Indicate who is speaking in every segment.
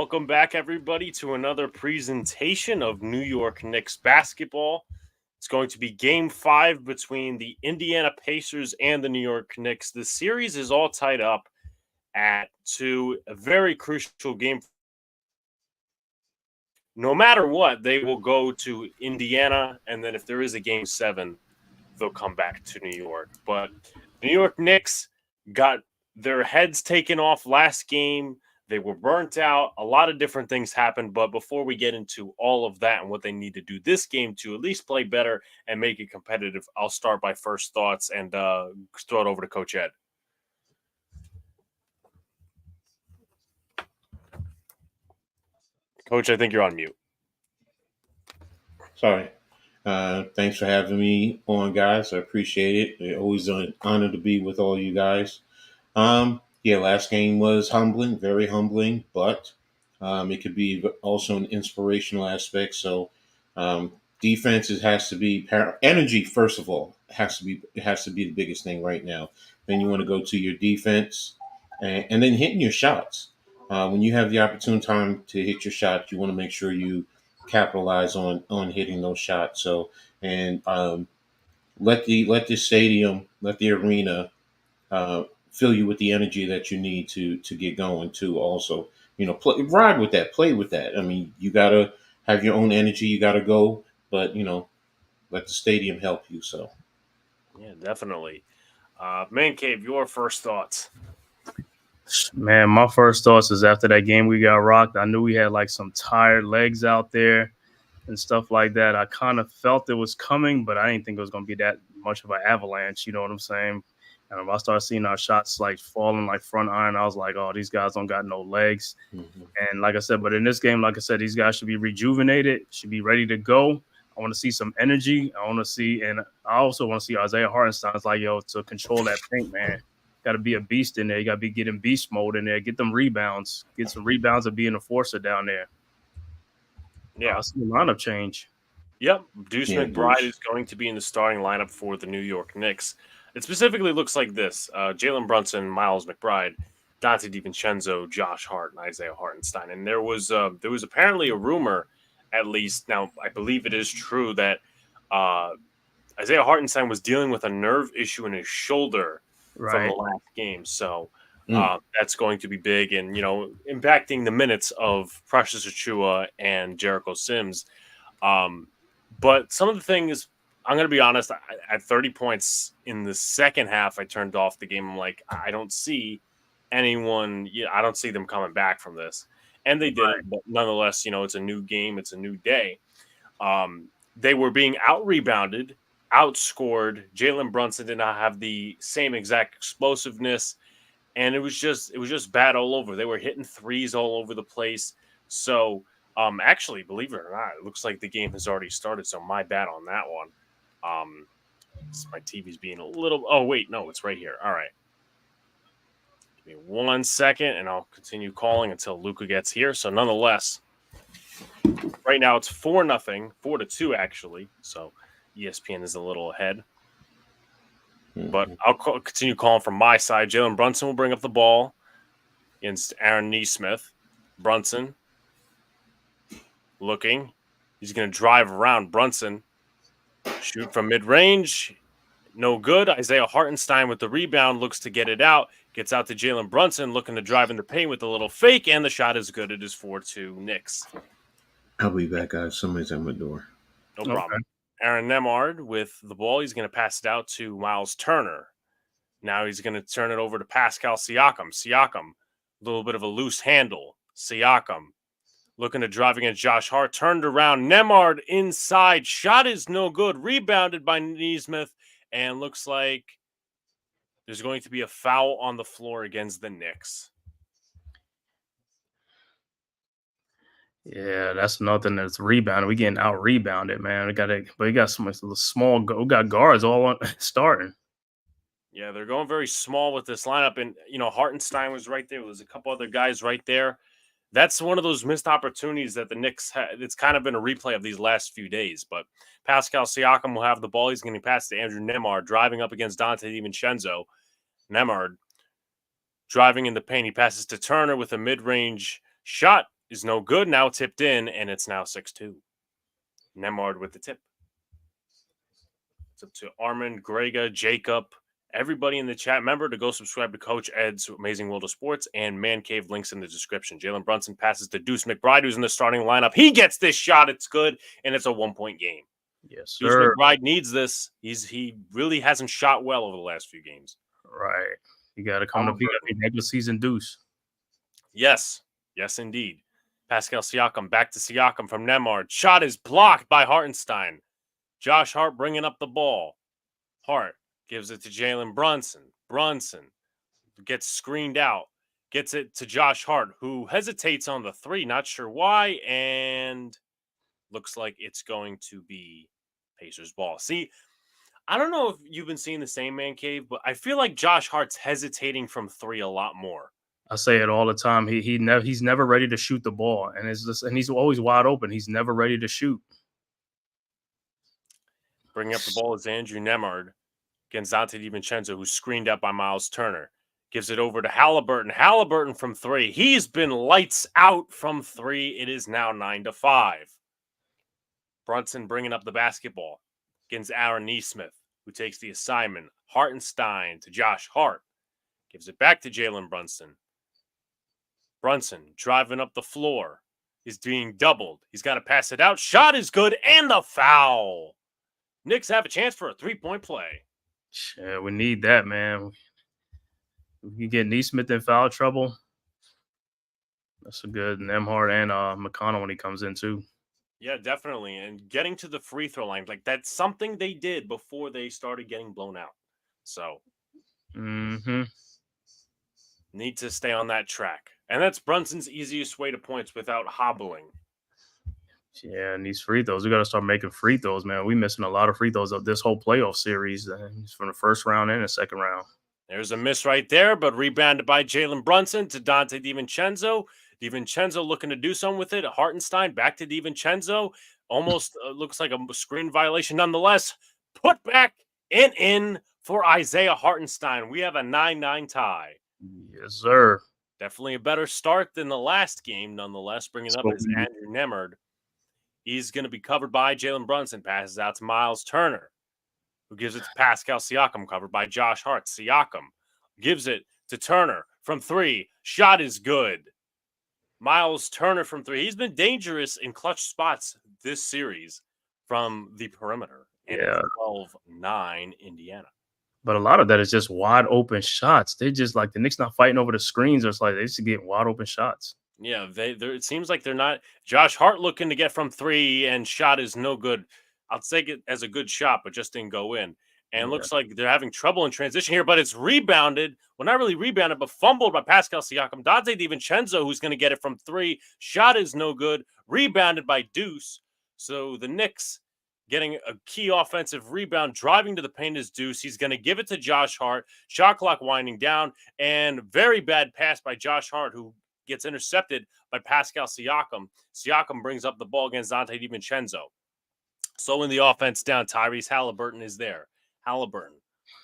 Speaker 1: Welcome back, everybody, to another presentation of New York Knicks basketball. It's going to be Game 5 between the Indiana Pacers and the New York Knicks. The series is all tied up at 2, a very crucial game. No matter what, they will go to Indiana, and then if there is a Game 7, they'll come back to New York. But the New York Knicks got their heads taken off last game. They were burnt out. A lot of different things happened. But before we get into all of that and what they need to do this game to at least play better and make it competitive, I'll start by first thoughts and throw it over to Coach Ed. Coach, I think you're on mute.
Speaker 2: Sorry. Thanks for having me on, guys. I appreciate it. It's always an honor to be with all you guys. Last game was humbling, very humbling, but it could be also an inspirational aspect. So defense has to be energy. First of all, it has to be the biggest thing right now. Then you want to go to your defense and then hitting your shots. When you have the opportune time to hit your shot, you want to make sure you capitalize on hitting those shots. So and let the stadium, let the arena fill you with the energy that you need to get going too. Also, ride with that, play with that. I mean, you gotta have your own energy. You gotta go, but let the stadium help you. So,
Speaker 1: yeah, definitely. ManCave, your first thoughts.
Speaker 3: Man, my first thoughts is after that game we got rocked. I knew we had like some tired legs out there and stuff like that. I kind of felt it was coming, but I didn't think it was going to be that much of an avalanche. You know what I'm saying? And I started seeing our shots like falling like front iron. I was like, oh, these guys don't got no legs. Mm-hmm. And like I said, but in this game, like I said, these guys should be rejuvenated, should be ready to go. I want to see some energy. And I also want to see Isaiah Hartenstein's like, to control that paint, man. Got to be a beast in there. You got to be getting beast mode in there. Get them rebounds. Get some rebounds and be an enforcer down there. Yeah, I see a lineup change.
Speaker 1: Yep, Deuce McBride is going to be in the starting lineup for the New York Knicks. It specifically looks like this: Jalen Brunson, Miles McBride, Dante DiVincenzo, Josh Hart, and Isaiah Hartenstein. And there was apparently a rumor, at least now I believe it is true, that Isaiah Hartenstein was dealing with a nerve issue in his shoulder from the last game. So that's going to be big and, impacting the minutes of Precious Achiuwa and Jericho Sims. But some of the things, I'm going to be honest, at 30 points in the second half, I turned off the game. I'm like, I don't see anyone. I don't see them coming back from this. And they did, but nonetheless, it's a new game. It's a new day. They were being out-rebounded, outscored. Jalen Brunson did not have the same exact explosiveness. And it was just bad all over. They were hitting threes all over the place. So, actually, believe it or not, it looks like the game has already started. So my bad on that one. My TV's being a little. Oh wait, no, it's right here. All right, give me 1 second, and I'll continue calling until Luca gets here. So nonetheless, right now it's 4-0, 4-2 actually. So ESPN is a little ahead. But I'll continue calling from my side. Jalen Brunson will bring up the ball against Aaron Nesmith. Brunson looking. He's going to drive around. Brunson shoot from mid-range. No good. Isaiah Hartenstein with the rebound looks to get it out. Gets out to Jalen Brunson looking to drive in the paint with a little fake, and the shot is good. It is 4-2 Knicks.
Speaker 2: I'll be back, guys. Somebody's at my door.
Speaker 1: No problem. Aaron Nemard with the ball. He's going to pass it out to Miles Turner. Now he's going to turn it over to Pascal Siakam. Siakam, a little bit of a loose handle. Siakam looking to drive against Josh Hart. Turned around. Nemard inside. Shot is no good. Rebounded by Nesmith. And looks like there's going to be a foul on the floor against the Knicks.
Speaker 3: Yeah, that's nothing that's rebounded. We getting out rebounded, man. We got so much small. We got guards all on starting.
Speaker 1: Yeah, they're going very small with this lineup, and Hartenstein was right there. There's a couple other guys right there. That's one of those missed opportunities that the Knicks had. It's kind of been a replay of these last few days. But Pascal Siakam will have the ball. He's going to pass to Andrew Nemard, driving up against Dante DiVincenzo. Nemard driving in the paint. He passes to Turner with a mid-range shot. is no good. Now tipped in, and it's now 6-2. Nemard with the tip. It's up to Armin, Grega, Jacob, everybody in the chat. Remember to go subscribe to Coach Edd's Amazing World of Sports and Man Cave, links in the description. Jalen Brunson passes to Deuce McBride, who's in the starting lineup. He gets this shot. It's good, and it's a 1-point game.
Speaker 3: Yes,
Speaker 1: Deuce
Speaker 3: sir.
Speaker 1: McBride needs this. He really hasn't shot well over the last few games.
Speaker 3: Right. You got to come to regular season Deuce.
Speaker 1: Yes. Yes, indeed. Pascal Siakam back to Siakam from Nemard. Shot is blocked by Hartenstein. Josh Hart bringing up the ball. Hart gives it to Jalen Brunson. Brunson gets screened out. Gets it to Josh Hart, who hesitates on the three. Not sure why. And looks like it's going to be Pacers ball. See, I don't know if you've been seeing the same, Man Cave, but I feel like Josh Hart's hesitating from three a lot more.
Speaker 3: I say it all the time. He's never ready to shoot the ball, and he's always wide open. He's never ready to shoot.
Speaker 1: Bringing up the ball is Andrew Nemard against Dante DiVincenzo, who's screened out by Miles Turner. Gives it over to Halliburton. Halliburton from three. He's been lights out from three. It is now 9-5. Brunson bringing up the basketball against Aaron Nesmith, who takes the assignment. Hartenstein to Josh Hart. Gives it back to Jalen Brunson. Brunson driving up the floor. He's being doubled. He's got to pass it out. Shot is good, and the foul. Knicks have a chance for a 3-point play.
Speaker 3: Yeah, we need that, man. We get Nesmith in foul trouble. That's a good Nemhard and McConnell when he comes in too.
Speaker 1: Yeah, definitely. And getting to the free throw line, like that's something they did before they started getting blown out. So need to stay on that track. And that's Brunson's easiest way to points without hobbling.
Speaker 3: Yeah, and these free throws, we got to start making free throws, man. We're missing a lot of free throws of this whole playoff series from the first round and the second round.
Speaker 1: There's a miss right there, but rebounded by Jalen Brunson to Dante DiVincenzo. DiVincenzo looking to do something with it. Hartenstein back to DiVincenzo. Almost looks like a screen violation. Nonetheless, put back and in for Isaiah Hartenstein. We have a 9-9 tie.
Speaker 3: Yes, sir.
Speaker 1: Definitely a better start than the last game, nonetheless. Bringing up is Andrew Nemard. He's going to be covered by Jalen Brunson. Passes out to Miles Turner, who gives it to Pascal Siakam, covered by Josh Hart. Siakam gives it to Turner from three. Shot is good. Miles Turner from three. He's been dangerous in clutch spots this series from the perimeter. And 12-9 Indiana.
Speaker 3: But a lot of that is just wide open shots. They just like the Knicks not fighting over the screens. It's like they just get wide open shots.
Speaker 1: Yeah, it seems like they're not. Josh Hart looking to get from three, and shot is no good. I'll take it as a good shot, but just didn't go in. And looks like they're having trouble in transition here, but it's rebounded. Well, not really rebounded, but fumbled by Pascal Siakam. Dante DiVincenzo, who's going to get it from three. Shot is no good. Rebounded by Deuce. So the Knicks getting a key offensive rebound, driving to the paint is Deuce. He's going to give it to Josh Hart. Shot clock winding down, and very bad pass by Josh Hart, who gets intercepted by Pascal Siakam. Siakam brings up the ball against Dante DiVincenzo. Slowing the offense down, Tyrese Halliburton is there. Halliburton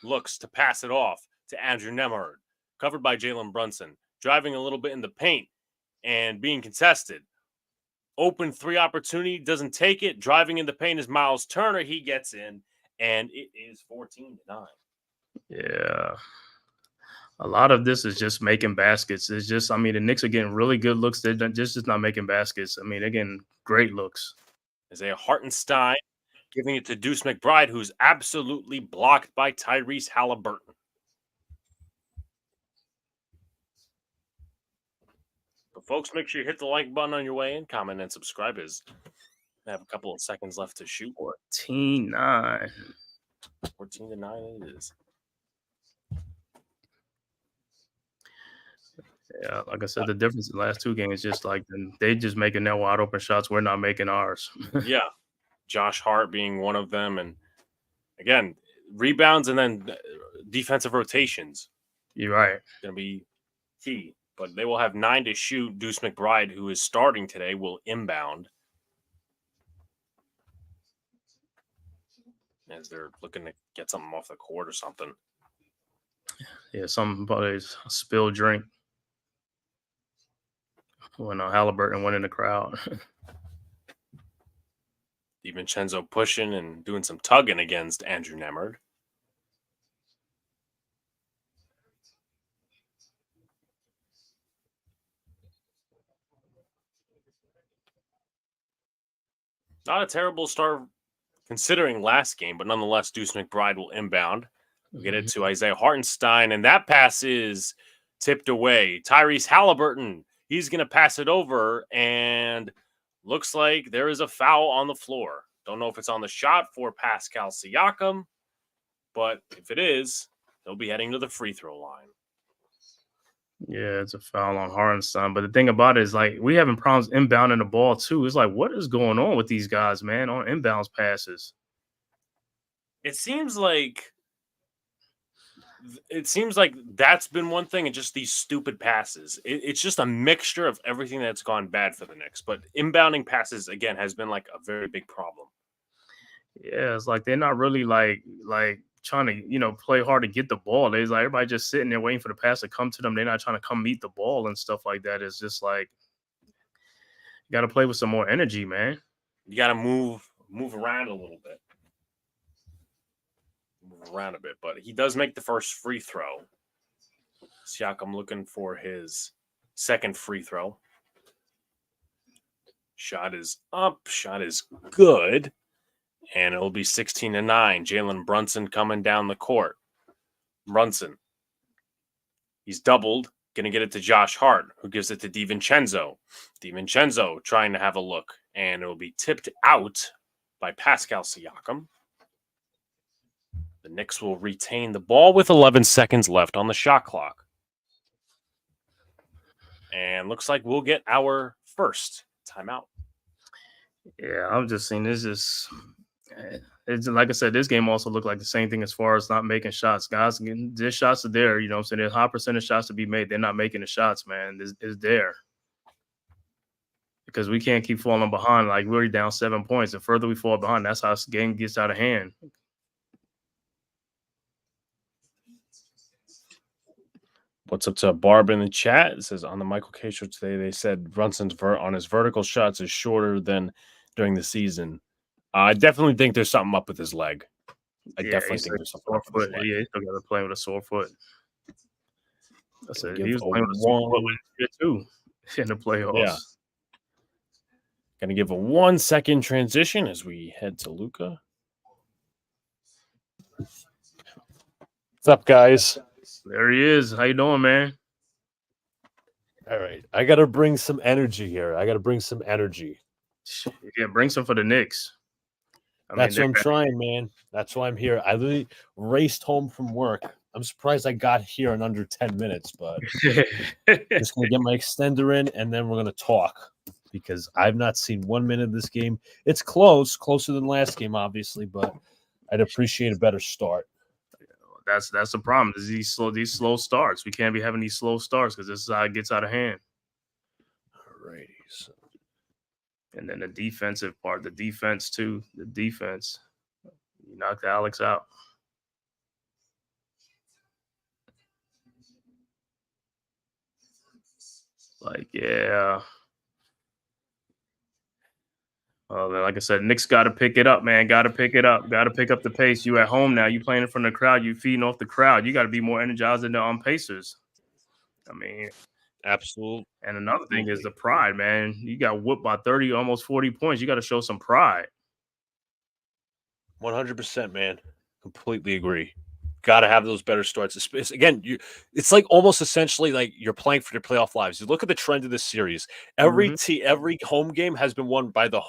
Speaker 1: looks to pass it off to Andrew Nemard, covered by Jalen Brunson, driving a little bit in the paint and being contested. Open three opportunity, doesn't take it. Driving in the paint is Miles Turner. He gets in, and it is 14-9.
Speaker 3: Yeah. A lot of this is just making baskets. It's just, I mean, the Knicks are getting really good looks. They're just not making baskets. I mean, they're getting great looks.
Speaker 1: Isaiah Hartenstein giving it to Deuce McBride, who's absolutely blocked by Tyrese Halliburton. But folks, make sure you hit the like button on your way in, comment, and subscribe. As I have a couple of seconds left to shoot.
Speaker 3: 14-9.
Speaker 1: 14-9 it is.
Speaker 3: Yeah, like I said, the difference in the last two games is just like they just making their wide open shots. We're not making ours.
Speaker 1: Yeah. Josh Hart being one of them. And again, rebounds and then defensive rotations.
Speaker 3: You're right.
Speaker 1: Going to be key. But they will have 9 to shoot. Deuce McBride, who is starting today, will inbound. As they're looking to get something off the court or something.
Speaker 3: Yeah, somebody's spilled drink. when Halliburton went in the crowd.
Speaker 1: DiVincenzo pushing and doing some tugging against Andrew Nemhard. Not a terrible start considering last game, but nonetheless, Deuce McBride will inbound. We'll get it to Isaiah Hartenstein, and that pass is tipped away. Tyrese Halliburton, he's going to pass it over, and looks like there is a foul on the floor. Don't know if it's on the shot for Pascal Siakam, but if it is, he'll be heading to the free throw line.
Speaker 3: Yeah, it's a foul on Hartenstein. But the thing about it is, like, we having problems inbounding the ball, too. It's like, what is going on with these guys, man, on inbounds passes?
Speaker 1: It seems like that's been one thing, and just these stupid passes. It's just a mixture of everything that's gone bad for the Knicks. But inbounding passes, again, has been like a very big problem.
Speaker 3: Yeah, it's like they're not really like trying to, play hard to get the ball. It's like everybody just sitting there waiting for the pass to come to them. They're not trying to come meet the ball and stuff like that. It's just like you got to play with some more energy, man.
Speaker 1: You got to move around a little bit. Move around a bit, but he does make the first free throw. Siakam looking for his second free throw. Shot is up. Shot is good. And it'll be 16-9. Jalen Brunson coming down the court. Brunson. He's doubled. Going to get it to Josh Hart, who gives it to DiVincenzo. DiVincenzo trying to have a look. And it'll be tipped out by Pascal Siakam. The Knicks will retain the ball with 11 seconds left on the shot clock. And looks like we'll get our first timeout.
Speaker 3: Yeah, I'm just saying this is... It's like I said, this game also looked like the same thing as far as not making shots. Guys, their shots are there. You know what I'm saying? There's high percentage shots to be made. They're not making the shots, man. It's there. Because we can't keep falling behind. Like, we're down 7 points. The further we fall behind, that's how this game gets out of hand.
Speaker 1: What's up to Barb in the chat? It says on the Michael K show today, they said Brunson's on his vertical shots is shorter than during the season. I definitely think there's something up with his leg. I definitely think there's something up with his leg.
Speaker 3: Yeah, he's still got to play with a sore foot. I said he was
Speaker 1: playing
Speaker 3: with a sore foot too in the playoffs.
Speaker 1: Yeah. Going to give a 1 second transition as we head to Luca. What's up, guys?
Speaker 3: There he is. How you doing, man?
Speaker 4: All right. I got to bring some energy here. Yeah,
Speaker 3: bring some for the Knicks.
Speaker 4: That's what I'm trying, man. That's why I'm here. I literally raced home from work. I'm surprised I got here in under 10 minutes, but just going to get my extender in, and then we're going to talk because I've not seen 1 minute of this game. It's closer than last game, obviously, but I'd appreciate a better start.
Speaker 3: That's the problem. Is these slow starts. We can't be having these slow starts because this is how it gets out of hand.
Speaker 4: Alrighty. So.
Speaker 3: And then the defensive part, the defense too. The defense. You knocked Alex out. Like, yeah. Like I said, Knicks got to pick it up, man. Got to pick it up. Got to pick up the pace. You at home now. You playing in front of the crowd. You feeding off the crowd. You got to be more energized than the Pacers. I mean,
Speaker 1: absolutely.
Speaker 3: And another thing is the pride, man. You got whooped by 30, almost 40 points. You got to show some pride.
Speaker 4: 100%, man. Completely agree. Got to have those better starts. Again, it's like almost essentially like you're playing for your playoff lives. You look at the trend of this series. Every home game has been won by the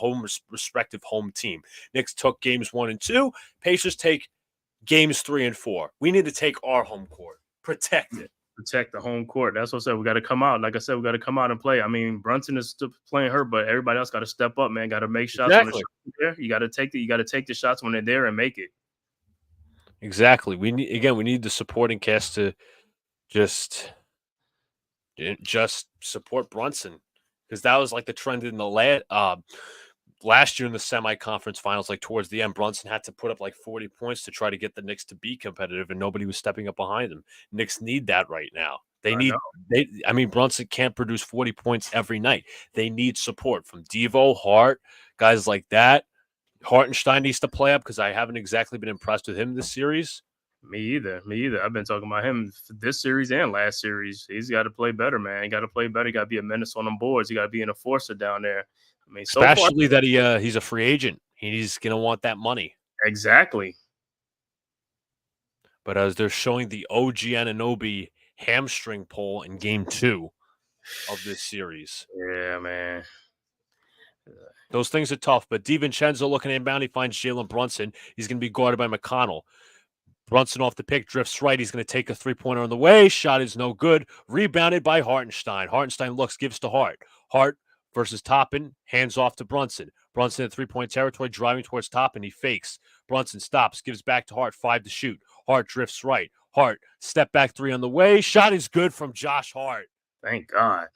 Speaker 4: respective home team. Knicks took games 1 and 2. Pacers take games 3 and 4. We need to take our home court. Protect it.
Speaker 3: Protect the home court. That's what I said. We got to come out. Like I said, we got to come out and play. I mean, Brunson is still playing hurt, but everybody else got to step up, man. Got to make shots when the shots are there. You got to take the shots when they're there and make it.
Speaker 4: Exactly. We need the supporting cast to just support Brunson because that was like the trend in the last year in the semi-conference finals, like towards the end, Brunson had to put up like 40 points to try to get the Knicks to be competitive, and nobody was stepping up behind them. Knicks need that right now. I mean, Brunson can't produce 40 points every night. They need support from Devo, Hart, guys like that. Hartenstein needs to play up because I haven't exactly been impressed with him this series.
Speaker 3: Me either. I've been talking about him this series and last series. He's got to play better, man. He got to play better. He got to be a menace on them boards. He got to be an enforcer down there. I mean,
Speaker 4: especially that he's a free agent. He's going to want that money.
Speaker 3: Exactly.
Speaker 4: But as they're showing the OG Anunoby hamstring pull in Game 2 of this series.
Speaker 3: Yeah, man.
Speaker 4: Those things are tough. But DiVincenzo looking inbound. He finds Jalen Brunson. He's going to be guarded by McConnell. Brunson off the pick, drifts right. He's going to take a three-pointer on the way. Shot is no good. Rebounded by Hartenstein. Hartenstein looks, gives to Hart. Hart versus Toppin, hands off to Brunson. Brunson in three-point territory, driving towards Toppin. He fakes. Brunson stops, gives back to Hart. 5 to shoot. Hart drifts right. Hart, step back three on the way. Shot is good from Josh Hart.
Speaker 3: Thank God.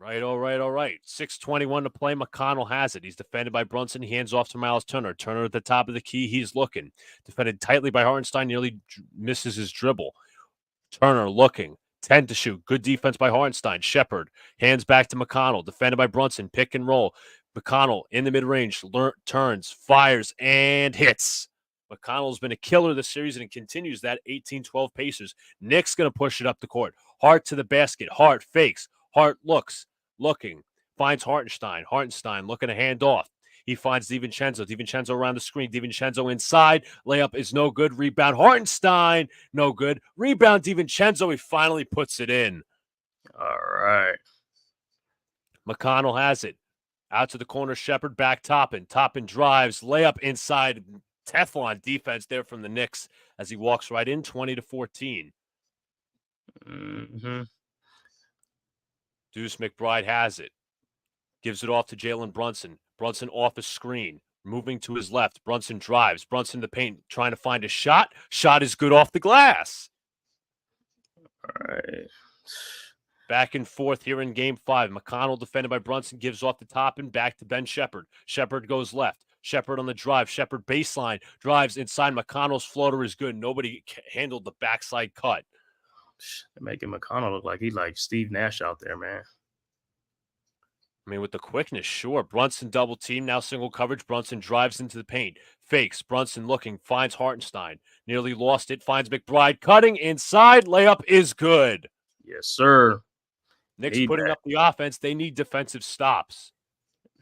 Speaker 4: All right. 6:21 to play. McConnell has it. He's defended by Brunson. He hands off to Miles Turner. Turner at the top of the key. He's looking. Defended tightly by Hartenstein. Nearly misses his dribble. Turner looking. 10 to shoot. Good defense by Hartenstein. Shepard hands back to McConnell. Defended by Brunson. Pick and roll. McConnell in the mid-range. Turns, fires, and hits. McConnell's been a killer this series, and it continues that 18-12 Pacers. Knicks going to push it up the court. Hart to the basket. Hart fakes. Hart looks. Looking, finds Hartenstein. Hartenstein looking to hand off. He finds DiVincenzo. DiVincenzo around the screen. DiVincenzo inside. Layup is no good. Rebound Hartenstein. No good. Rebound DiVincenzo. He finally puts it in.
Speaker 3: All right.
Speaker 4: McConnell has it. Out to the corner. Shepard back Toppin. Toppin drives. Layup inside. Teflon defense there from the Knicks as he walks right in. 20-14.
Speaker 3: Mm-hmm.
Speaker 4: Deuce McBride has it. Gives it off to Jalen Brunson. Brunson off a screen. Moving to his left. Brunson drives. Brunson in the paint. Trying to find a shot. Shot is good off the glass.
Speaker 3: All right.
Speaker 4: Back and forth here in Game 5. McConnell defended by Brunson. Gives off the top and back to Ben Shepard. Shepard goes left. Shepard on the drive. Shepard baseline. Drives inside. McConnell's floater is good. Nobody handled the backside cut.
Speaker 3: They're making McConnell look like he's like Steve Nash out there, man.
Speaker 4: I mean, with the quickness, sure. Brunson double team, now single coverage. Brunson drives into the paint. Fakes. Brunson looking, finds Hartenstein. Nearly lost it. Finds McBride cutting inside. Layup is good.
Speaker 3: Yes, sir.
Speaker 4: Knicks putting up the offense. They need defensive stops.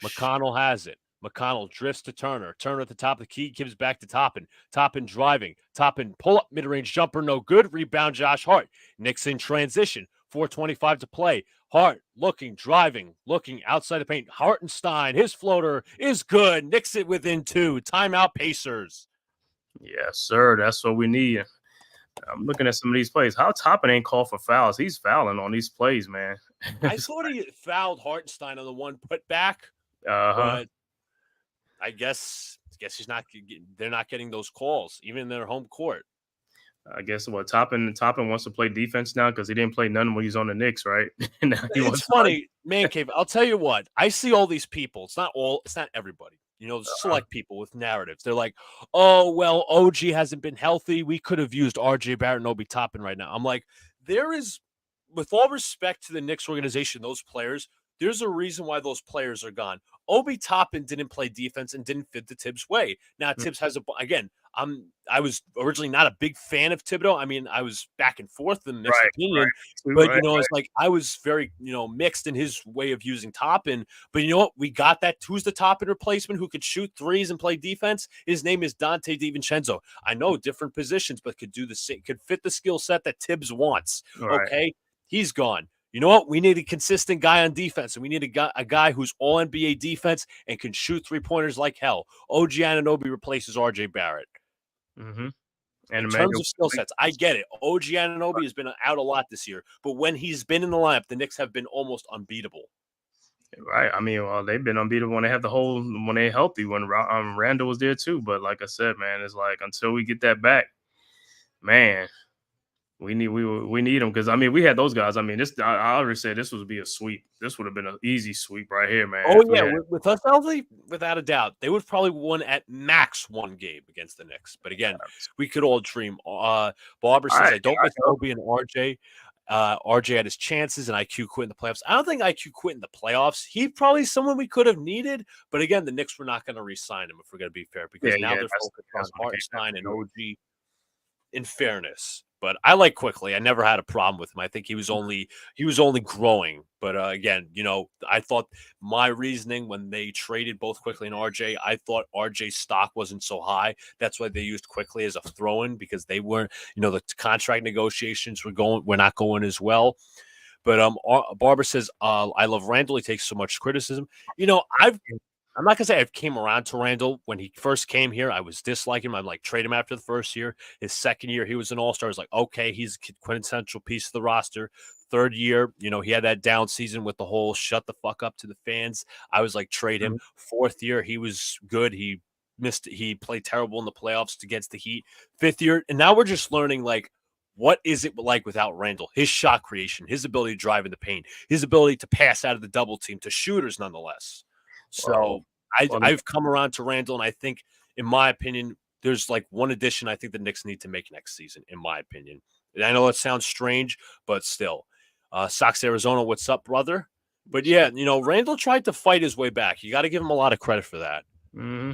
Speaker 4: McConnell has it. McConnell drifts to Turner. Turner at the top of the key, gives back to Toppin. Toppin driving. Toppin pull-up mid-range jumper, no good. Rebound Josh Hart. Knicks in transition. 4:25 to play. Hart looking, driving, looking outside the paint. Hartenstein, his floater is good. Knicks it within 2. Timeout Pacers.
Speaker 3: Yes, sir. That's what we need. I'm looking at some of these plays. How Toppin ain't called for fouls? He's fouling on these plays, man.
Speaker 4: I thought he fouled Hartenstein on the one put back.
Speaker 3: Uh-huh.
Speaker 4: But I guess he's not. They're not getting those calls, even in their home court.
Speaker 3: I guess what Toppin wants to play defense now because he didn't play none when he's on the Knicks, right? Now
Speaker 4: it's funny, ManCave. I'll tell you what. I see all these people. It's not everybody. You know, select people with narratives. They're like, oh well, OG hasn't been healthy. We could have used RJ Barrett and Obi Toppin right now. I'm like, there is, with all respect to the Knicks organization, those players. There's a reason why those players are gone. Obi Toppin didn't play defense and didn't fit the Tibbs way. Now, Tibbs has I was originally not a big fan of Thibodeau. I mean, I was back and forth in this opinion. But, it's like I was very, mixed in his way of using Toppin. But you know what? We got that. Who's the Toppin replacement who could shoot threes and play defense? His name is Dante DiVincenzo. I know different positions, but could do the same, could fit the skill set that Tibbs wants. Right. Okay? He's gone. You know what? We need a consistent guy on defense, and we need a guy who's all NBA defense and can shoot three-pointers like hell. OG Anunoby replaces RJ Barrett.
Speaker 3: Mm-hmm.
Speaker 4: And in terms of skill sets, I get it. OG Anunoby has been out a lot this year, but when he's been in the lineup, the Knicks have been almost unbeatable.
Speaker 3: Right. I mean, well, they've been unbeatable when when they're healthy, when Randall was there too. But like I said, man, it's like until we get that back, man. We need them because I mean we had those guys. I mean I already said this would be a sweep. This would have been an easy sweep right here, man.
Speaker 4: Oh yeah, with us healthy, without a doubt, they would probably won at max one game against the Knicks. But again, we could all dream. Barber says, "I don't miss Kobe and RJ." RJ had his chances, and IQ quit in the playoffs. I don't think IQ quit in the playoffs. He's probably someone we could have needed, but again, the Knicks were not going to re-sign him if we're going to be fair, because now they're focused on Hartenstein and OG. In fairness, but I like Quickly. I never had a problem with him. I think he was only growing. But again, I thought my reasoning when they traded both Quickly and RJ, I thought RJ's stock wasn't so high. That's why they used Quickly as a throw-in, because they weren't, the contract negotiations were not going as well. But Barber says, I love Randall. He takes so much criticism. I'm not going to say I've came around to Randall. When he first came here, I was disliking him. I'm like, trade him after the first year. His second year, he was an all-star. I was like, okay, he's a quintessential piece of the roster. Third year, he had that down season with the whole shut the fuck up to the fans. I was like, trade him. Fourth year, he was good. He played terrible in the playoffs against the Heat. Fifth year, and now we're just learning, like, what is it like without Randall? His shot creation, his ability to drive in the paint, his ability to pass out of the double team to shooters nonetheless. So I've come around to Randall, and I think, in my opinion, there's like one addition I think the Knicks need to make next season, in my opinion. And I know it sounds strange, but still. Sox Arizona, what's up, brother? But yeah, Randall tried to fight his way back. You got to give him a lot of credit for that.
Speaker 3: Mm-hmm.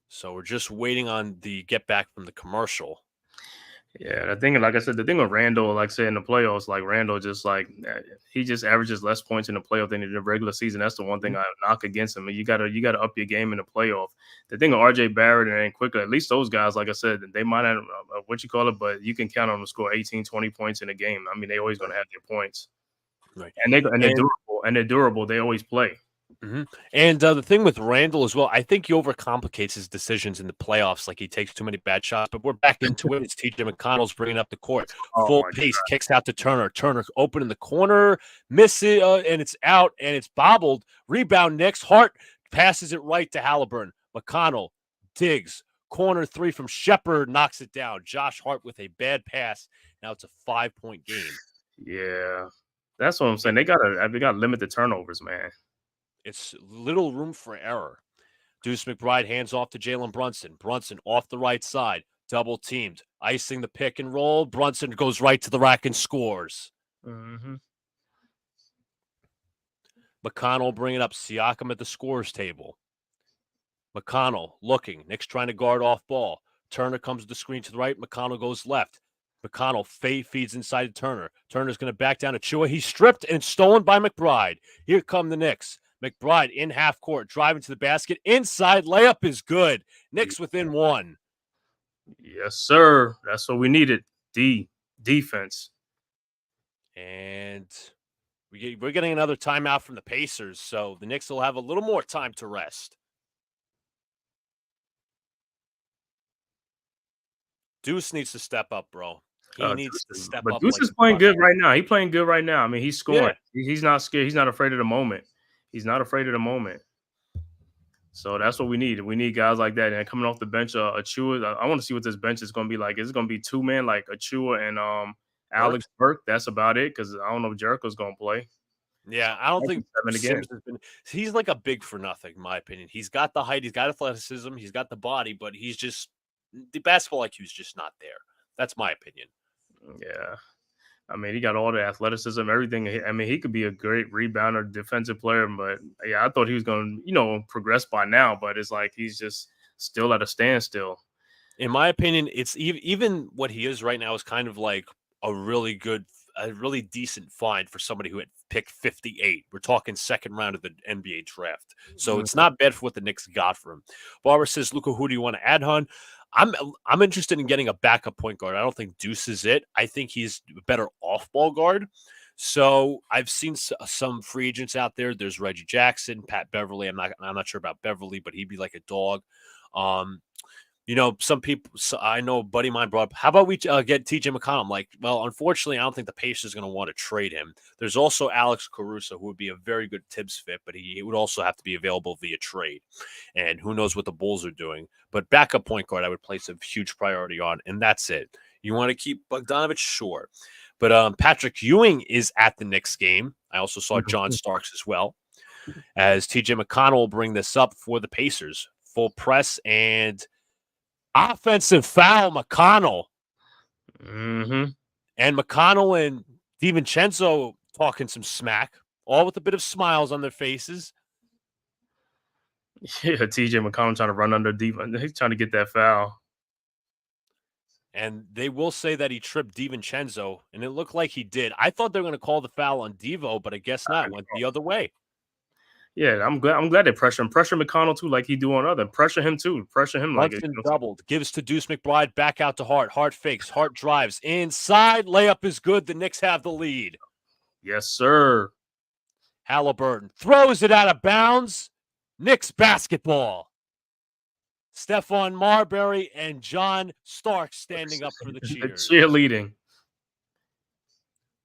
Speaker 4: So we're just waiting on the get back from the commercial.
Speaker 3: Yeah, the thing, like I said, the thing with Randall, like I said, in the playoffs, like Randall he just averages less points in the playoff than in the regular season. That's the one thing I knock against him. You gotta up your game in the playoff. The thing with RJ Barrett and Quickly, at least those guys, like I said, they might have but you can count on them to score 18, 20 points in a game. I mean, they're always gonna have their points.
Speaker 4: Right.
Speaker 3: And they're durable. They always play.
Speaker 4: Mm-hmm. And the thing with Randall as well, I think he overcomplicates his decisions in the playoffs. Like, he takes too many bad shots. But we're back into it. It's TJ McConnell's bringing up the court. Full pace, kicks out to Turner. Turner open in the corner, misses, and it's out, and it's bobbled. Rebound Knicks. Hart passes it right to Halliburton. McConnell digs. Corner three from Shepard, knocks it down. Josh Hart with a bad pass. Now it's a 5-point game.
Speaker 3: Yeah, that's what I'm saying. They gotta limit the turnovers, man.
Speaker 4: It's little room for error. Deuce McBride hands off to Jalen Brunson. Brunson off the right side, double teamed, icing the pick and roll. Brunson goes right to the rack and scores.
Speaker 3: Mm-hmm.
Speaker 4: McConnell bringing up Siakam at the scorers table. McConnell looking. Knicks trying to guard off ball. Turner comes to the screen to the right. McConnell goes left. McConnell feeds inside to Turner. Turner's going to back down to Chua. He's stripped and stolen by McBride. Here come the Knicks. McBride in half court, driving to the basket. Inside layup is good. Knicks within one.
Speaker 3: Yes, sir. That's what we needed. Defense.
Speaker 4: And we're getting another timeout from the Pacers, so the Knicks will have a little more time to rest. Deuce needs to step up, bro. He needs to step up.
Speaker 3: But Deuce is playing good right now. He's playing good right now. I mean, he's scoring. Yeah. He's not scared. He's not afraid of the moment. He's not afraid of the moment. So that's what we need. We need guys like that. And coming off the bench, Achua, I want to see what this bench is going to be like. Is it going to be two men like Achua and Alex Burke? That's about it, because I don't know if Jericho's going to play.
Speaker 4: Yeah, I don't think Sims has been. He's like a big for nothing, in my opinion. He's got the height, he's got athleticism, he's got the body, but he's just the basketball IQ is just not there. That's my opinion.
Speaker 3: Yeah. I mean, he got all the athleticism, everything. I mean, he could be a great rebounder, defensive player, but yeah, I thought he was going to, progress by now, but it's like he's just still at a standstill.
Speaker 4: In my opinion, it's even what he is right now is kind of like a really decent find for somebody who had picked 58. We're talking second round of the NBA draft. So it's not bad for what the Knicks got for him. Barbara says, Luca, who do you want to add, hon? I'm interested in getting a backup point guard. I don't think Deuce is it. I think he's a better off-ball guard. So I've seen some free agents out there. There's Reggie Jackson, Pat Beverly. I'm not sure about Beverly, but he'd be like a dog. some people, I know a buddy of mine brought up, how about we get TJ McConnell? I'm like, well, unfortunately, I don't think the Pacers are going to want to trade him. There's also Alex Caruso, who would be a very good Tibbs fit, but he would also have to be available via trade. And who knows what the Bulls are doing. But backup point guard, I would place a huge priority on, and that's it. You want to keep Bogdanovich? Sure. But Patrick Ewing is at the Knicks game. I also saw John Starks as well. As TJ McConnell will bring this up for the Pacers. Full press and offensive foul, McConnell.
Speaker 3: Mm-hmm.
Speaker 4: And McConnell and DiVincenzo talking some smack, all with a bit of smiles on their faces.
Speaker 3: Yeah, TJ McConnell trying to run under Diva. He's trying to get that foul.
Speaker 4: And they will say that he tripped DiVincenzo, and it looked like he did. I thought they were going to call the foul on Devo, but I guess not. It went the other way.
Speaker 3: Yeah, I'm glad they pressure him. Pressure McConnell too, like he do on other. Pressure him too. Pressure him like
Speaker 4: Brunson doubled. Gives to Deuce McBride. Back out to Hart. Hart fakes. Hart drives inside. Layup is good. The Knicks have the lead.
Speaker 3: Yes, sir.
Speaker 4: Halliburton throws it out of bounds. Knicks basketball. Stephon Marbury and John Stark standing up for the cheers.
Speaker 3: Cheerleading.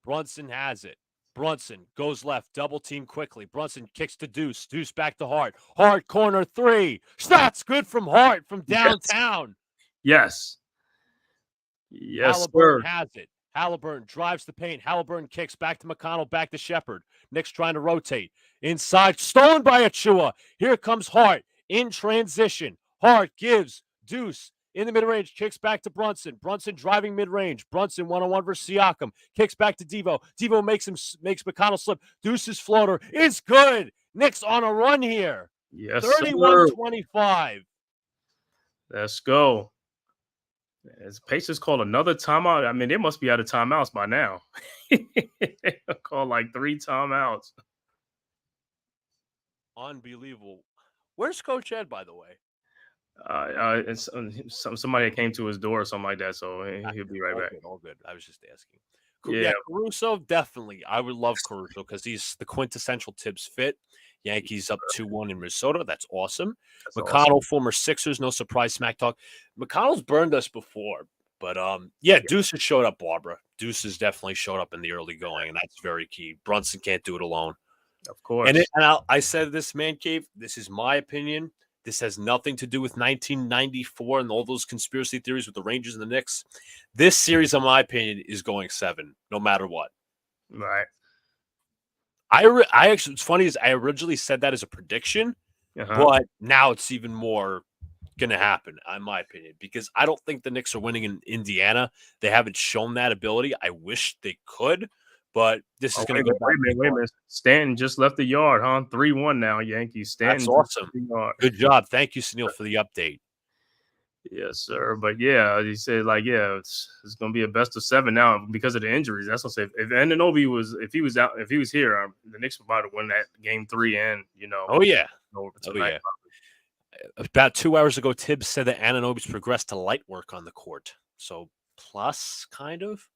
Speaker 4: Brunson has it. Brunson goes left, double team quickly. Brunson kicks to Deuce. Deuce back to Hart. Hart corner three. Shots good from Hart from downtown.
Speaker 3: Yes. Yes,
Speaker 4: Halliburton
Speaker 3: sir.
Speaker 4: has it. Halliburton drives the paint. Halliburton kicks back to McConnell, back to Shepard. Knicks trying to rotate. Inside, stolen by Achua. Here comes Hart in transition. Hart gives Deuce in the mid-range, kicks back to Brunson. Brunson driving mid-range. Brunson one-on-one versus Siakam. Kicks back to Devo. Devo makes McConnell slip. Deuce's floater is good. Knicks on a run here.
Speaker 3: Yes,
Speaker 4: 31-25.
Speaker 3: Let's go. As Pacers call another timeout. I mean, they must be out of timeouts by now. Call like 3 timeouts.
Speaker 4: Unbelievable. Where's Coach Edd, by the way?
Speaker 3: It's somebody that came to his door or something like that, so he'll be right back.
Speaker 4: Good, all good. I was just asking. Yeah, Caruso, definitely. I would love Caruso because he's the quintessential Tibbs fit. Yankees up 2-1 in Minnesota. That's awesome.
Speaker 3: That's
Speaker 4: McConnell,
Speaker 3: awesome.
Speaker 4: former Sixers, no surprise smack talk. McConnell's burned us before, but yeah, Deuce has showed up, Barbara. Deuce has definitely showed up in the early going, and that's very key. Brunson can't do it alone.
Speaker 3: Of course.
Speaker 4: And I said this, Man Cave, this is my opinion. This has nothing to do with 1994 and all those conspiracy theories with the Rangers and the Knicks. This series, in my opinion, is going 7, no matter what.
Speaker 3: Right.
Speaker 4: I actually, it's funny is I originally said that as a prediction, but now it's even more going to happen, in my opinion, because I don't think the Knicks are winning in Indiana. They haven't shown that ability. I wish they could, but this is going to go.
Speaker 3: Wait a minute. Stanton just left the yard, huh? 3-1 now, Yankees. Stanton.
Speaker 4: That's awesome. Good job. Thank you, Sunil, for the update. Yes,
Speaker 3: sir. But yeah, he said it's going to be a best of 7 now because of the injuries. That's what I say. If Anunoby if he was here, the Knicks would probably win that game 3 and
Speaker 4: Oh yeah. About 2 hours ago, Tibbs said that Anunoby's progressed to light work on the court. So plus, kind of.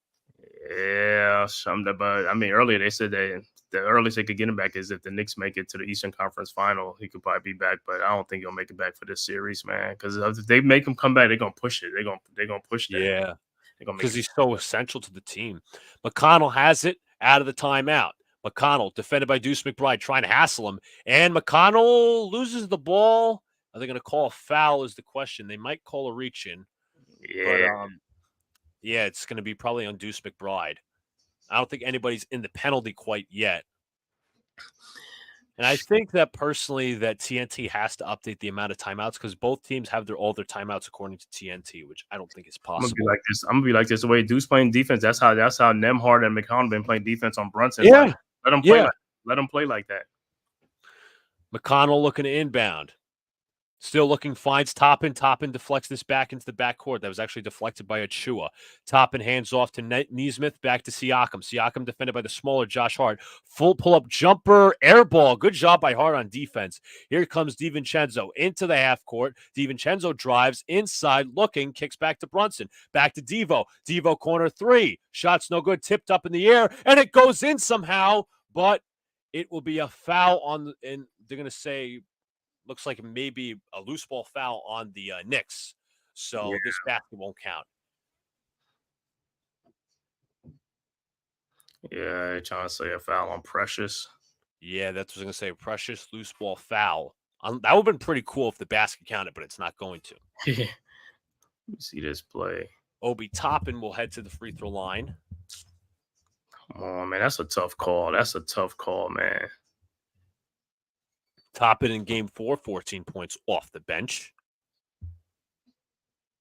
Speaker 3: Yeah, something. But I mean, earlier they said that the earliest they could get him back is if the Knicks make it to the Eastern Conference Final. He could probably be back, but I don't think he'll make it back for this series, man. Because if they make him come back, they're gonna push it. They're gonna push that.
Speaker 4: Yeah, because he's so essential to the team. McConnell has it out of the timeout. McConnell defended by Deuce McBride, trying to hassle him, and McConnell loses the ball. Are they going to call a foul? Is the question. They might call a reach in.
Speaker 3: Yeah.
Speaker 4: But, yeah, it's going to be probably on Deuce McBride. I don't think anybody's in the penalty quite yet. And I think that personally that TNT has to update the amount of timeouts because both teams have all their timeouts according to TNT, which I don't think is possible.
Speaker 3: I'm gonna be like this. The way Deuce playing defense, that's how Nembhard and McConnell been playing defense on Brunson.
Speaker 4: Yeah.
Speaker 3: Let them play. Let them play like that.
Speaker 4: McConnell looking to inbound. Still looking, finds Toppin. Toppin deflects this back into the backcourt. That was actually deflected by Achua. Toppin hands off to Nesmith, back to Siakam. Siakam defended by the smaller Josh Hart. Full pull-up jumper, air ball. Good job by Hart on defense. Here comes DiVincenzo into the half court. DiVincenzo drives inside, looking, kicks back to Brunson. Back to Devo. Devo corner 3. Shot's no good, tipped up in the air, and it goes in somehow, but it will be a foul on, and they're going to say, looks like maybe a loose ball foul on the Knicks. So this basket won't count.
Speaker 3: Yeah, you're trying to say a foul on Precious.
Speaker 4: Yeah, that's what I was going to say. Precious loose ball foul. That would have been pretty cool if the basket counted, but it's not going to.
Speaker 3: Let me see this play.
Speaker 4: Obi Toppin will head to the free throw line.
Speaker 3: Come on, man. That's a tough call. That's a tough call, man.
Speaker 4: Toppin in game 4, 14 points off the bench.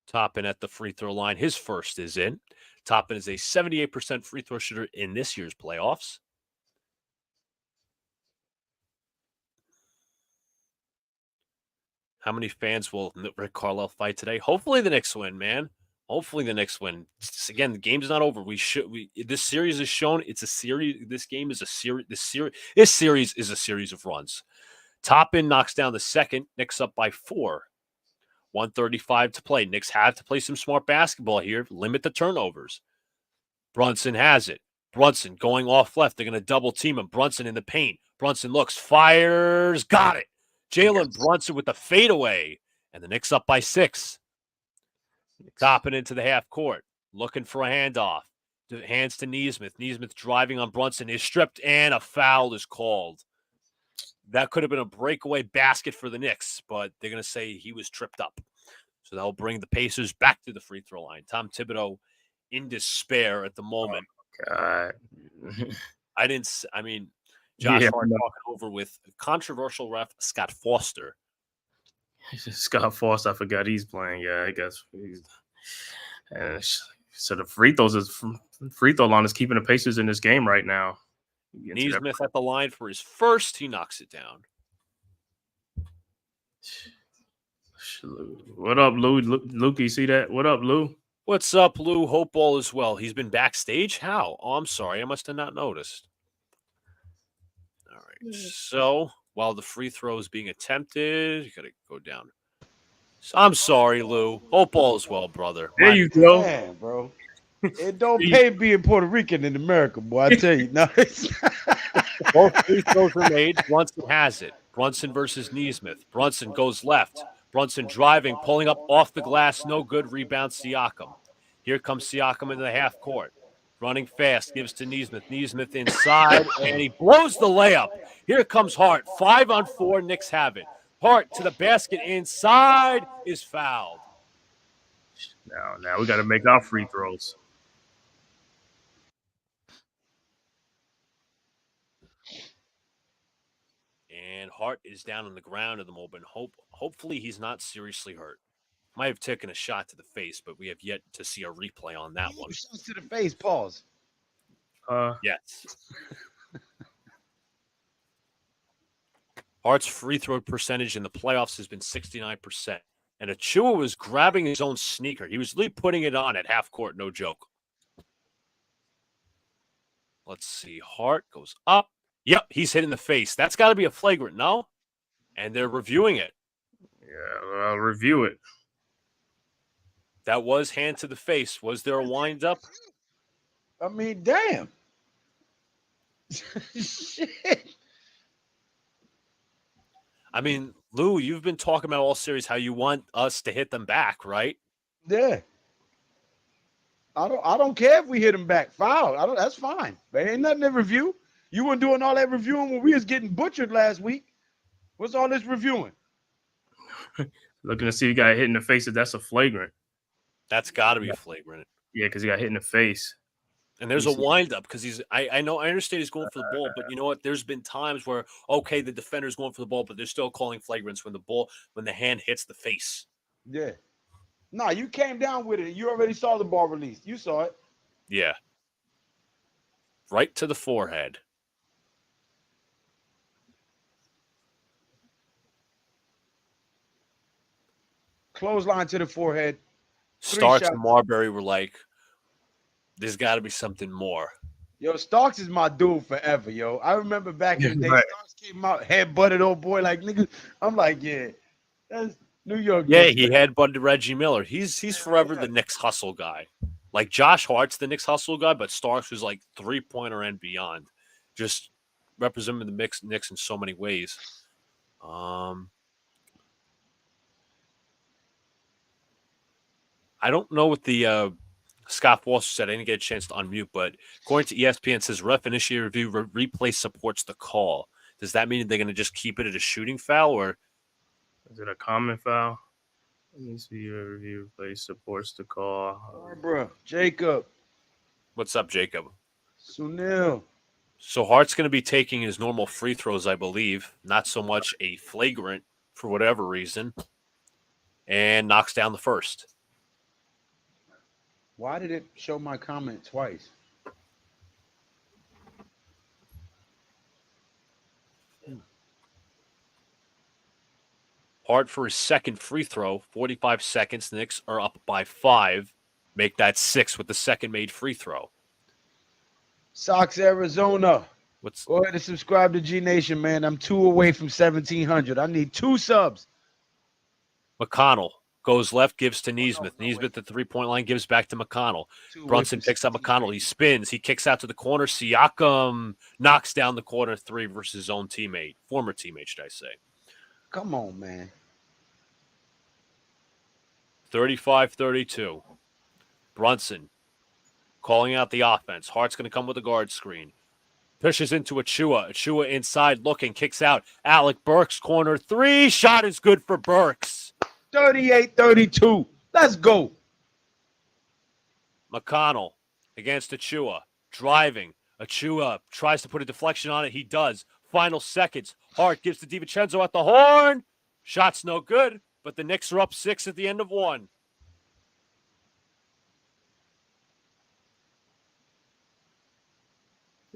Speaker 4: Toppin at the free throw line. His first is in. Toppin is a 78% free throw shooter in this year's playoffs. How many fans will Rick Carlisle fight today? Hopefully the Knicks win, man. Hopefully the Knicks win. Again, the game's not over. This series is shown. It's a series. This game is a series. This series is a series of runs. Toppin knocks down the second. Knicks up by 4. 1:35 to play. Knicks have to play some smart basketball here. Limit the turnovers. Brunson has it. Brunson going off left. They're going to double team him. Brunson in the paint. Brunson looks, fires, got it. Jalen Brunson with the fadeaway. And the Knicks up by 6. Topping into the half court. Looking for a handoff. Hands to Nesmith. Nesmith driving on Brunson is stripped, and a foul is called. That could have been a breakaway basket for the Knicks, but they're going to say he was tripped up. So that'll bring the Pacers back to the free throw line. Tom Thibodeau in despair at the moment.
Speaker 3: God.
Speaker 4: Josh Hart talking over with controversial ref Scott Foster.
Speaker 3: Scott Foster, I forgot he's playing. Yeah, I guess. So the free throw line is keeping the Pacers in this game right now.
Speaker 4: Nesmith at the line for his first. He knocks it down.
Speaker 3: What up, Lou? Luke, you see that? What up, Lou?
Speaker 4: What's up, Lou? Hope all is well. He's been backstage? How? Oh, I'm sorry. I must have not noticed. All right. So while the free throw is being attempted, you got to go down. I'm sorry, Lou. Hope all is well, brother.
Speaker 3: There you go.
Speaker 5: Man, bro. It don't pay being Puerto Rican in America, boy. I tell you. No,
Speaker 4: both free throws are made. Brunson has it. Brunson versus Nesmith. Brunson goes left. Brunson driving, pulling up off the glass. No good. Rebound Siakam. Here comes Siakam into the half court. Running fast. Gives to Nesmith. Nesmith inside. And he blows the layup. Here comes Hart. 5-on-4. Knicks have it. Hart to the basket inside is fouled.
Speaker 3: Now we got to make our free throws.
Speaker 4: And Hart is down on the ground at the moment. Hopefully he's not seriously hurt. Might have taken a shot to the face, but we have yet to see a replay on that one.
Speaker 5: Shots to the face. Pause.
Speaker 4: Yes. Hart's free throw percentage in the playoffs has been 69%. And Achua was grabbing his own sneaker. He was really putting it on at half court, no joke. Let's see. Hart goes up. Yep, he's hit in the face. That's got to be a flagrant, no? And they're reviewing it.
Speaker 3: Yeah, I'll review it.
Speaker 4: That was hand to the face. Was there a wind-up?
Speaker 5: I mean, damn. Shit.
Speaker 4: I mean, Lou, you've been talking about all series how you want us to hit them back, right?
Speaker 5: Yeah. I don't care if we hit him back. Foul. That's fine. But ain't nothing to review. You weren't doing all that reviewing when we was getting butchered last week. What's all this reviewing?
Speaker 3: Looking to see if you got hit in the face. If that's a flagrant.
Speaker 4: That's got to be a flagrant.
Speaker 3: Yeah, because he got hit in the face.
Speaker 4: And there's a windup because I understand he's going for the ball, but you know what? There's been times where, okay, the defender's going for the ball, but they're still calling flagrants when the hand hits the face.
Speaker 5: Yeah. No, you came down with it. You already saw the ball released. You saw it.
Speaker 4: Yeah. Right to the forehead.
Speaker 5: Clothesline to the forehead.
Speaker 4: Starks and Marbury were like, there's got to be something more.
Speaker 5: Yo, Starks is my dude forever, yo. I remember back in the day, Starks came out, head-butted old boy like niggas. I'm like, yeah, that's New York.
Speaker 4: Yeah, he head-butted Reggie Miller. He's forever the Knicks hustle guy. Like Josh Hart's the Knicks hustle guy, but Starks was like three-pointer and beyond. Just representing the Knicks in so many ways. I don't know what the Scott Foster said. I didn't get a chance to unmute, but according to ESPN, it says ref initiated review, replay supports the call. Does that mean they're going to just keep it at a shooting foul, or
Speaker 3: is it a common foul? Let me see your review. Replay supports the call.
Speaker 5: Barbara, Jacob.
Speaker 4: What's up, Jacob?
Speaker 5: Sunil.
Speaker 4: So Hart's going to be taking his normal free throws, I believe, not so much a flagrant for whatever reason, and knocks down the first.
Speaker 5: Why did it show my comment twice?
Speaker 4: Hart for his second free throw, 45 seconds. Knicks are up by 5. Make that 6 with the second made free throw.
Speaker 5: Sox, Arizona.
Speaker 4: What's
Speaker 5: Go ahead and subscribe to G Nation, man. I'm 2 away from 1,700. I need 2 subs.
Speaker 4: McConnell goes left, gives to Nesmith. Nesmith at the 3-point line, gives back to McConnell. Brunson picks up McConnell. He spins. He kicks out to the corner. Siakam knocks down the corner 3 versus his own teammate. Former teammate, should I say.
Speaker 5: Come on, man.
Speaker 4: 35-32. Brunson calling out the offense. Hart's going to come with a guard screen. Pushes into Achua. Achua inside looking. Kicks out. Alec Burks corner 3. Shot is good for Burks.
Speaker 5: 38-32. Let's go.
Speaker 4: McConnell against Achua. Driving. Achua tries to put a deflection on it. He does. Final seconds. Hart gives to DiVincenzo at the horn. Shot's no good, but the Knicks are up 6 at the end of 1.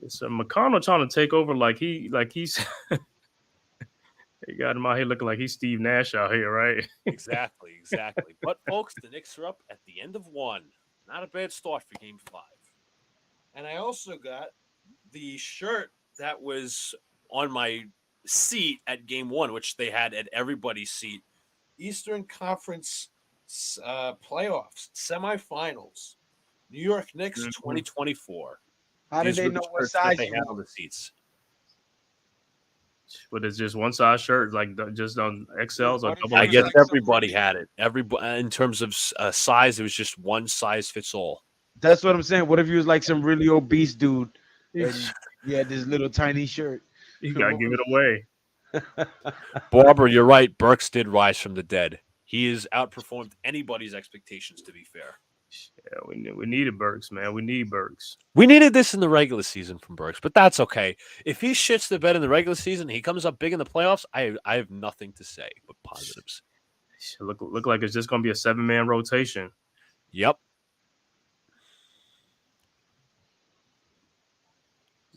Speaker 3: So McConnell trying to take over like he's he got him out here looking like he's Steve Nash out here, right?
Speaker 4: Exactly. But folks, the Knicks are up at the end of 1. Not a bad start for Game 5. And I also got the shirt that was on my seat at Game 1, which they had at everybody's seat. Eastern Conference playoffs, semifinals, New York Knicks 2024.
Speaker 5: How did they know what size
Speaker 4: they had on the seats?
Speaker 3: But it's just one size shirt, like just on XLs or double.
Speaker 4: I guess everybody had it. Everybody, in terms of size, it was just one size fits all.
Speaker 5: That's what I'm saying. What if you was like some really obese dude and you had this little tiny shirt?
Speaker 3: You gotta give it away.
Speaker 4: Barbara, you're right. Burks did rise from the dead. He has outperformed anybody's expectations, to be fair.
Speaker 3: Yeah, we needed Burks, man. We need Burks.
Speaker 4: We needed this in the regular season from Burks, but that's okay. If he shits the bed in the regular season, he comes up big in the playoffs, I have nothing to say but positives.
Speaker 3: Look like it's just going to be a 7-man rotation.
Speaker 4: Yep.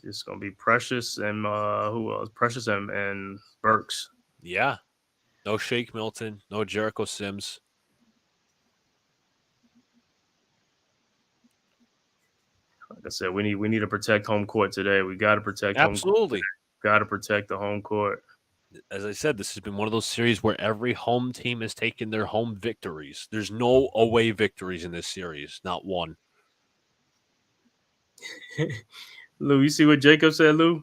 Speaker 3: It's going to be Precious and who else? Precious and Burks.
Speaker 4: Yeah. No Shake Milton, no Jericho Sims.
Speaker 3: Like I said, we need to protect home court today. We got to protect
Speaker 4: Absolutely.
Speaker 3: Got to protect the home court.
Speaker 4: As I said, this has been one of those series where every home team has taken their home victories. There's no away victories in this series, not one.
Speaker 3: Lou, you see what Jacob said, Lou?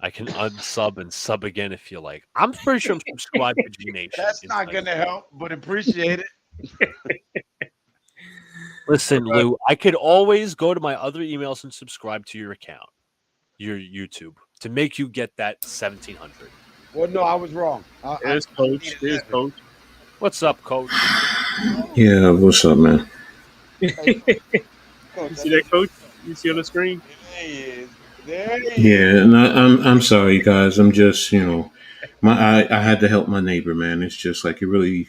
Speaker 4: I can unsub and sub again if you like. I'm pretty sure I'm subscribed to G Nation.
Speaker 5: That's not going to help, but appreciate it.
Speaker 4: Listen, Lou, I could always go to my other emails and subscribe to your account, your YouTube, to make you get that 1,700.
Speaker 5: Well, no, I was wrong.
Speaker 3: There's Coach. Coach.
Speaker 4: What's up, Coach?
Speaker 2: Yeah, what's up, man?
Speaker 3: You see that, Coach? You see on the screen?
Speaker 5: There he is. There he is.
Speaker 2: Yeah, and I'm sorry, guys. I'm just, I had to help my neighbor, man. It's just like it really.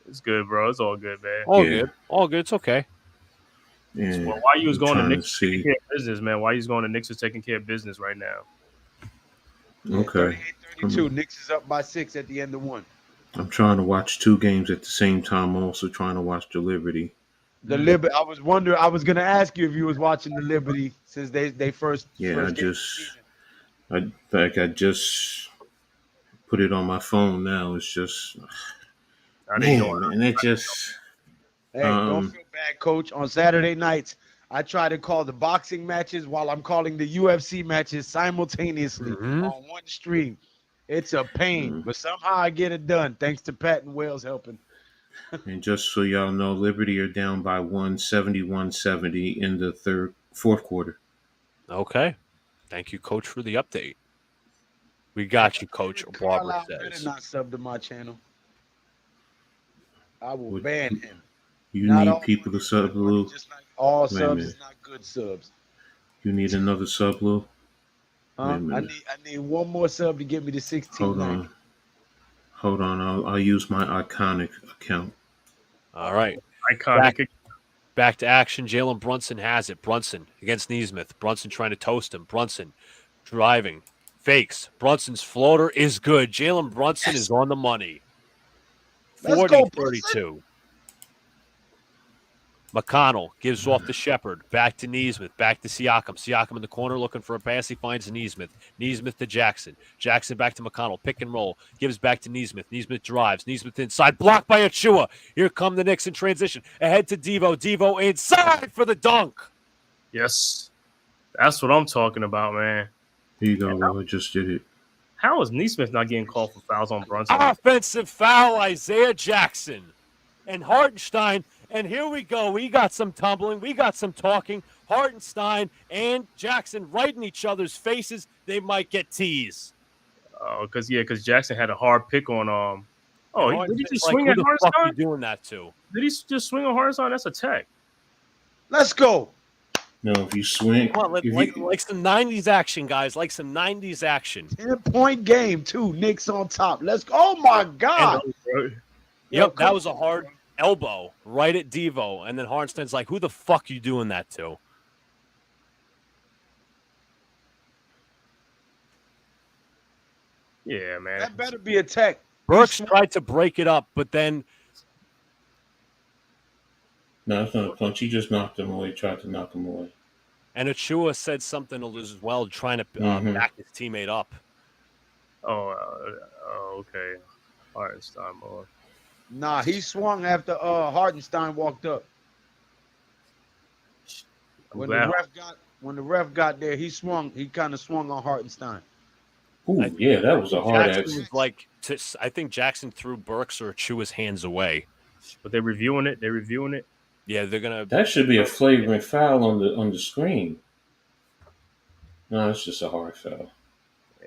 Speaker 3: It's good, bro. It's all good, man.
Speaker 4: All good. It's okay.
Speaker 2: Yeah,
Speaker 3: well, why you was going to Knicks
Speaker 2: taking
Speaker 3: care of business, man? Why you was going to Knicks is taking care of business right now?
Speaker 2: Okay.
Speaker 5: 38-32. Knicks is up by 6 at the end of 1.
Speaker 2: I'm trying to watch 2 games at the same time. I'm also trying to watch the Liberty.
Speaker 5: The Liberty. I was wondering. I was gonna ask you if you was watching the Liberty since they first.
Speaker 2: Yeah,
Speaker 5: first
Speaker 2: I just put it on my phone now. It's just man, it just.
Speaker 5: Hey, don't feel bad, Coach. On Saturday nights, I try to call the boxing matches while I'm calling the UFC matches simultaneously on one stream. It's a pain, but somehow I get it done thanks to Pat and Wales helping.
Speaker 2: And just so y'all know, Liberty are down by 170 in the fourth quarter.
Speaker 4: Okay. Thank you, Coach, for the update. We got you, Coach.
Speaker 5: Eric
Speaker 4: Barbara
Speaker 5: Carlisle better
Speaker 4: says.
Speaker 5: not sub to my channel. I will
Speaker 2: What-
Speaker 5: ban him.
Speaker 2: You
Speaker 5: Not
Speaker 2: need
Speaker 5: all
Speaker 2: people to
Speaker 5: money is
Speaker 2: sub,
Speaker 5: good money,
Speaker 2: Lou.
Speaker 5: just like all
Speaker 2: Wait a
Speaker 5: subs
Speaker 2: minute.
Speaker 5: is not good subs.
Speaker 2: You need another sub, Lou? Wait a
Speaker 5: I
Speaker 2: minute.
Speaker 5: need one more sub to get me to 1690.
Speaker 2: Hold on. I'll use my iconic account.
Speaker 4: All right.
Speaker 3: Iconic.
Speaker 4: Back to action. Jalen Brunson has it. Brunson against Neesmith. Brunson trying to toast him. Brunson driving. Fakes. Brunson's floater is good. Jalen Brunson is on the money.
Speaker 5: Let's go,
Speaker 4: 40-32. McConnell gives off to Shepard. Back to Neesmith. Back to Siakam. Siakam in the corner looking for a pass. He finds Neesmith. Neesmith to Jackson. Jackson back to McConnell. Pick and roll. Gives back to Neesmith. Neesmith drives. Neesmith inside. Blocked by Achua. Here come the Knicks in transition. Ahead to Devo. Devo inside for the dunk.
Speaker 3: Yes. That's what I'm talking about, man.
Speaker 2: Here you go, Lou. I just did it.
Speaker 3: How is Neesmith not getting called for fouls on Brunson?
Speaker 4: Offensive foul, Isaiah Jackson. And Hartenstein, and here we go. We got some tumbling. We got some talking. Hartenstein and Jackson right in each other's faces. They might get teased.
Speaker 3: Oh, because Jackson had a hard pick on did he just swing
Speaker 4: who
Speaker 3: at
Speaker 4: the fuck
Speaker 3: Hartenstein?
Speaker 4: you doing that to?
Speaker 3: Did he just swing on Hartenstein? That's a tech.
Speaker 5: Let's go.
Speaker 2: No, if you swing,
Speaker 4: Come on, like some 90s action, guys. Like some 90s action.
Speaker 5: 10-point game, too. Knicks on top. Let's go. Oh, my God.
Speaker 4: Yep, that was a hard elbow right at Devo. And then Hartenstein's like, who the fuck you doing that to?
Speaker 3: Yeah, man.
Speaker 5: That better be a tech.
Speaker 4: Burks tried to break it up, but then
Speaker 2: no, it's not a punch. He just knocked him away. Tried to knock him away.
Speaker 4: and Achua said something as well, trying to back his teammate up.
Speaker 3: Okay. Hartenstein, boy.
Speaker 5: Nah, he swung after Hartenstein walked up. When the ref got there, he swung. He kind of swung on Hartenstein.
Speaker 2: Ooh, yeah, that was a hard action.
Speaker 4: I think Jackson threw Burks or Achua's hands away.
Speaker 3: But they're reviewing it.
Speaker 4: Yeah, they're gonna.
Speaker 2: That should be a flagrant foul on the screen. No, it's just a hard foul.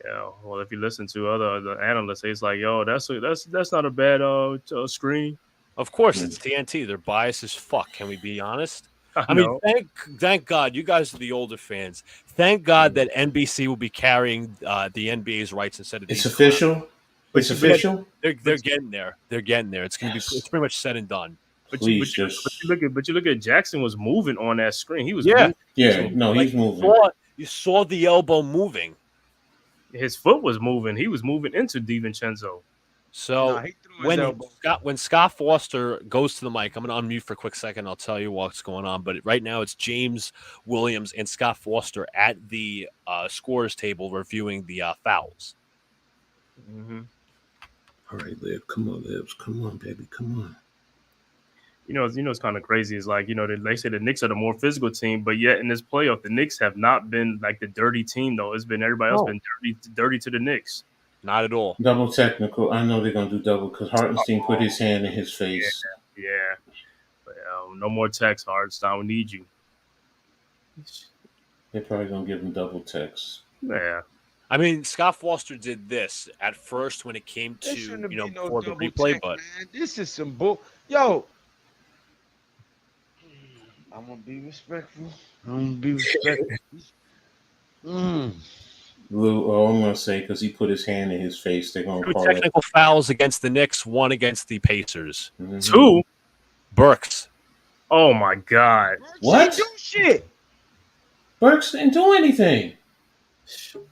Speaker 3: Yeah. Well, if you listen to the analysts, it's like, yo, that's not a bad screen.
Speaker 4: Of course, it's TNT. They're biased as fuck. Can we be honest? I
Speaker 3: know.
Speaker 4: mean, thank God you guys are the older fans. Thank God that NBC will be carrying the NBA's rights instead of.
Speaker 2: It's official. It's official.
Speaker 4: They're getting there. They're getting there. It's gonna be. It's pretty much said and done.
Speaker 3: But you look at Jackson was moving on that screen. He was
Speaker 4: Yeah.
Speaker 3: moving.
Speaker 2: Yeah, no, he's moving.
Speaker 4: You saw the elbow moving.
Speaker 3: His foot was moving. He was moving into DiVincenzo.
Speaker 4: So when Scott Foster goes to the mic, I'm going to unmute for a quick second. I'll tell you what's going on. But right now it's James Williams and Scott Foster at the scorers table reviewing the fouls.
Speaker 3: Mm-hmm.
Speaker 2: All right, Liv. Come on, Livs. Come on, baby. Come on.
Speaker 3: You know, it's kind of crazy. It's like, they say the Knicks are the more physical team, but yet in this playoff, the Knicks have not been like the dirty team, though. It's been everybody else been dirty to the Knicks.
Speaker 4: Not at all.
Speaker 2: Double technical. I know they're going to do double because Hartenstein put his hand in his face.
Speaker 3: Yeah. But, no more text, Hartenstein. We need you.
Speaker 2: They're probably going to give him double text.
Speaker 3: Yeah.
Speaker 4: I mean, Scott Foster did this at first when it came to, before the replay, but
Speaker 5: man, this is some bull. Yo, I'm going to be respectful.
Speaker 2: Lou, I'm going to say because he put his hand in his face, they're going to call
Speaker 4: technical fouls against the Knicks, one against the Pacers.
Speaker 2: Mm-hmm.
Speaker 3: 2?
Speaker 4: Burks.
Speaker 3: Oh, my God.
Speaker 2: What?
Speaker 5: Do shit.
Speaker 2: Burks didn't do anything.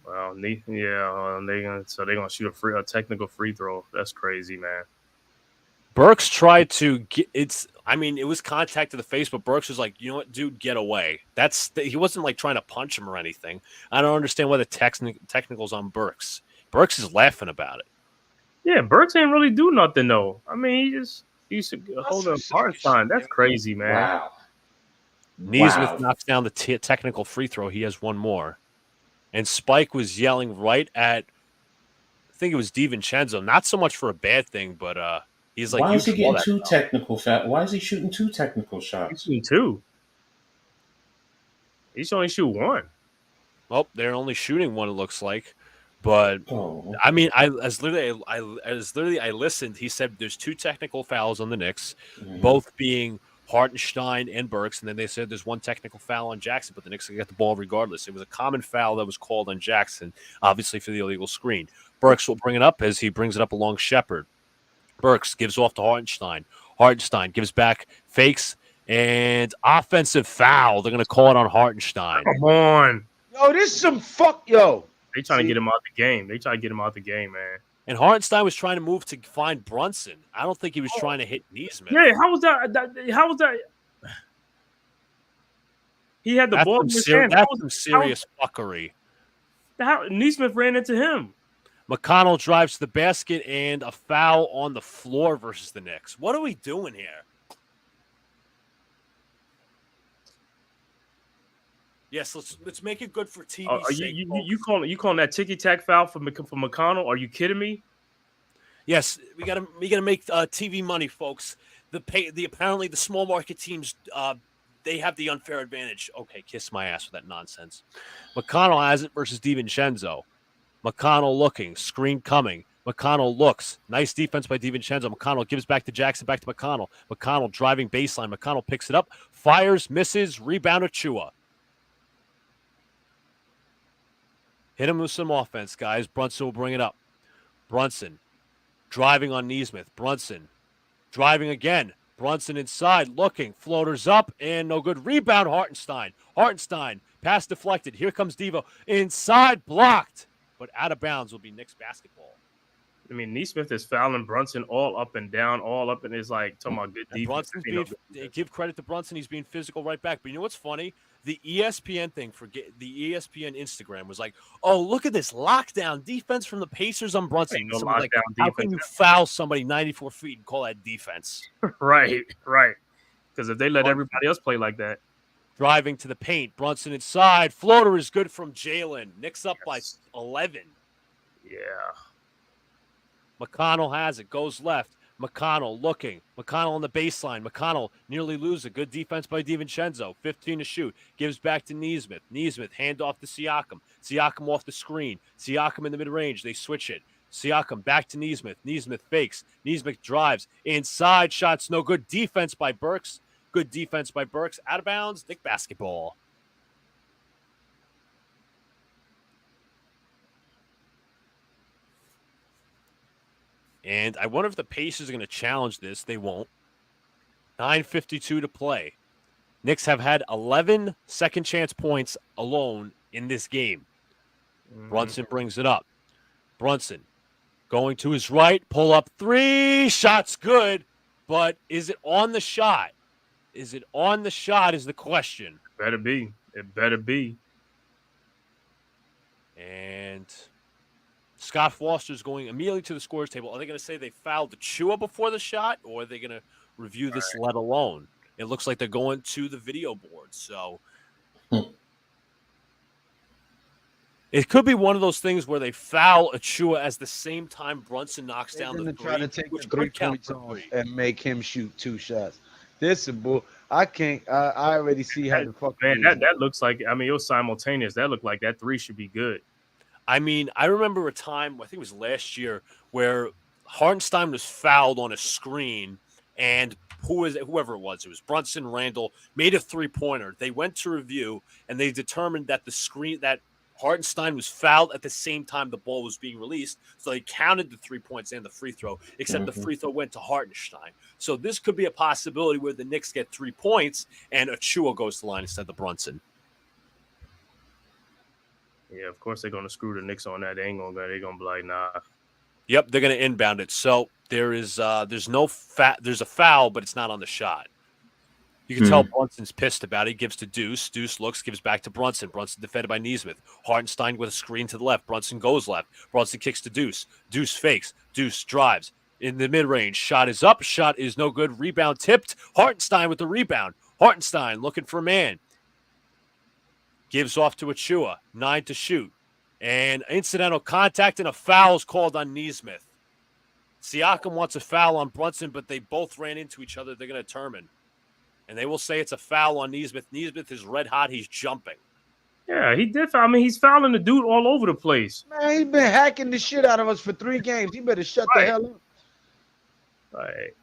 Speaker 3: Well, they're gonna shoot a technical free throw. That's crazy, man.
Speaker 4: Burks tried to get it was contact to the face, but Burks was like, you know what, dude, get away. He wasn't like trying to punch him or anything. I don't understand why the technical's on Burks. Burks is laughing about it.
Speaker 3: Yeah, Burks ain't really do nothing though. I mean, he used to hold a hard sign. That's crazy, man.
Speaker 2: Wow.
Speaker 4: Neesmith knocks down the technical free throw. He has one more. And Spike was yelling right at, I think it was DiVincenzo. Not so much for a bad thing, but He's like,
Speaker 2: Why
Speaker 4: you
Speaker 2: is he
Speaker 4: draw
Speaker 2: getting
Speaker 4: that
Speaker 2: two
Speaker 4: foul.
Speaker 2: technical foul? Why is he shooting two technical
Speaker 3: He's
Speaker 2: shots?
Speaker 3: shooting 2. He should only shoot 1.
Speaker 4: Well, they're only shooting 1, it looks like. But
Speaker 2: Oh,
Speaker 4: I mean, I listened. He said there's 2 technical fouls on the Knicks, both being Hartenstein and Burks, and then they said there's 1 technical foul on Jackson, but the Knicks got the ball regardless. It was a common foul that was called on Jackson, obviously for the illegal screen. Burks will bring it up as he brings it up along Shepard. Burks gives off to Hartenstein. Hartenstein gives back, fakes, and offensive foul. They're going to call it on Hartenstein.
Speaker 3: Come on.
Speaker 5: Yo, this some fuck, yo.
Speaker 3: They trying to get him out the game. They trying to get him out the game, man.
Speaker 4: And Hartenstein was trying to move to find Brunson. I don't think he was trying to hit Nesmith.
Speaker 3: Yeah, how was that? How was that? He had the ball in his hand.
Speaker 4: That's some serious fuckery.
Speaker 3: Nesmith ran into him.
Speaker 4: McConnell drives to the basket and a foul on the floor versus the Knicks. What are we doing here? Yes, let's make it good for TV.
Speaker 3: You calling that ticky tack foul for McConnell? Are you kidding me?
Speaker 4: Yes, we gotta make TV money, folks. Apparently the small market teams they have the unfair advantage. Okay, kiss my ass with that nonsense. McConnell has it versus DiVincenzo. McConnell looking, screen coming. McConnell looks. Nice defense by DiVincenzo. McConnell gives back to Jackson, back to McConnell. McConnell driving baseline. McConnell picks it up, fires, misses, rebound Achua. Hit him with some offense, guys. Brunson will bring it up. Brunson driving on Nesmith. Brunson driving again. Brunson inside, looking. Floaters up, and no good. Rebound, Hartenstein. Hartenstein, pass deflected. Here comes Devo. Inside, blocked. But out of bounds will be Knicks basketball.
Speaker 3: I mean, Nesmith is fouling Brunson all up and down, all up, and is like talking about good defense.
Speaker 4: Give credit to Brunson. He's being physical right back. But you know what's funny? The ESPN thing, the ESPN Instagram was like, oh, look at this lockdown defense from the Pacers on Brunson.
Speaker 3: No
Speaker 4: like, how can you foul somebody 94 feet and call that defense?
Speaker 3: Right. Because if they let everybody else play like that.
Speaker 4: Driving to the paint. Brunson inside. Floater is good from Jalen. Knicks up by 11.
Speaker 3: Yeah.
Speaker 4: McConnell has it. Goes left. McConnell looking. McConnell on the baseline. McConnell nearly loses. Good defense by DiVincenzo. 15 to shoot. Gives back to Nesmith. Nesmith hand off to Siakam. Siakam off the screen. Siakam in the mid-range. They switch it. Siakam back to Nesmith. Nesmith fakes. Nesmith drives. Inside shots. No good. Defense by Burks. Good defense by Burks. Out of bounds. Knick basketball. And I wonder if the Pacers are going to challenge this. They won't. 9:52 to play. Knicks have had 11 second chance points alone in this game. Brunson brings it up. Brunson going to his right. Pull up 3. Shot's good. But is it on the shot? Is it on the shot is the question.
Speaker 3: Better be. It better be.
Speaker 4: And Scott Foster's going immediately to the scorer's table. Are they going to say they fouled the Chua before the shot, or are they going to review this let alone? It looks like they're going to the video board. So it could be one of those things where they foul Achua as the same time Brunson knocks down the 3.
Speaker 5: Try to take the 3 points off and make him shoot 2 shots. This is bull. I can't. I already see how the fuck.
Speaker 3: Man, that looks like. I mean, it was simultaneous. That looked like that 3 should be good.
Speaker 4: I mean, I remember a time, I think it was last year, where Hartenstein was fouled on a screen, and whoever it was Brunson, Randall, made a 3-pointer. They went to review, and they determined that that Hartenstein was fouled at the same time the ball was being released, so they counted the 3 points and the free throw, except the free throw went to Hartenstein. So this could be a possibility where the Knicks get 3 points, and Achua goes to the line instead of Brunson.
Speaker 3: Yeah, of course they're going to screw the Knicks on that. They're going to be like, nah.
Speaker 4: Yep, they're going to inbound it. So there's a foul, but it's not on the shot. You can tell Brunson's pissed about it. He gives to Deuce. Deuce looks, gives back to Brunson. Brunson defended by Nesmith. Hartenstein with a screen to the left. Brunson goes left. Brunson kicks to Deuce. Deuce fakes. Deuce drives. In the mid-range. Shot is up. Shot is no good. Rebound tipped. Hartenstein with the rebound. Hartenstein looking for a man. Gives off to Achua. 9 to shoot. And incidental contact and a foul is called on Nesmith. Siakam wants a foul on Brunson, but they both ran into each other. They're going to determine. And they will say it's a foul on Nesmith. Nesmith is red hot. He's jumping.
Speaker 3: Yeah, he did. I mean, he's fouling the dude all over the place.
Speaker 5: Man, he's been hacking the shit out of us for 3 games. He better shut the hell up.
Speaker 3: Right.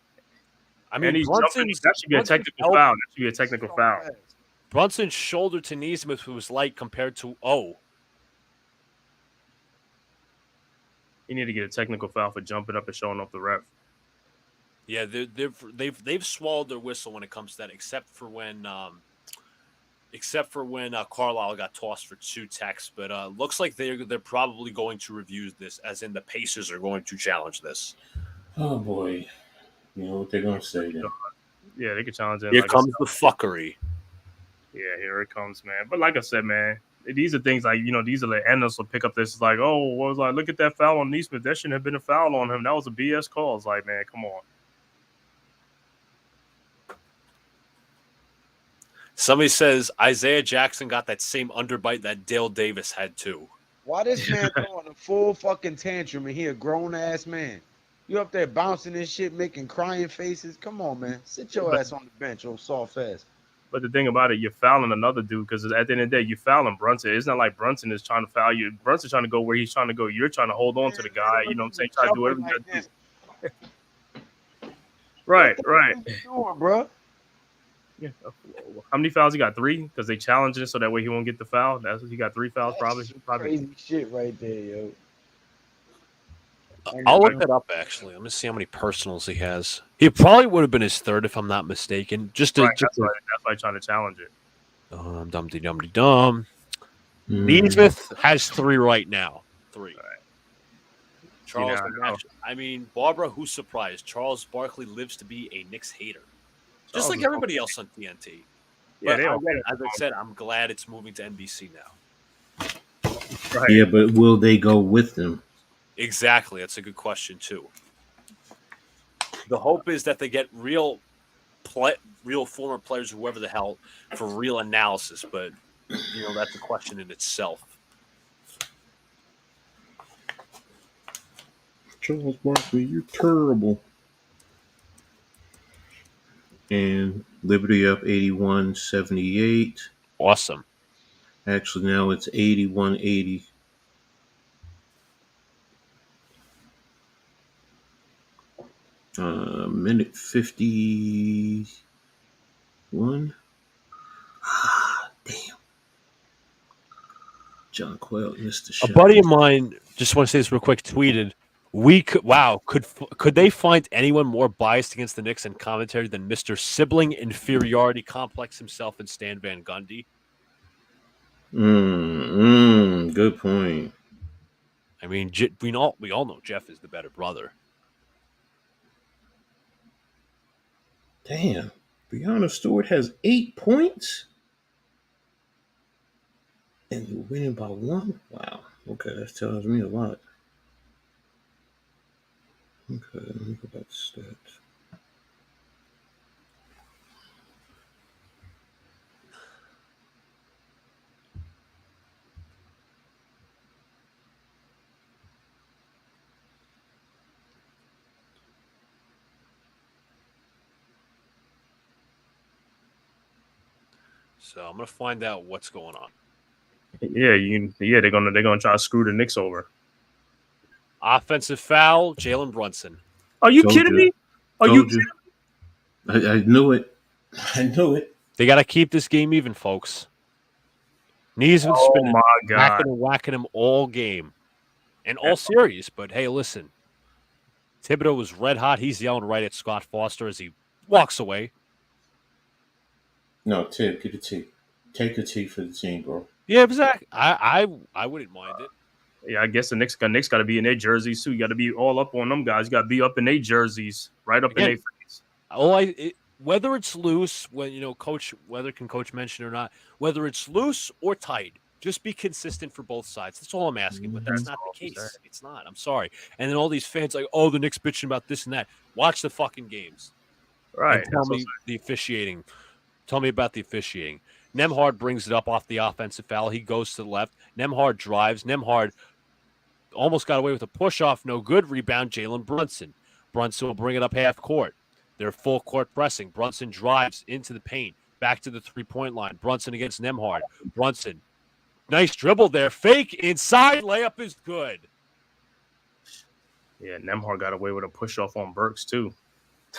Speaker 4: I mean,
Speaker 3: that should be a technical foul. That should be a technical foul.
Speaker 4: Brunson's shoulder to Nesmith was light compared to
Speaker 3: You need to get a technical foul for jumping up and showing off the ref.
Speaker 4: Yeah, they've swallowed their whistle when it comes to that, except for when Carlisle got tossed for 2 techs. But looks like they're probably going to review this, as in the Pacers are going to challenge this.
Speaker 2: Oh boy, you know what they're gonna say then.
Speaker 3: Yeah, they could challenge it.
Speaker 4: Here comes the fuckery.
Speaker 3: Yeah, here it comes, man. But like I said, man, these are things like, these are the analysts will pick up this. It's like, look at that foul on Nesmith. That shouldn't have been a foul on him. That was a BS call. It's like, man, come on.
Speaker 4: Somebody says Isaiah Jackson got that same underbite that Dale Davis had too.
Speaker 5: Why this man throwing a full fucking tantrum and he a grown ass man? You up there bouncing and shit, making crying faces? Come on, man. Sit your ass on the bench, old soft ass.
Speaker 3: But the thing about it, you're fouling another dude because at the end of the day, you're fouling Brunson. It's not like Brunson is trying to foul you. Brunson's trying to go where he's trying to go. You're trying to hold on to the guy. You know what I'm saying? Try to do everything. Like right. What you doing, bro? Yeah. How many fouls he got? 3? Because they challenged him so that way he won't get the foul. He got 3 fouls probably.
Speaker 5: Crazy shit right there, yo.
Speaker 4: I'll look that up, actually. I'm going to see how many personals he has. He probably would have been his 3rd, if I'm not mistaken. That's why
Speaker 3: I'm trying to challenge it.
Speaker 4: Dum-de-dum-de-dum. Nesmith has 3 right now. 3. Right. Charles, Barbara, who's surprised? Charles Barkley lives to be a Knicks hater. Just like everybody else on TNT. But as I said, I'm glad it's moving to NBC now.
Speaker 2: Right. Yeah, but will they go with them?
Speaker 4: Exactly. That's a good question, too. The hope is that they get real former players, whoever the hell, for real analysis. But, that's a question in itself.
Speaker 2: Charles Barkley, you're terrible. And Liberty up 81-78.
Speaker 4: Awesome.
Speaker 2: Actually, now it's 81-80. Minute 51. Damn. John Quayle missed the shot.
Speaker 4: A buddy of mine, just want to say this real quick, tweeted, could they find anyone more biased against the Knicks in commentary than Mr. Sibling Inferiority Complex himself and Stan Van Gundy?
Speaker 2: Good point.
Speaker 4: I mean, we all know Jeff is the better brother.
Speaker 2: Damn. Breonna Stewart has 8 points? And you're winning by 1? Wow. Okay, that tells me a lot. Okay, let me go back to stats.
Speaker 4: So I'm gonna find out what's going on.
Speaker 3: Yeah, they're gonna try to screw the Knicks over.
Speaker 4: Offensive foul, Jalen Brunson.
Speaker 3: Are you kidding me? Are you kidding
Speaker 2: me? I knew it. I knew it.
Speaker 4: They got to keep this game even, folks. Knees and spinning, whacking him all game and all series. But hey, listen, Thibodeau was red hot. He's yelling right at Scott Foster as he walks away.
Speaker 2: No, Tib, get a T. Take a T for the team, bro.
Speaker 4: Yeah, exactly. I wouldn't mind it.
Speaker 3: Yeah, I guess the Knicks got to be in their jerseys too. You got to be all up on them guys. You got to be up in their jerseys, right up in their face.
Speaker 4: Whether it's loose, when coach, whether coach mention or not, whether it's loose or tight, just be consistent for both sides. That's all I'm asking. But that's not the case. It's not. I'm sorry. And then all these fans like, the Knicks bitching about this and that. Watch the fucking games.
Speaker 3: Right.
Speaker 4: And tell me the officiating. Tell me about the officiating. Nembhard brings it up off the offensive foul. He goes to the left. Nembhard drives. Nembhard almost got away with a push-off. No good. Rebound, Jalen Brunson. Brunson will bring it up half court. They're full court pressing. Brunson drives into the paint, back to the three-point line. Brunson against Nembhard. Brunson, nice dribble there. Fake inside. Layup is good.
Speaker 3: Yeah, Nembhard got away with a push-off on Burks, too.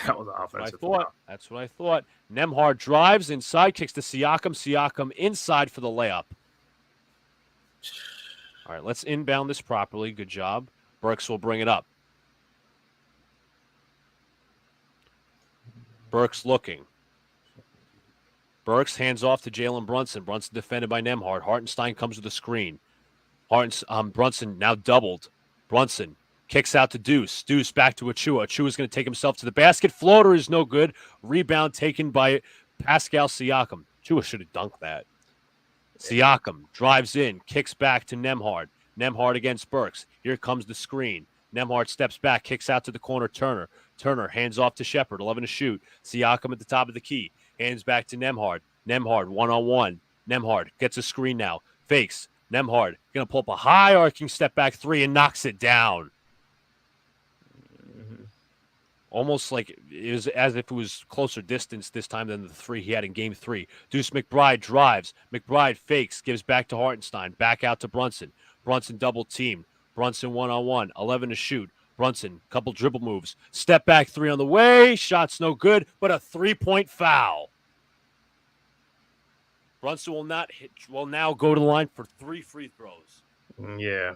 Speaker 3: That was an offensive foul.
Speaker 4: That's what I thought. Nembhard drives inside, kicks to Siakam. Siakam inside for the layup. All right, let's inbound this properly. Good job. Burks will bring it up. Burks looking. Burks hands off to Jalen Brunson. Brunson defended by Nembhard. Hartenstein comes with a screen. Brunson now doubled. Brunson kicks out to Deuce. Deuce back to Achua. Achua's going to take himself to the basket. Floater is no good. Rebound taken by Pascal Siakam. Achua should have dunked that. Siakam drives in, kicks back to Nembhard. Nembhard against Burks. Here comes the screen. Nembhard steps back, kicks out to the corner. Turner. Turner hands off to Shepard. 11 to shoot. Siakam at the top of the key. Hands back to Nembhard. Nembhard one-on-one. Nembhard gets a screen now. Fakes. Nembhard going to pull up a high arcing step back three and knocks it down. Almost like it was as if it was closer distance this time than the three he had in game 3. Deuce McBride drives. McBride fakes, gives back to Hartenstein. Back out to Brunson. Brunson double teamed. Brunson one-on-one. 11 to shoot. Brunson, couple dribble moves. Step back three on the way. Shot's no good, but a 3-point foul. Brunson will now go to the line for 3 free throws.
Speaker 3: Yeah.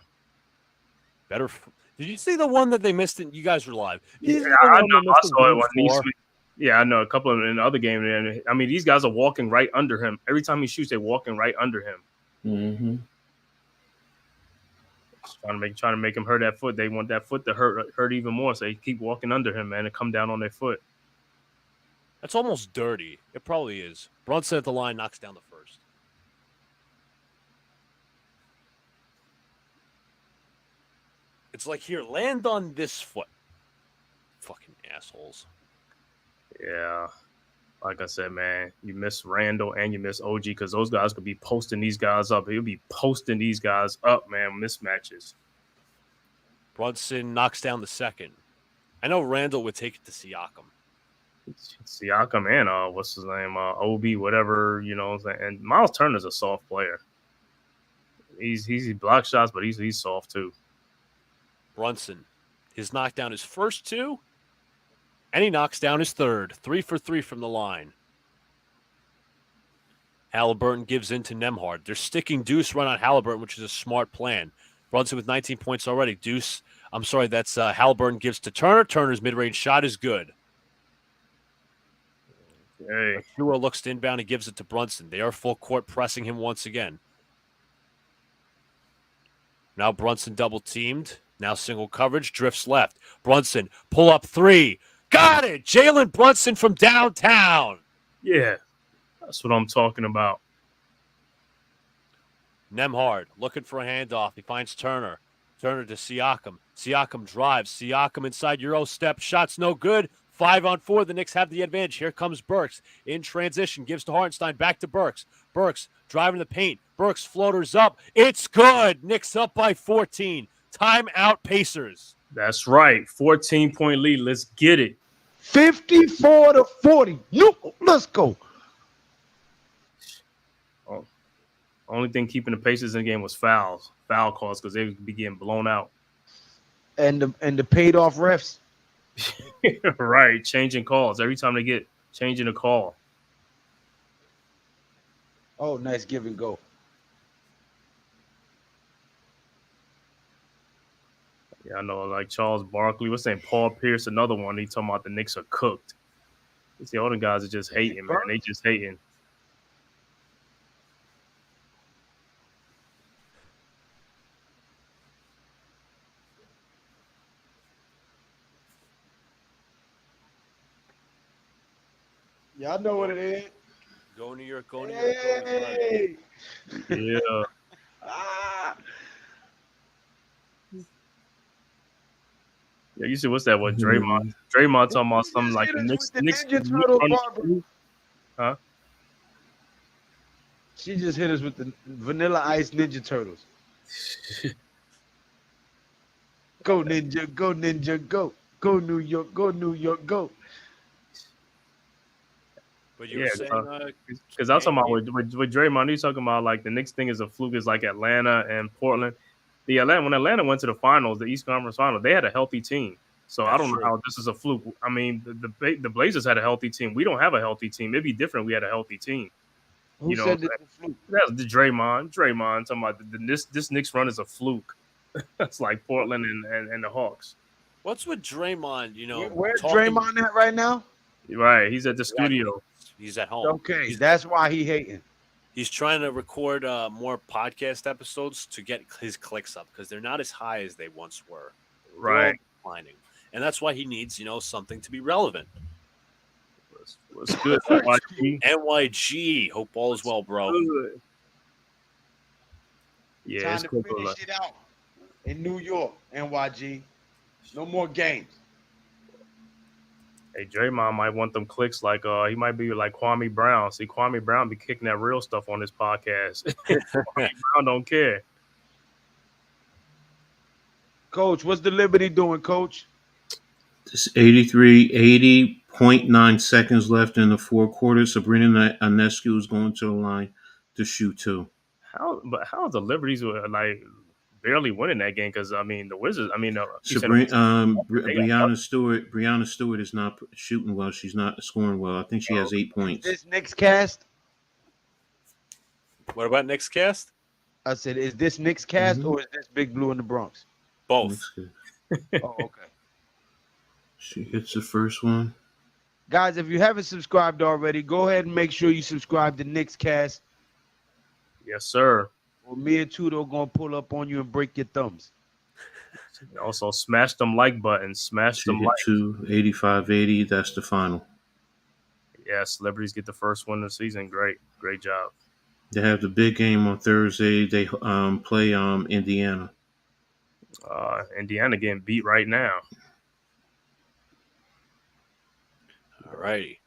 Speaker 4: Better. Did you see the one that they missed? You guys were live.
Speaker 3: Yeah, I know. I saw it. Yeah, I know. A couple of them in the other game. I mean, these guys are walking right under him. Every time he shoots, they're walking right under him.
Speaker 2: Mm-hmm.
Speaker 3: Trying to make him hurt that foot. They want that foot to hurt even more, so they keep walking under him, man, and come down on their foot.
Speaker 4: That's almost dirty. It probably is. Brunson at the line knocks down the first. It's like, here, land on this foot. Fucking assholes.
Speaker 3: Yeah. Like I said, man, you miss Randall and you miss OG because those guys could be posting these guys up. He'll be posting these guys up, man, mismatches.
Speaker 4: Brunson knocks down the second. I know Randall would take it to Siakam.
Speaker 3: Siakam and what's his name? OB, whatever, you know. And Miles Turner's a soft player. He blocks shots, but he's soft too.
Speaker 4: Brunson, his knockdown his first 2, and he knocks down his third. 3 for 3 from the line. Halliburton gives in to Nembhard. They're sticking Deuce right on Halliburton, which is a smart plan. Brunson with 19 points already. That's Halliburton gives to Turner. Turner's mid-range shot is good.
Speaker 3: Hey.
Speaker 4: Achua looks to inbound and gives it to Brunson. They are full court pressing him once again. Now Brunson double teamed. Now single coverage, drifts left. Brunson, pull up 3. Got it! Jalen Brunson from downtown.
Speaker 3: Yeah, that's what I'm talking about.
Speaker 4: Nembhard looking for a handoff. He finds Turner. Turner to Siakam. Siakam drives. Siakam inside Euro step. Shot's no good. 5-on-4. The Knicks have the advantage. Here comes Burks in transition. Gives to Hartenstein. Back to Burks. Burks driving the paint. Burks floaters up. It's good. Knicks up by 14. Timeout Pacers.
Speaker 3: That's right. 14-point lead. Let's get it.
Speaker 5: 54-40. No, let's go.
Speaker 3: Only thing keeping the Pacers in the game was foul calls because they would be getting blown out.
Speaker 5: And the paid off refs.
Speaker 3: Right, changing calls every time they get changing a call.
Speaker 5: Oh, nice give and go.
Speaker 3: Yeah, I know, like Charles Barkley. What's saying? Paul Pierce, another one. He talking about the Knicks are cooked. You see, all the guys are just hating, man. They just hating.
Speaker 5: Y'all know what it is.
Speaker 4: Go New York, go New York. Hey.
Speaker 3: Yeah. Yeah, you see, what's that? What Draymond? Draymond talking about something like the Knicks. Huh?
Speaker 5: She just hit us with the Vanilla Ice Ninja Turtles. Go Ninja, go Ninja, go. Go New York, go New York, go.
Speaker 4: But you were saying,
Speaker 3: because I was talking about with Draymond, he's talking about like the Knicks thing is a fluke, is like Atlanta and Portland. When Atlanta went to the finals, the East Conference Finals, they had a healthy team. So I don't know how this is a fluke. I mean, the Blazers had a healthy team. We don't have a healthy team. It'd be different. We had a healthy team.
Speaker 5: Who said this a fluke?
Speaker 3: That's the Draymond talking about this Knicks run is a fluke. It's like Portland and the Hawks.
Speaker 4: What's with Draymond?
Speaker 5: Where's Draymond at right now?
Speaker 3: Right, he's at the studio.
Speaker 4: He's at home.
Speaker 5: Okay, that's why he hating.
Speaker 4: He's trying to record more podcast episodes to get his clicks up because they're not as high as they once were.
Speaker 3: Right,
Speaker 4: declining, and that's why he needs something to be relevant.
Speaker 3: What's good, NYG?
Speaker 4: NYG, hope all is well, bro.
Speaker 3: Good. Yeah,
Speaker 5: Time
Speaker 3: it's
Speaker 5: to
Speaker 3: cool.
Speaker 5: finish it out in New York, NYG. No more games.
Speaker 3: Hey, Draymond might want them clicks like he might be like Kwame Brown. See, Kwame Brown be kicking that real stuff on his podcast. Kwame Brown don't care.
Speaker 5: Coach, what's the Liberty doing, Coach?
Speaker 2: It's 80.9 seconds left in the fourth quarter. Sabrina Ionescu is going to the line to shoot two.
Speaker 3: How is the Liberties like barely winning that game? Because I mean, the Wizards. I mean,
Speaker 2: Breanna Stewart is not shooting well. She's not scoring well. I think she has 8 points.
Speaker 5: Is this KnicksCast?
Speaker 4: What about KnicksCast?
Speaker 5: I said, is this KnicksCast or is this Big Blue in the Bronx?
Speaker 4: Both.
Speaker 5: Oh, okay.
Speaker 2: She hits the first one.
Speaker 5: Guys, if you haven't subscribed already, go ahead and make sure you subscribe to KnicksCast.
Speaker 3: Yes, sir.
Speaker 5: Or me and Tudo gonna pull up on you and break your thumbs.
Speaker 3: Also, smash them like buttons. Smash them like.
Speaker 2: 85-80. That's the final.
Speaker 3: Yes, Liberties get the first win of the season. Great job.
Speaker 2: They have the big game on Thursday. They play Indiana.
Speaker 3: Indiana getting beat right now.
Speaker 4: All righty.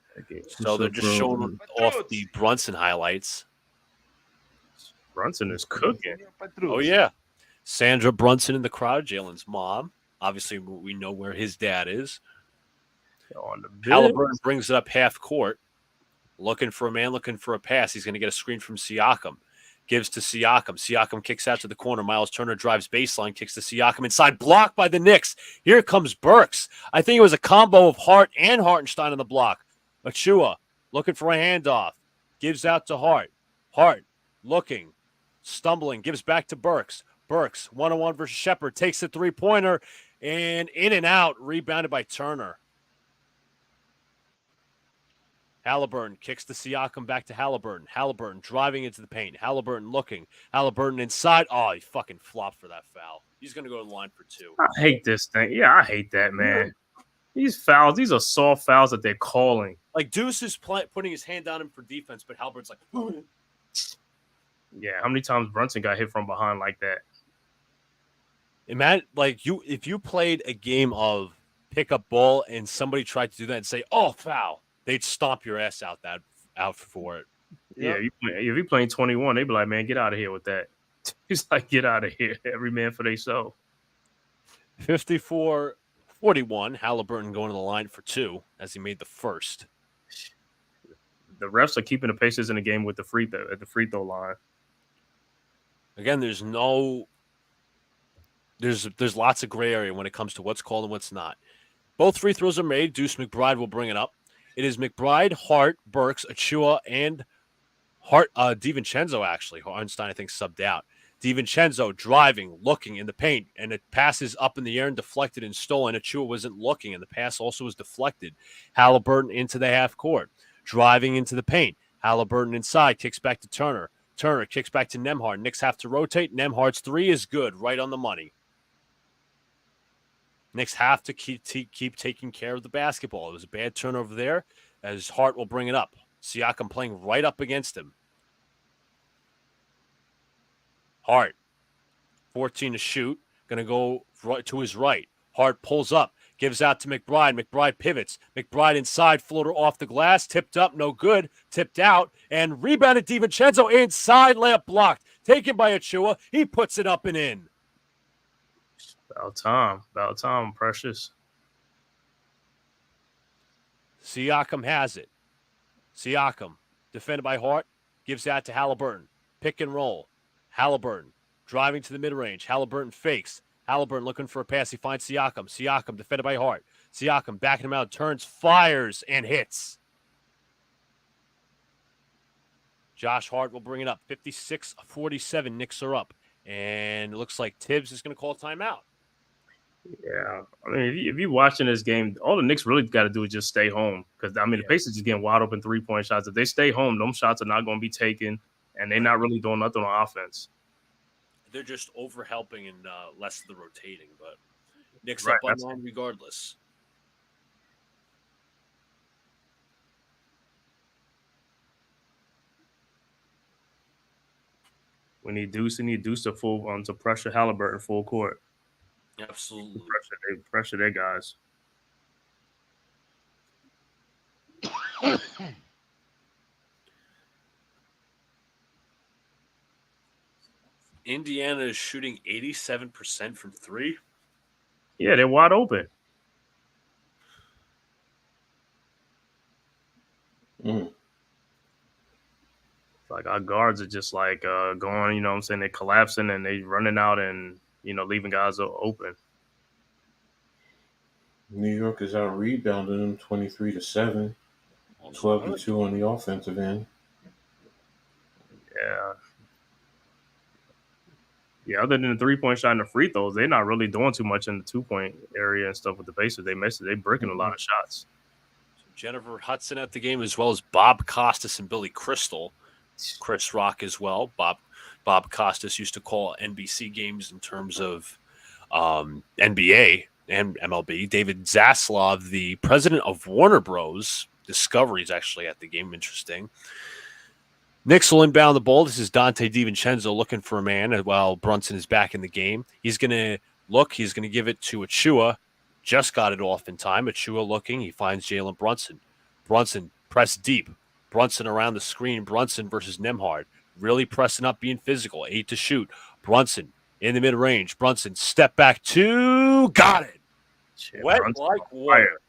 Speaker 4: So they're just showing off the Brunson highlights.
Speaker 3: Brunson is cooking.
Speaker 4: Oh, yeah. Sandra Brunson in the crowd, Jalen's mom. Obviously, we know where his dad is. Halliburton brings it up half court. Looking for a man, looking for a pass. He's going to get a screen from Siakam. Gives to Siakam. Siakam kicks out to the corner. Miles Turner drives baseline, kicks to Siakam inside. Blocked by the Knicks. Here comes Burks. I think it was a combo of Hart and Hartenstein on the block. Achua looking for a handoff. Gives out to Hart. Hart looking. Stumbling. Gives back to Burks. Burks, 1-on-1 versus Shepard. Takes the three-pointer. And in and out. Rebounded by Turner. Halliburton kicks to Siakam, back to Halliburton. Halliburton driving into the paint. Halliburton looking. Halliburton inside. Oh, he fucking flopped for that foul. He's going to go to the line for two.
Speaker 3: I hate this thing. Yeah, I hate that, man. These fouls, these are soft fouls that they're calling.
Speaker 4: Like, Deuce is putting his hand on him for defense, but Halliburton's like,
Speaker 3: yeah, how many times Brunson got hit from behind like that?
Speaker 4: Imagine, like, if you played a game of pickup ball and somebody tried to do that and say, oh, foul, they'd stomp your ass out for it.
Speaker 3: Yeah, if you're playing 21, they'd be like, man, get out of here with that. He's like, get out of here. Every man for themselves.
Speaker 4: 54-41, Halliburton going to the line for two as he made the first.
Speaker 3: The refs are keeping the Pacers in the game with the free throw line.
Speaker 4: Again, there's lots of gray area when it comes to what's called and what's not. Both free throws are made. Deuce McBride will bring it up. It is McBride, Hart, Burks, Achua, and DiVincenzo, actually. Hartenstein, I think, subbed out. DiVincenzo driving, looking in the paint, and it passes up in the air and deflected and stolen. Achua wasn't looking, and the pass also was deflected. Halliburton into the half court, driving into the paint. Halliburton inside, kicks back to Turner. Turner kicks back to Nembhard. Knicks have to rotate. Nembhard's three is good, right on the money. Knicks have to keep taking care of the basketball. It was a bad turnover there, as Hart will bring it up. Siakam playing right up against him. Hart, 14 to shoot, going to go right to his right. Hart pulls up, gives out to McBride. McBride pivots. McBride inside, floater off the glass, tipped up, no good, tipped out, and rebounded DiVincenzo inside, layup blocked. Taken by Achua. He puts it up and in.
Speaker 3: About time, Precious.
Speaker 4: Siakam has it. Siakam, defended by Hart, gives that to Halliburton. Pick and roll. Halliburton driving to the mid-range. Halliburton fakes. Halliburton looking for a pass. He finds Siakam. Siakam defended by Hart. Siakam backing him out, turns, fires, and hits. Josh Hart will bring it up. 56-47. Knicks are up. And it looks like Tibbs is going to call timeout.
Speaker 3: Yeah, I mean, if you're watching this game, all the Knicks really got to do is just stay home. Because, I mean, the Pacers just getting wide open three-point shots. If they stay home, them shots are not going to be taken, and they're not really doing nothing on offense.
Speaker 4: They're just over-helping and less of the rotating. But Knicks
Speaker 3: Right,
Speaker 4: up by 9 regardless.
Speaker 3: We need Deuce to full to pressure Halliburton full court.
Speaker 4: Absolutely.
Speaker 3: Pressure their guys.
Speaker 4: Indiana is shooting 87% from 3.
Speaker 3: Yeah, they're wide open. Like our guards are just like going, you know what I'm saying? They're collapsing and they running out and, you know, leaving guys open.
Speaker 2: New York is out rebounding them 23-7, 12-2 on the offensive end.
Speaker 3: Yeah, other than the 3-point shot and the free throws, they're not really doing too much in the 2-point area and stuff with the Pacers. They're breaking a lot of shots.
Speaker 4: Jennifer Hudson at the game, as well as Bob Costas and Billy Crystal. Chris Rock as well. Bob Costas used to call NBC games in terms of NBA and MLB. David Zaslav, the president of Warner Bros. Discovery, is actually at the game. Interesting. Knicks will inbound the ball. This is Dante DiVincenzo looking for a man while Brunson is back in the game. He's going to look. He's going to give it to Achua. Just got it off in time. Achua looking. He finds Jalen Brunson. Brunson press deep. Brunson around the screen. Brunson versus Nembhard. Really pressing up, being physical. 8 to shoot. Brunson in the mid-range. Brunson step back 2. Got it. Wet
Speaker 3: Brunson's
Speaker 4: like water.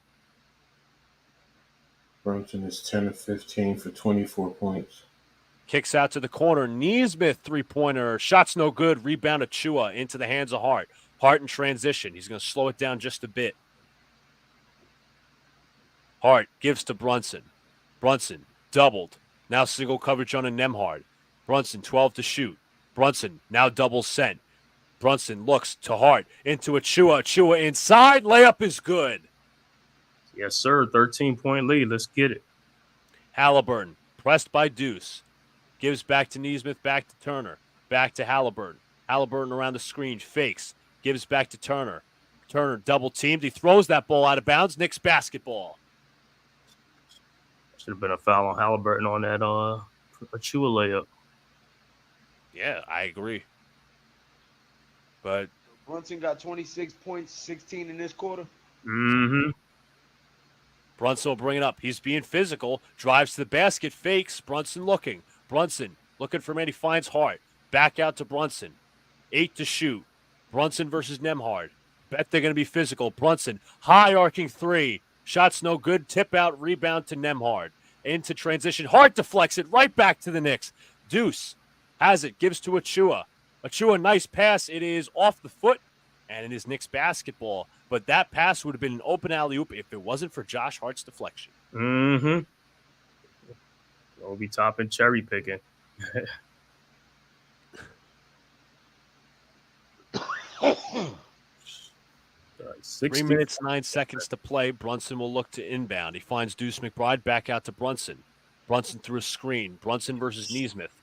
Speaker 2: Brunson is 10 of 15 for 24 points.
Speaker 4: Kicks out to the corner. Nesmith three-pointer. Shot's no good. Rebound Achua into the hands of Hart. Hart in transition. He's going to slow it down just a bit. Hart gives to Brunson. Brunson doubled. Now single coverage on a Nembhard. Brunson 12 to shoot. Brunson now double sent. Brunson looks to Hart into Achua. Achua inside. Layup is good.
Speaker 3: Yes, sir. 13-point lead. Let's get it.
Speaker 4: Halliburton pressed by Deuce. Gives back to Nesmith, back to Turner. Back to Halliburton. Halliburton around the screen. Fakes. Gives back to Turner. Turner double teamed. He throws that ball out of bounds. Knicks basketball.
Speaker 3: Should have been a foul on Halliburton on that Achua layup.
Speaker 4: Yeah, I agree. But
Speaker 5: Brunson got 26 points, 16 in this quarter.
Speaker 3: Mm-hmm.
Speaker 4: Brunson will bring it up. He's being physical. Drives to the basket. Fakes. Brunson looking. Brunson looking for man. He finds Hart. Back out to Brunson. 8 to shoot. Brunson versus Nembhard. Bet they're going to be physical. Brunson, high arcing 3. Shots no good. Tip out. Rebound to Nembhard. Into transition. Hart deflects it right back to the Knicks. Deuce has it. Gives to Achua. Achua, nice pass. It is off the foot. And it is Knicks basketball. But that pass would have been an open alley-oop if it wasn't for Josh Hart's deflection.
Speaker 3: Mm-hmm. We'll be topping cherry picking.
Speaker 4: 3 minutes, 9 seconds to play. Brunson will look to inbound. He finds Deuce McBride. Back out to Brunson. Brunson through a screen. Brunson versus Nesmith.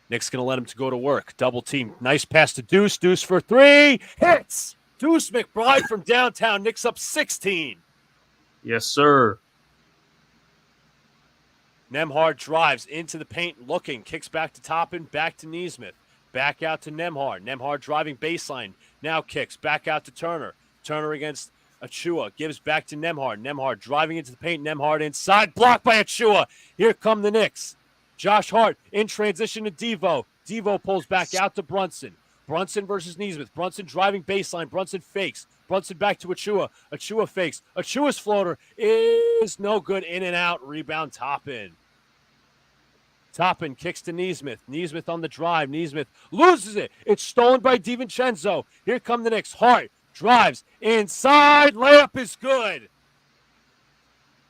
Speaker 4: Knicks going to let him to go to work. Double team. Nice pass to Deuce. Deuce for 3. Hits! Deuce McBride from downtown. Knicks up 16.
Speaker 3: Yes, sir.
Speaker 4: Nembhard drives into the paint looking. Kicks back to Toppin. Back to Nesmith. Back out to Nembhard. Nembhard driving baseline. Now kicks. Back out to Turner. Turner against Achua. Gives back to Nembhard. Nembhard driving into the paint. Nembhard inside. Blocked by Achua. Here come the Knicks. Josh Hart in transition to Devo. Devo pulls back out to Brunson. Brunson versus Nesmith. Brunson driving baseline. Brunson fakes. Brunson back to Achua. Achua fakes. Achua's floater is no good. In and out. Rebound Toppin. Toppin kicks to Nesmith. Nesmith on the drive. Nesmith loses it. It's stolen by DiVincenzo. Here come the Knicks. Hart drives inside. Layup is good.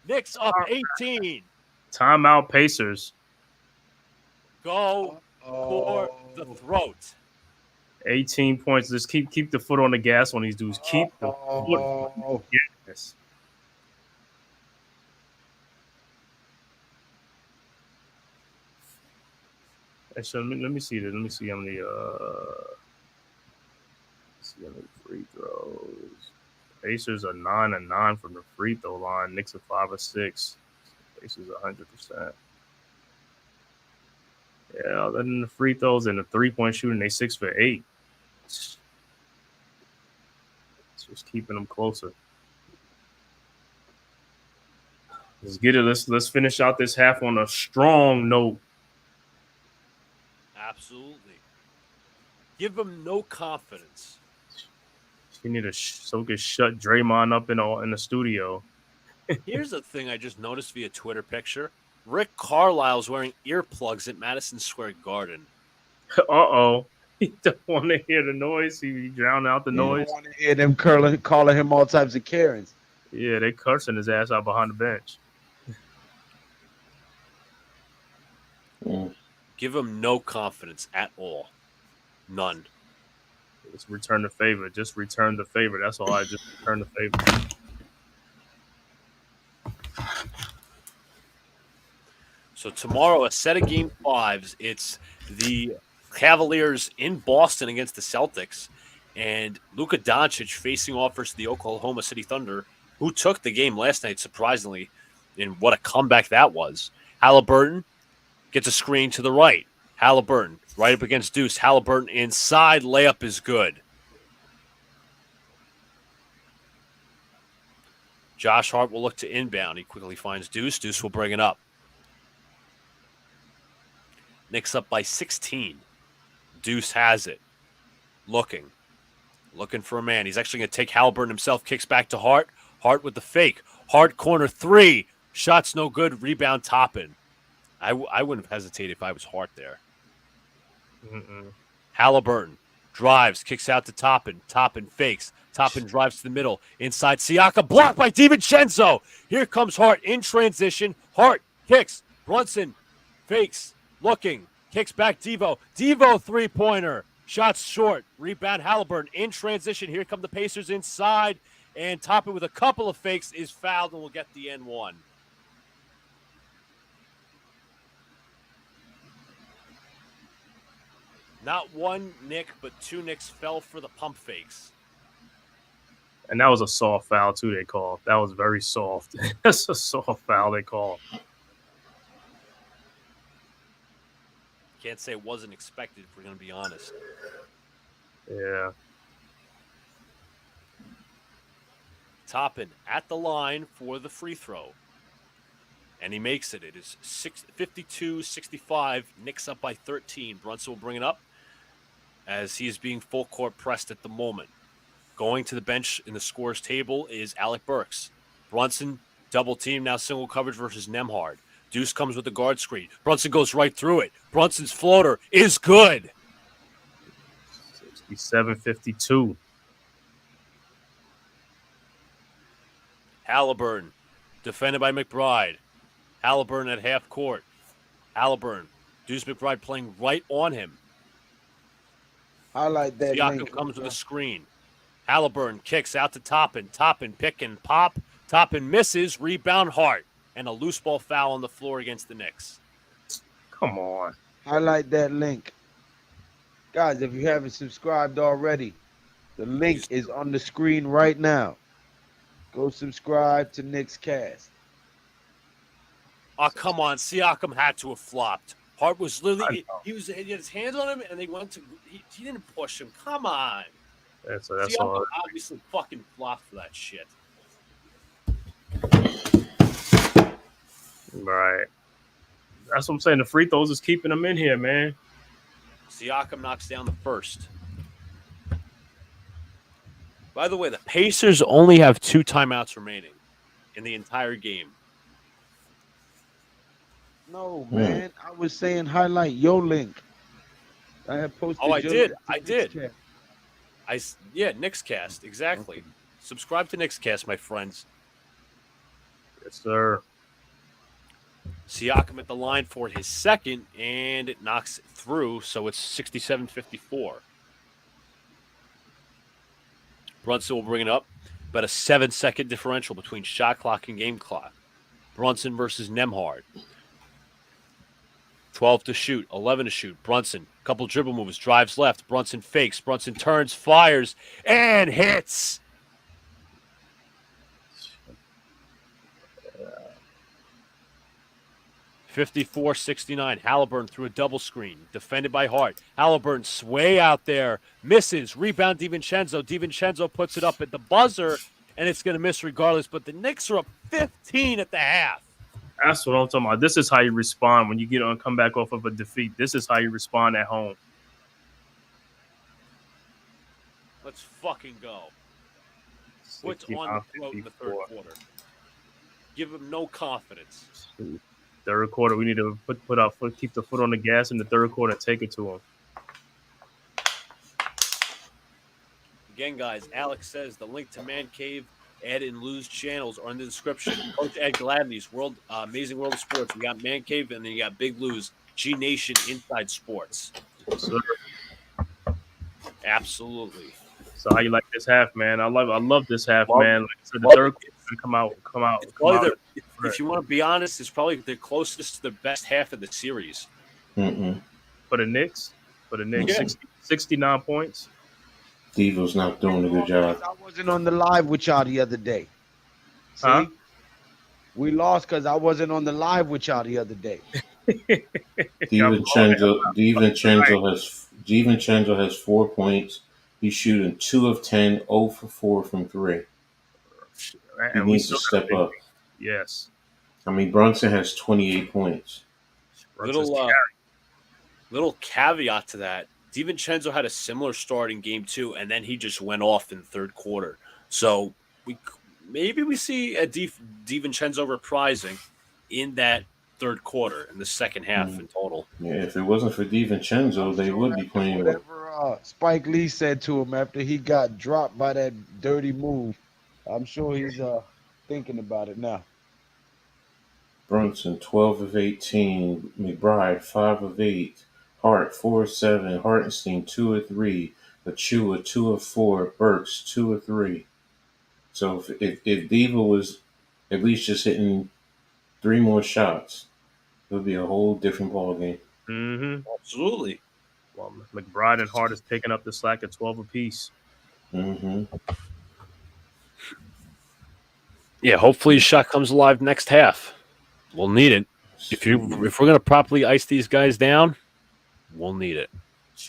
Speaker 4: Knicks up 18.
Speaker 3: Timeout Pacers.
Speaker 4: Go for the throat.
Speaker 3: 18 points. Just keep the foot on the gas on these dudes. Keep the foot on the gas. Actually, let me see this. Let me see how many free throws. Pacers are 9-9 from the free throw line. Knicks are 5-6. Pacers 100%. Yeah, other than the free throws and the 3-point shooting, they 6 for 8. It's just keeping them closer. Let's get it. Let's finish out this half on a strong note.
Speaker 4: Absolutely. Give them no confidence.
Speaker 3: You need to so we can shut Draymond up in the studio.
Speaker 4: Here's the thing I just noticed via Twitter picture. Rick Carlisle's wearing earplugs at Madison Square Garden.
Speaker 3: Uh-oh. He don't want to hear the noise. He drowned out the noise.
Speaker 5: Don't want to hear them calling him all types of Karens.
Speaker 3: Yeah, they cursing his ass out behind the bench.
Speaker 4: Give him no confidence at all. None.
Speaker 3: Just return the favor. Just return the favor. That's all. I just return the favor.
Speaker 4: So tomorrow, a set of game fives. It's the Cavaliers in Boston against the Celtics, and Luca Doncic facing off versus the Oklahoma City Thunder, who took the game last night, surprisingly, and what a comeback that was. Halliburton gets a screen to the right. Halliburton right up against Deuce. Halliburton inside. Layup is good. Josh Hart will look to inbound. He quickly finds Deuce. Deuce will bring it up. Knicks up by 16. Deuce has it. Looking for a man. He's actually going to take Halliburton himself. Kicks back to Hart. Hart with the fake. Hart corner three. Shot's no good. Rebound Toppin. I wouldn't have hesitated if I was Hart there. Halliburton drives, kicks out to Toppin. Toppin fakes. Toppin drives to the middle. Inside Siakam, blocked by DiVincenzo. Here comes Hart in transition. Hart kicks. Brunson fakes. Looking. Kicks back Devo. Devo three-pointer. Shots short. Rebound Halliburton in transition. Here come the Pacers inside. And Toppin with a couple of fakes is fouled and will get the N1. Not one Knick, but two Knicks fell for the pump fakes.
Speaker 3: And that was a soft foul, too, they called. That was very soft. That's a soft foul they called.
Speaker 4: Can't say it wasn't expected, if we're going to be honest.
Speaker 3: Yeah.
Speaker 4: Toppin at the line for the free throw. And he makes it. It is 52-65. Knicks up by 13. Brunson will bring it up as he is being full court pressed at the moment. Going to the bench in the scores table is Alec Burks. Brunson, double team, now single coverage versus Nembhard. Deuce comes with the guard screen. Brunson goes right through it. Brunson's floater is good.
Speaker 3: 67-52.
Speaker 4: Halliburton, defended by McBride. Halliburton at half court. Halliburton. Deuce McBride playing right on him.
Speaker 5: Highlight that.
Speaker 4: Siakam comes with a screen. Halliburton kicks out to Toppin. Toppin pick and pop. Toppin misses. Rebound Hart. And a loose ball foul on the floor against the Knicks.
Speaker 3: Come on.
Speaker 5: Highlight that link. Guys, if you haven't subscribed already, the link is on the screen right now. Go subscribe to KnicksCast.
Speaker 4: Oh, come on. Siakam had to have flopped. Hart was literally, he had his hands on him, and they went to, he didn't push him. Come on.
Speaker 3: That's
Speaker 4: Siakam
Speaker 3: all.
Speaker 4: obviously fucking flopped for that shit.
Speaker 3: Right. That's what I'm saying. The free throws is keeping them in here, man.
Speaker 4: Siakam knocks down the first. By the way, the Pacers only have 2 timeouts remaining in the entire game.
Speaker 5: No, man. I was saying highlight your link. I had posted.
Speaker 4: Oh, I
Speaker 5: your
Speaker 4: did.
Speaker 5: link to
Speaker 4: I did.
Speaker 5: NicksCast.
Speaker 4: Yeah, KnicksCast, exactly.
Speaker 5: Okay.
Speaker 4: Subscribe to KnicksCast, my friends.
Speaker 3: Yes, sir.
Speaker 4: Siakam at the line for his second, and it knocks it through, so it's 67-54. Brunson will bring it up, but a 7-second differential between shot clock and game clock. Brunson versus Nembhard. 12 to shoot, 11 to shoot. Brunson, couple dribble moves, drives left. Brunson fakes. Brunson turns, fires, and hits.
Speaker 3: Yeah.
Speaker 4: 54-69. Halliburton through a double screen. Defended by Hart. Halliburton sway out there. Misses. Rebound DiVincenzo. DiVincenzo puts it up at the buzzer, and it's going to miss regardless. But the Knicks are up 15 at the half.
Speaker 3: That's what I'm talking about. This is how you respond when you get on come back off of a defeat. This is how you respond at home.
Speaker 4: Let's fucking go. What's on the throat in the third quarter? Give him no confidence.
Speaker 3: Third quarter, we need to put our foot, keep the foot on the gas in the third quarter and take it to him.
Speaker 4: Again, guys, Alex says the link to ManCave, Edd, and Lou's channels are in the description. Coach Edd Gladney's Amazing World of Sports. We got ManCave, and then you got Big Lou's G Nation Inside Sports.
Speaker 3: Sir.
Speaker 4: Absolutely.
Speaker 3: So how you like this half, man? I love this half, man. Like I said, the third quarter come out.
Speaker 4: If you want to be honest, it's probably the closest to the best half of the series.
Speaker 3: For the Knicks, yeah. 69 points.
Speaker 2: Devo's not doing a good job.
Speaker 5: I wasn't on the live with y'all the other day. See?
Speaker 3: Huh?
Speaker 5: We lost because I wasn't on the live with y'all the other day.
Speaker 2: DiVincenzo has 4 points. He's shooting 2 of 10, 0 for 4 from 3. He needs to step up.
Speaker 3: Yes.
Speaker 2: I mean, Brunson has 28 points.
Speaker 4: Little caveat to that. DiVincenzo had a similar start in game 2, and then he just went off in the third quarter. So maybe we see a DiVincenzo reprising in that third quarter in the second half in total.
Speaker 2: Yeah, if it wasn't for DiVincenzo, they would be playing
Speaker 5: whatever Spike Lee said to him after he got dropped by that dirty move. I'm sure he's thinking about it now.
Speaker 2: Brunson 12 of 18, McBride 5 of 8, Hart 4 of 7, Hartenstein 2 of 3, Achua 2 of 4, Burks 2 of 3. So if Diva was at least just hitting 3 more shots, it would be a whole different ball game.
Speaker 3: Mm-hmm.
Speaker 4: Absolutely.
Speaker 3: Well, McBride and Hart is picking up the slack at 12 apiece.
Speaker 2: Mm-hmm.
Speaker 4: Yeah, hopefully his shot comes alive next half. We'll need it. If we're going to properly ice these guys down, we'll need it.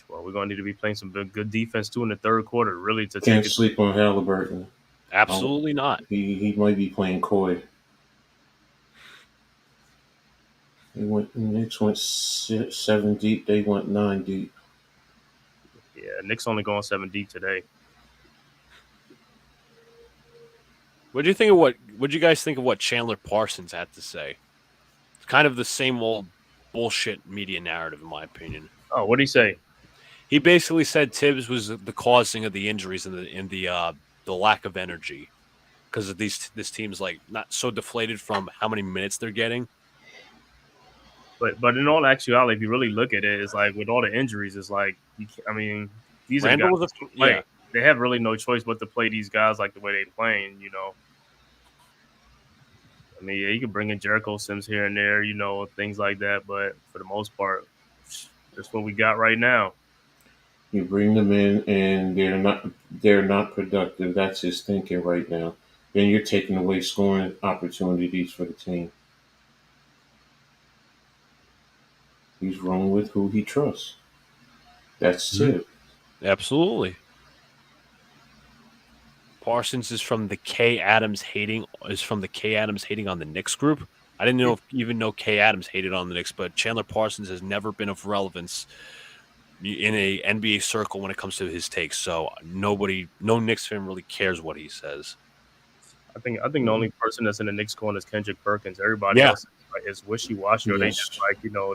Speaker 3: Well, we're going to need to be playing some good defense too in the third quarter, really.
Speaker 2: Can't sleep on Halliburton.
Speaker 4: Absolutely not.
Speaker 2: He might be playing coy. Knicks went 7 deep. They went 9 deep.
Speaker 3: Yeah, Knicks only going 7 deep today.
Speaker 4: What do you guys think of what Chandler Parsons had to say? It's kind of the same old bullshit media narrative, in my opinion.
Speaker 3: Oh, what did he say?
Speaker 4: He basically said Tibbs was the causing of the injuries and the lack of energy because of this team's like not so deflated from how many minutes they're getting.
Speaker 3: But in all actuality, if you really look at it, it's like with all the injuries, it's like these are guys to play. Yeah. They have really no choice but to play these guys like the way they're playing, you know. I mean, yeah, you can bring in Jericho Sims here and there, you know, things like that. But for the most part, that's what we got right now.
Speaker 2: You bring them in and they're not productive. That's his thinking right now. Then you're taking away scoring opportunities for the team. He's wrong with who he trusts. That's it.
Speaker 4: Absolutely. Parsons is from the K Adams hating on the Knicks group. I didn't even know K Adams hated on the Knicks, but Chandler Parsons has never been of relevance in a NBA circle when it comes to his takes. So no Knicks fan really cares what he says.
Speaker 3: I think the only person that's in the Knicks corner is Kendrick Perkins. Everybody
Speaker 4: Yeah.
Speaker 3: else is wishy washy, or they just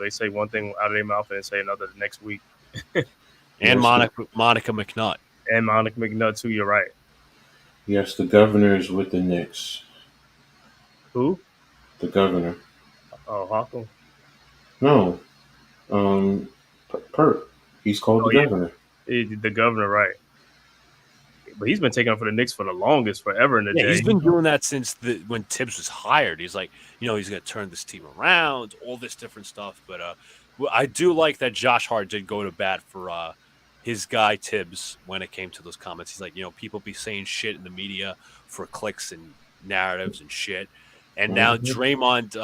Speaker 3: they say one thing out of their mouth and say another the next week.
Speaker 4: And Monica McNutt.
Speaker 3: And Monica McNutt too. You're right.
Speaker 2: Yes, the governor is with the Knicks.
Speaker 3: Who?
Speaker 2: The governor.
Speaker 3: Oh, Hawthorne.
Speaker 2: No, Perk. He's called the governor.
Speaker 3: The governor, right? But he's been taking up for the Knicks for the longest, forever in the day.
Speaker 4: He's been doing that since when Tibbs was hired. He's like, he's going to turn this team around, all this different stuff. But I do like that Josh Hart did go to bat for his guy Tibbs when it came to those comments. He's like, people be saying shit in the media for clicks and narratives and shit. And now Draymond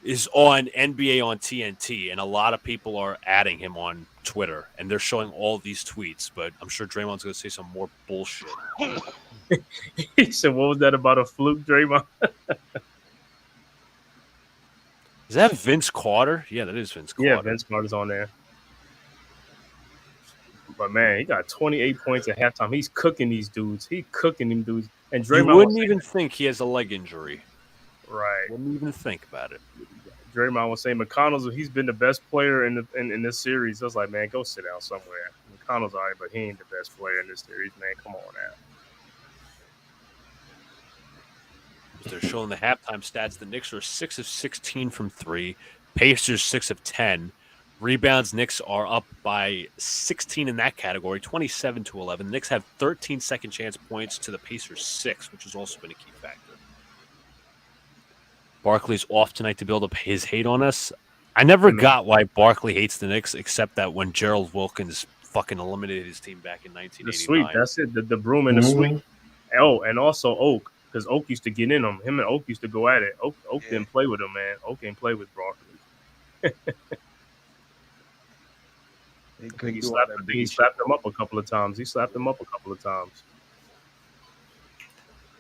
Speaker 4: is on NBA on TNT, and a lot of people are adding him on Twitter, and they're showing all these tweets. But I'm sure Draymond's going to say some more bullshit.
Speaker 3: He said, "What was that about a fluke, Draymond?"
Speaker 4: Is that Vince Carter? Yeah, that is Vince Carter.
Speaker 3: Yeah, Vince Carter's on there. But man, he got 28 points at halftime. He's cooking these dudes. And Draymond,
Speaker 4: you wouldn't even think he has a leg injury.
Speaker 3: Right.
Speaker 4: Wouldn't even think about it.
Speaker 3: Draymond was saying he's been the best player in this series. I was like, man, go sit down somewhere. McConnell's all right, but he ain't the best player in this series, man. Come on now.
Speaker 4: They're showing the halftime stats. The Knicks are 6 of 16 from 3. Pacers 6 of 10. Rebounds, Knicks are up by 16 in that category, 27-11. The Knicks have 13 second chance points to the Pacers 6, which has also been a key factor. Barkley's off tonight to build up his hate on us. I never got why Barkley hates the Knicks, except that when Gerald Wilkins fucking eliminated his team back in 1989.
Speaker 3: The sweep, that's it. The broom and the sweep. Oh, and also Oak, because Oak used to get in him. Him and Oak used to go at it. Oak didn't play with him, man. Oak didn't play with Barkley. He slapped him up a couple of times.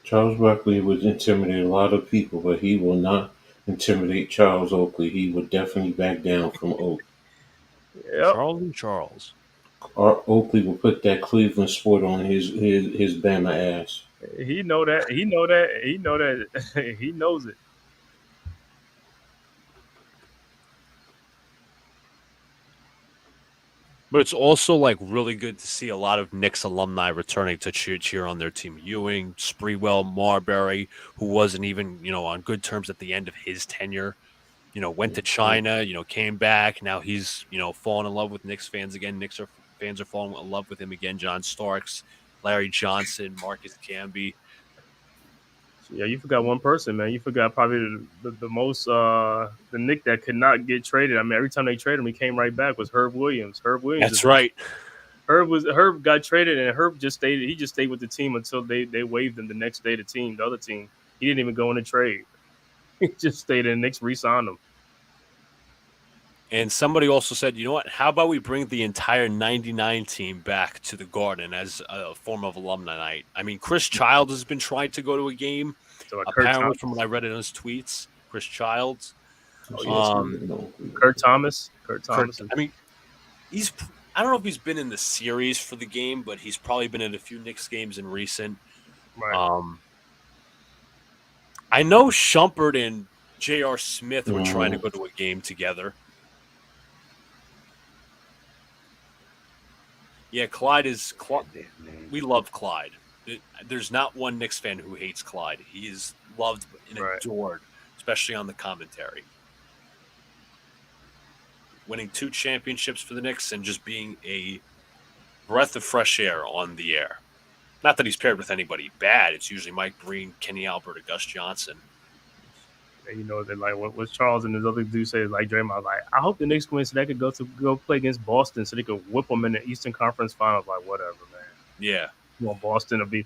Speaker 2: Charles Barkley would intimidate a lot of people, but he will not intimidate Charles Oakley. He would definitely back down from Oak.
Speaker 3: Yep.
Speaker 4: Charles.
Speaker 2: Oakley will put that Cleveland sport on his Bama ass.
Speaker 3: He know that. He knows it.
Speaker 4: But it's also like really good to see a lot of Knicks alumni returning to cheer on their team. Ewing, Sprewell, Marbury, who wasn't even, on good terms at the end of his tenure, went to China, came back. Now he's, falling in love with Knicks fans again. Fans are falling in love with him again. John Starks, Larry Johnson, Marcus Camby.
Speaker 3: Yeah, you forgot one person, man. You forgot probably the most the Knick that could not get traded. I mean, every time they traded him, he came right back. Was Herb Williams?
Speaker 4: That's right.
Speaker 3: Herb got traded, and Herb just stayed. He just stayed with the team until they waived him the next day. The other team, he didn't even go in a trade. He just stayed, and the Knicks re-signed him.
Speaker 4: And somebody also said, you know what? How about we bring the entire 99 team back to the Garden as a form of alumni night? I mean, Chris Childs has been trying to go to a game. So apparently, from what I read in his tweets, Chris Childs.
Speaker 3: Kurt Thomas.
Speaker 4: I mean, I don't know if he's been in the series for the game, but he's probably been in a few Knicks games in recent.
Speaker 3: Right.
Speaker 4: I know Shumpert and J.R. Smith were trying to go to a game together. Yeah, Clyde. We love Clyde. There's not one Knicks fan who hates Clyde. He is loved and adored, especially on the commentary. Winning 2 championships for the Knicks and just being a breath of fresh air on the air. Not that he's paired with anybody bad. It's usually Mike Breen, Kenny Albert, or Gus Johnson.
Speaker 3: They're like what Charles and his other dude say is like Draymond. Like, I hope the Knicks win so they could go play against Boston so they could whip them in the Eastern Conference Finals. Like, whatever, man.
Speaker 4: Yeah.
Speaker 3: You want Boston to be.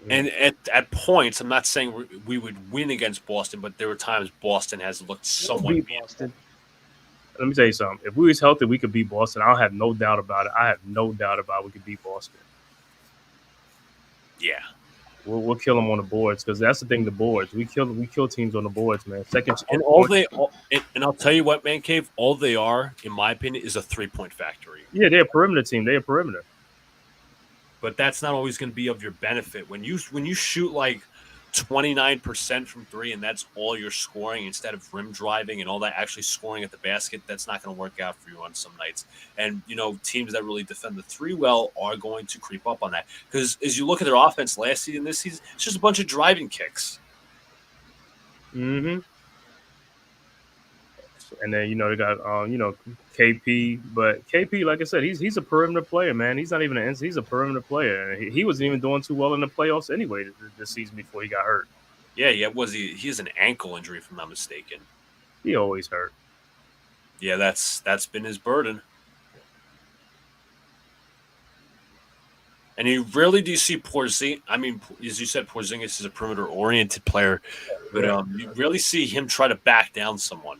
Speaker 4: And at points, I'm not saying we would win against Boston, but there were times Boston has looked somewhat
Speaker 3: Boston. Let me tell you something. If we was healthy, we could beat Boston. I have no doubt about it. We could beat Boston.
Speaker 4: Yeah.
Speaker 3: we'll kill them on the boards because that's the thing. The boards we kill teams on the boards, man. Second
Speaker 4: And and I'll tell you what, ManCave, all they are, in my opinion, is a 3-point factory.
Speaker 3: Yeah, they're a perimeter team. They're a perimeter.
Speaker 4: But that's not always going to be of your benefit. When you shoot like 29% from three, and that's all you're scoring instead of rim driving and all that, actually scoring at the basket, that's not going to work out for you on some nights. And, teams that really defend the three well are going to creep up on that. Because as you look at their offense last season, this season, it's just a bunch of driving kicks.
Speaker 3: Mm-hmm. And then they got KP, but KP, like I said, he's a perimeter player, man. He's not even he's a perimeter player. And he wasn't even doing too well in the playoffs anyway this season before he got hurt.
Speaker 4: Yeah, he has an ankle injury, if I'm not mistaken.
Speaker 3: He always hurt.
Speaker 4: Yeah, that's been his burden. And you rarely do see Porzingis. I mean, as you said, Porzingis is a perimeter-oriented player, but you rarely see him try to back down someone.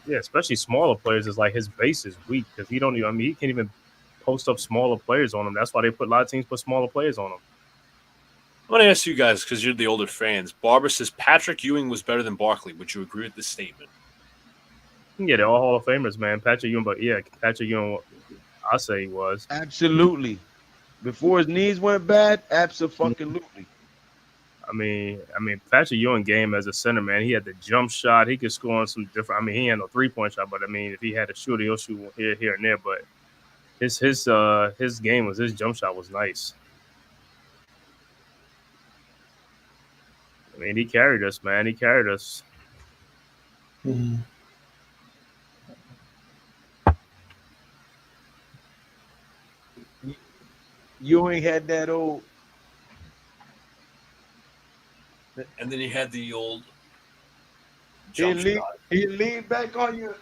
Speaker 3: Yeah, especially smaller players. Is like his base is weak because he can't even post up smaller players on him. That's why a lot of teams put smaller players on him.
Speaker 4: I want to ask you guys, because you're the older fans. Barbara says Patrick Ewing was better than Barkley. Would you agree with this statement?
Speaker 3: Yeah, they're all Hall of Famers, man. Patrick Ewing, but yeah, Patrick Ewing, I say he was.
Speaker 5: Absolutely. Before his knees went bad, absolutely.
Speaker 3: I mean, Patrick Ewing game as a center, man, he had the jump shot. He could score on some different. I mean, he had no 3-point shot, but I mean, if he had a shooter, he'll shoot here and there. But his jump shot was nice. I mean, he carried us, man. He carried us.
Speaker 2: Mm-hmm.
Speaker 5: Ewing had that old.
Speaker 4: And then he had the old
Speaker 5: He leaned back on you.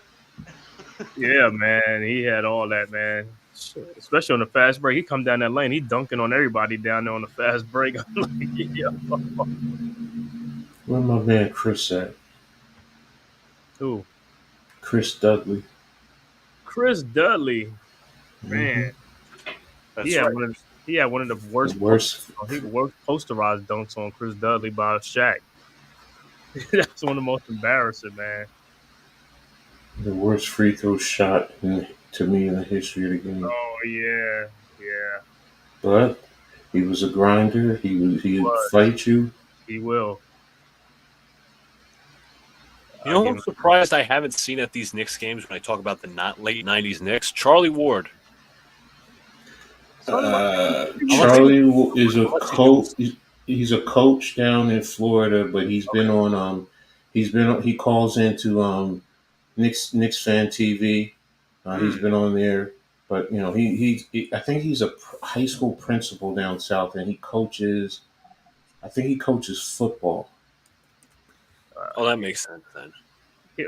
Speaker 3: Yeah, man. He had all that, man. Especially on the fast break. He come down that lane. He dunking on everybody down there on the fast break. I'm like, yeah.
Speaker 2: Where my man Chris at?
Speaker 3: Who?
Speaker 2: Chris Dudley.
Speaker 3: Chris Dudley. Man.
Speaker 4: That's right.
Speaker 3: He had one of the worst posterized dunks on Chris Dudley by Shaq. That's one of the most embarrassing, man.
Speaker 2: The worst free throw shot to me in the history of the game.
Speaker 3: Oh yeah.
Speaker 2: But he was a grinder. He would fight you.
Speaker 3: He will.
Speaker 4: You know, I'm surprised I haven't seen at these Knicks games when I talk about the late '90s Knicks. Charlie Ward.
Speaker 2: Charlie is a coach. He's a coach down in Florida, but he's been on. He calls into Knicks Fan TV. He's been on there, but I think he's a high school principal down south, and he coaches. I think he coaches football.
Speaker 4: Oh, that makes sense then.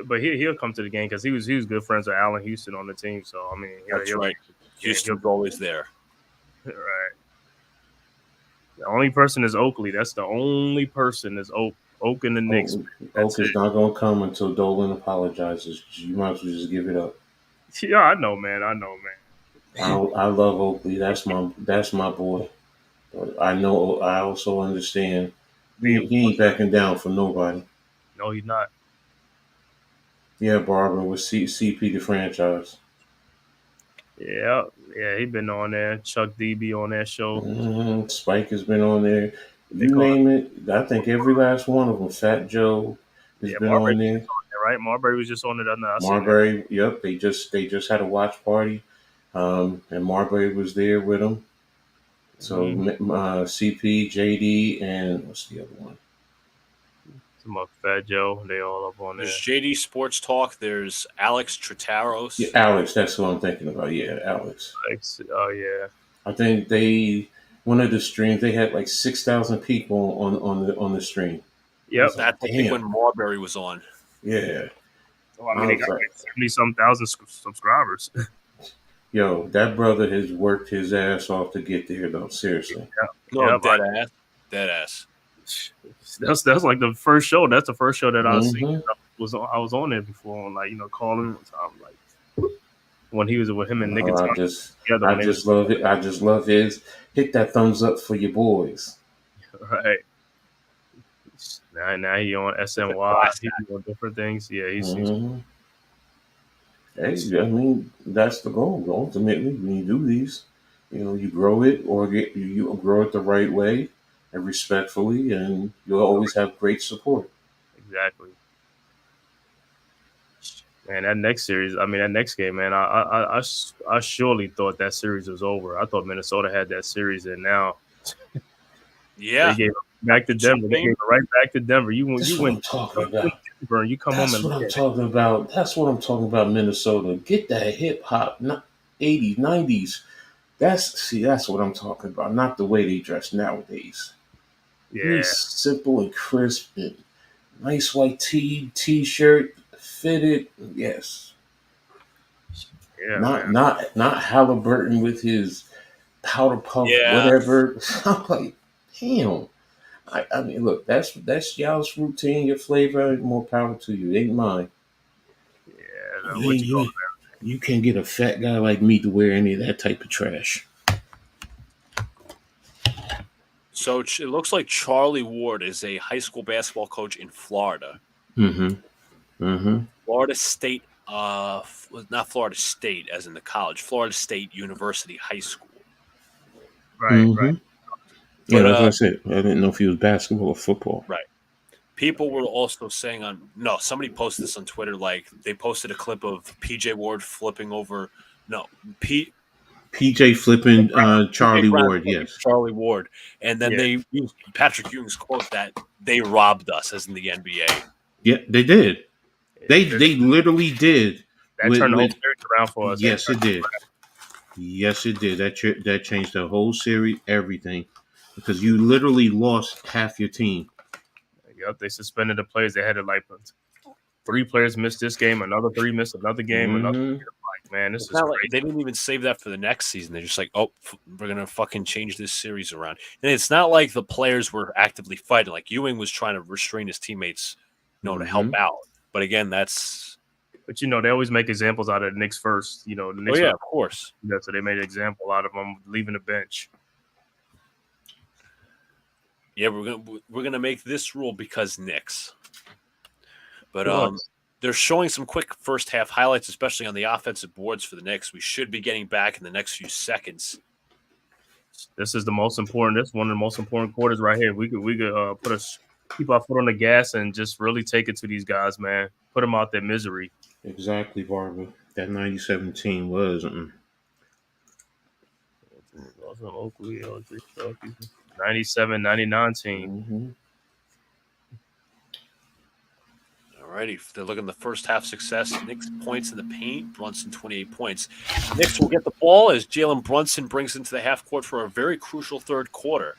Speaker 3: But he'll come to the game because he was good friends with Allen Houston on the team. So I mean,
Speaker 4: that's right. Houston's always there.
Speaker 3: Right. The only person is Oakley. That's the only person is Oak and the Knicks.
Speaker 2: Oak is not going to come until Dolan apologizes. You might as well just give it up.
Speaker 3: Yeah, I know, man.
Speaker 2: I love Oakley. That's my boy. But I also understand he ain't backing down for nobody.
Speaker 3: No, he's not.
Speaker 2: Yeah, Barbara with CP the franchise.
Speaker 3: Yeah, he been on there. Chuck D be on that show.
Speaker 2: Mm-hmm. Spike has been on there. You name it. I think every last one of them. Fat Joe has been on there.
Speaker 3: Right, Marbury was just on it.
Speaker 2: Marbury, yep. They just had a watch party, and Marbury was there with them. So CP, JD, and what's the other one?
Speaker 3: Some Fat Joe. They all up on there.
Speaker 4: There's JD Sports Talk. There's Alex Trataros.
Speaker 2: Yeah, Alex. That's what I'm thinking about. Yeah, Alex.
Speaker 3: Oh yeah.
Speaker 2: I think one of the streams they had like 6,000 people on the stream.
Speaker 3: Yep.
Speaker 4: That's when Marbury was on.
Speaker 2: Yeah.
Speaker 3: Oh, I mean, they got like 70-some thousand subscribers.
Speaker 2: Yo, that brother has worked his ass off to get there, though. Seriously.
Speaker 4: Dead ass.
Speaker 3: That's like the first show. That's the first show that I seen. I was on there before, like calling. Like when he was with him and Nick.
Speaker 2: I just love it. I just love his hit that thumbs up for your boys.
Speaker 3: Right. Now he on SNY. He's doing different things. Yeah, he's
Speaker 2: Hey, I mean, that's the goal. Ultimately, when you do these, you grow it or you grow it the right way and respectfully, and you'll always have great support.
Speaker 3: exactly. Man, that next series, that next game, man, I surely thought that series was over. I thought Minnesota had that series, and now
Speaker 1: Yeah,
Speaker 3: they gave it back to Denver. They gave it right back to Denver. You
Speaker 2: That's what
Speaker 3: win
Speaker 2: I'm talking about.
Speaker 3: Denver, and you come home
Speaker 2: That's
Speaker 3: and
Speaker 2: what
Speaker 3: look
Speaker 2: I'm
Speaker 3: at it.
Speaker 2: talking about. That's what I'm talking about. Minnesota, get that hip hop, not 80s, 90s. That's what I'm talking about. Not the way they dress nowadays. Be
Speaker 3: Yeah,
Speaker 2: simple and crisp and nice white t-shirt, fitted. Yes.
Speaker 3: yeah,
Speaker 2: Not
Speaker 3: man.
Speaker 2: not Halliburton with his powder puff,
Speaker 1: yeah.
Speaker 2: whatever. I'm like, damn. I mean, look, that's y'all's routine, your flavor. More power to you. It ain't mine.
Speaker 3: Yeah,
Speaker 2: You
Speaker 3: what
Speaker 2: ain't
Speaker 3: you call
Speaker 2: you. You can't get a fat guy like me to wear any of that type of trash.
Speaker 1: So it looks like Charlie Ward is a high school basketball coach in Florida.
Speaker 2: Mm-hmm. Mm-hmm.
Speaker 1: Florida State, not Florida State as in the college, Florida State University High School.
Speaker 3: Right,
Speaker 2: Mm-hmm.
Speaker 3: right.
Speaker 2: Yeah,
Speaker 1: But
Speaker 2: that's what I said. I didn't know if he was basketball or football.
Speaker 1: right. People were also saying somebody posted this on Twitter, like they posted a clip of PJ Ward flipping over
Speaker 2: PJ flipping
Speaker 1: PJ
Speaker 2: Charlie
Speaker 1: Brown
Speaker 2: Ward,
Speaker 1: flipping
Speaker 2: yes.
Speaker 1: Charlie Ward, and then
Speaker 3: Yeah,
Speaker 1: they used Patrick Ewing's quote that they robbed us as in the NBA.
Speaker 2: Yeah, they did. They
Speaker 3: that,
Speaker 2: they literally did.
Speaker 3: that
Speaker 2: With
Speaker 3: turned the whole series around for us.
Speaker 2: yes, it did. Yes, it did. That changed the whole series, everything, because you literally lost half your team.
Speaker 3: Yep, they suspended the players. They had to like 3 players missed this game, another 3 missed another game, another.
Speaker 2: Mm-hmm.
Speaker 3: Like, man, this
Speaker 1: It's
Speaker 3: is
Speaker 1: not like
Speaker 3: crazy.
Speaker 1: they didn't even save that for the next season. They're just like, oh, we're gonna fucking change this series around. And it's not like the players were actively fighting. Like Ewing was trying to restrain his teammates, to help
Speaker 2: Mm-hmm.
Speaker 1: out. But again, that's
Speaker 3: But they always make examples out of the Knicks first. The
Speaker 1: oh
Speaker 3: Knicks
Speaker 1: yeah,
Speaker 3: were
Speaker 1: of course.
Speaker 3: so they made an example out of them leaving the bench.
Speaker 1: Yeah, we're gonna make this rule because Knicks. But they're showing some quick first half highlights, especially on the offensive boards for the Knicks. We should be getting back in the next few seconds.
Speaker 3: This is the most important. This is one of the most important quarters right here. We could keep our foot on the gas and just really take it to these guys, man. Put them out their misery.
Speaker 2: Exactly, Barbara. That 97 team was.
Speaker 3: 97, 99 team.
Speaker 2: Mm-hmm.
Speaker 1: Alrighty, they're looking at the first half success. Knicks points in the paint. Brunson 28 points. Knicks will get the ball as Jalen Brunson brings into the half court for a very crucial third quarter.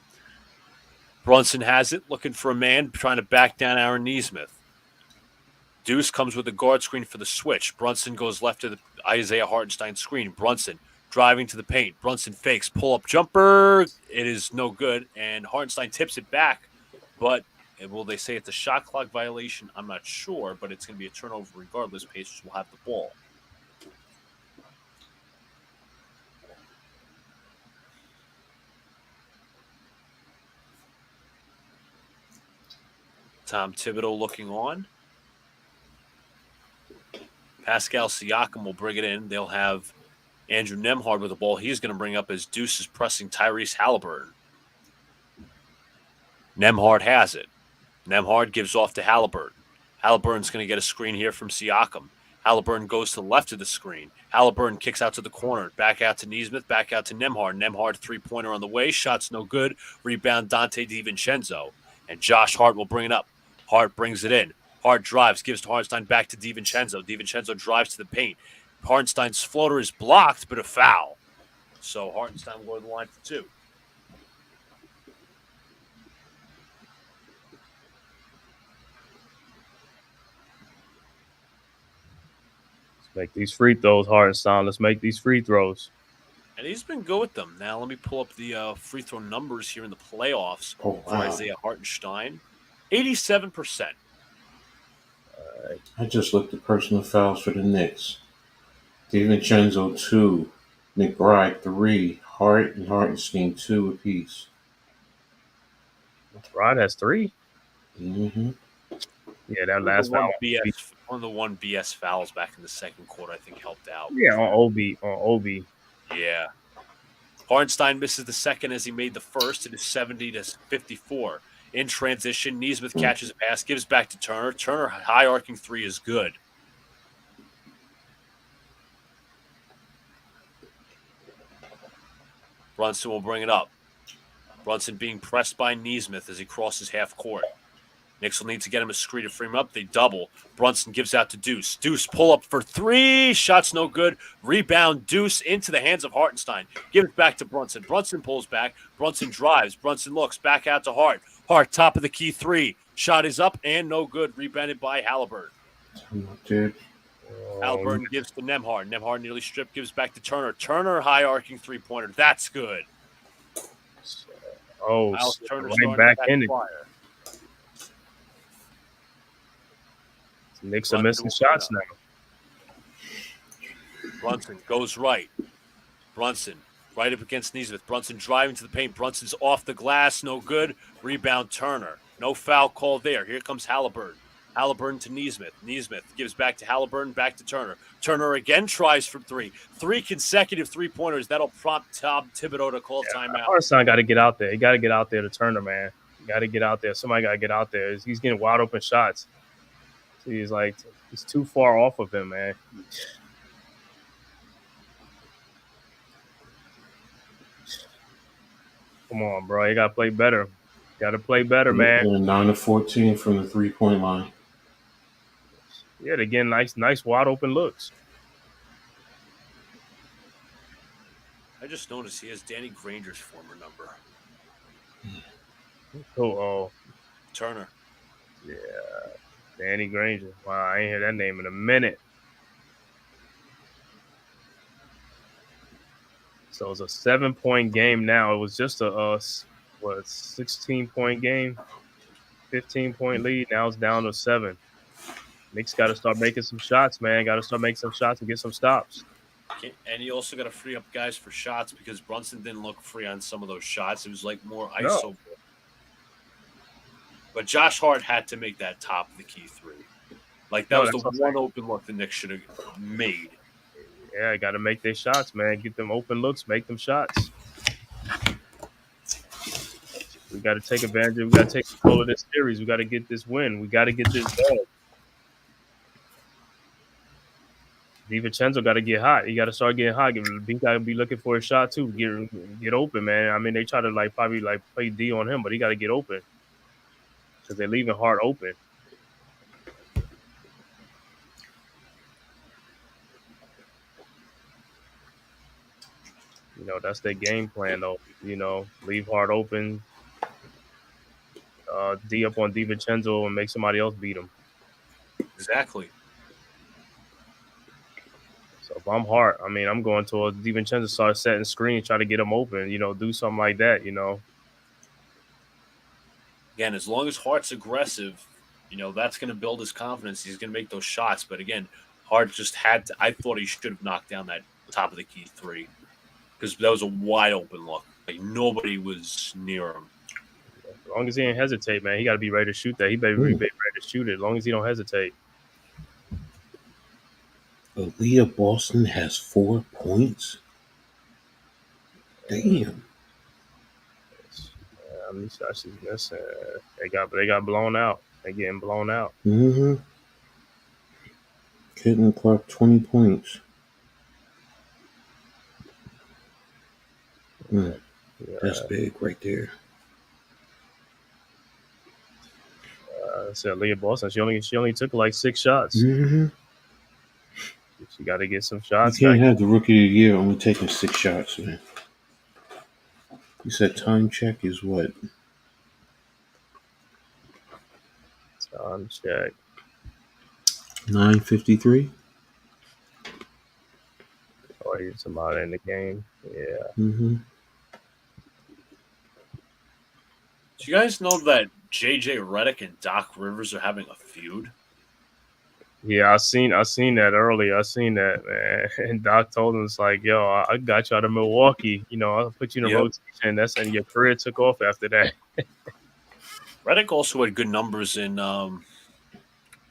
Speaker 1: Brunson has it, looking for a man, trying to back down Aaron Nesmith. Deuce comes with a guard screen for the switch. Brunson goes left to the Isaiah Hartenstein screen. Brunson driving to the paint. Brunson fakes, pull-up jumper. It is no good, and Hartenstein tips it back, but will they say it's a shot clock violation? I'm not sure, but it's going to be a turnover regardless. Pacers will have the ball. Tom Thibodeau looking on. Pascal Siakam will bring it in. They'll have Andrew Nembhard with the ball. He's going to bring up as Deuce is pressing Tyrese Halliburton. Nembhard has it. Nembhard gives off to Halliburton. Halliburton's going to get a screen here from Siakam. Halliburton goes to the left of the screen. Halliburton kicks out to the corner. Back out to Nesmith. Back out to Nembhard. Nembhard three-pointer on the way. Shot's no good. Rebound Dante DiVincenzo. And Josh Hart will bring it up. Hart brings it in. Hart drives. Gives to Hartenstein back to DiVincenzo. DiVincenzo drives to the paint. Hartenstein's floater is blocked, but a foul. So Hartenstein will go to the line for 2.
Speaker 3: Make these free throws, Hartenstein. Let's make these free throws.
Speaker 1: And he's been good with them. Now let me pull up the free throw numbers here in the playoffs
Speaker 2: Oh,
Speaker 1: for
Speaker 2: wow.
Speaker 1: Isaiah Hartenstein. 87%.
Speaker 2: I just looked at personal fouls for the Knicks. DiVincenzo 2, McBride 3, Hart and Hartenstein 2 apiece.
Speaker 3: Rod has 3.
Speaker 2: Mm-hmm.
Speaker 3: Yeah, that last foul.
Speaker 4: One of the BS fouls back in the second quarter, I think, helped out.
Speaker 3: Yeah, on Obi.
Speaker 4: Yeah. Hartenstein misses the second as he made the first. It is 70-54. In transition, Nesmith catches a pass, gives back to Turner. Turner, high arcing 3 is good. Brunson will bring it up. Brunson being pressed by Nesmith as he crosses half court. Knicks will need to get him a screen to free him up. They double. Brunson gives out to Deuce. Deuce pull up for 3. Shots no good. Rebound. Deuce into the hands of Hartenstein. Give it back to Brunson. Brunson pulls back. Brunson drives. Brunson looks back out to Hart. Hart, top of the key 3. Shot is up and no good. Rebounded by Halliburton. Halliburton gives to Nembhard. Nembhard nearly stripped. Gives back to Turner. Turner, high arcing 3-pointer. That's good.
Speaker 3: Oh,
Speaker 4: Turner's
Speaker 3: right back in it.
Speaker 4: Fire.
Speaker 3: Knicks are missing shots now.
Speaker 4: Brunson goes right. Brunson right up against Nesmith. Brunson driving to the paint. Brunson's off the glass. No good. Rebound Turner. No foul call there. Here comes Halliburton. Halliburton to Nesmith. Nesmith gives back to Halliburton. Back to Turner. Turner again tries for 3. 3 consecutive 3-pointers. That'll prompt Tom Thibodeau to call timeout.
Speaker 3: Hartenstein got to get out there. He got to get out there to Turner, man. Got to get out there. Somebody got to get out there. He's getting wide open shots. He's too far off of him, man. Come on, bro. You got to play better. Got to play better, man.
Speaker 2: 9-14 from the 3-point line.
Speaker 3: Yeah, they're getting nice wide open looks.
Speaker 4: I just noticed he has Danny Granger's former number.
Speaker 3: Oh,
Speaker 4: Turner.
Speaker 3: Yeah. Danny Granger. Wow, I ain't heard that name in a minute. So it's a 7-point game now. It was just a 16-point game, 15-point lead. Now it's down to 7. Knicks got to start making some shots, man. Got to start making some shots and get some stops.
Speaker 4: And you also got to free up guys for shots because Brunson didn't look free on some of those shots. It was like more ISO.
Speaker 3: No.
Speaker 4: But Josh Hart had to make that top of the key 3. Like, that was the one open look the Knicks should have made.
Speaker 3: Yeah, got to make their shots, man. Get them open looks, make them shots. We got to take advantage. We got to take control of this series. We got to get this win. We got to get this done. DiVincenzo got to get hot. He got to start getting hot. He got to be looking for a shot too. Get open, man. I mean, they try to probably play D on him, but he got to get open because they're leaving Hart open. That's their game plan, though. Leave Hart open, D up on DiVincenzo, and make somebody else beat him.
Speaker 4: Exactly.
Speaker 3: So if I'm Hart, I mean, I'm going towards DiVincenzo, start setting screens, try to get him open, do something like that,
Speaker 4: Again, as long as Hart's aggressive, that's going to build his confidence. He's going to make those shots. But again, Hart just had to – I thought he should have knocked down that top of the key 3 because that was a wide open look. Like, nobody was near him.
Speaker 3: As long as he didn't hesitate, man, he got to be ready to shoot that. He better be ready to shoot it as long as he don't hesitate.
Speaker 2: Aaliyah Boston has 4 points. Damn.
Speaker 3: How many shots she's missing? They got blown out. They getting blown out.
Speaker 2: Mm-hmm. Caitlin Clark, 20 points. That's big right there.
Speaker 3: So Aaliyah Boston, she only took 6 shots.
Speaker 2: Mm-hmm.
Speaker 3: She got to get some shots.
Speaker 2: You can't have the rookie of the year only taking 6 shots, man. You said time check is what?
Speaker 3: Time check.
Speaker 2: 9:53.
Speaker 3: Oh, he's somebody in the game. Yeah.
Speaker 2: Mm-hmm.
Speaker 4: Do you guys know that J.J. Redick and Doc Rivers are having a feud?
Speaker 3: Yeah, I seen that earlier. I seen that, man. And Doc told him, it's like, yo, I got you out of Milwaukee. I'll put you in a rotation. And your career took off after that.
Speaker 4: Redick also had good numbers in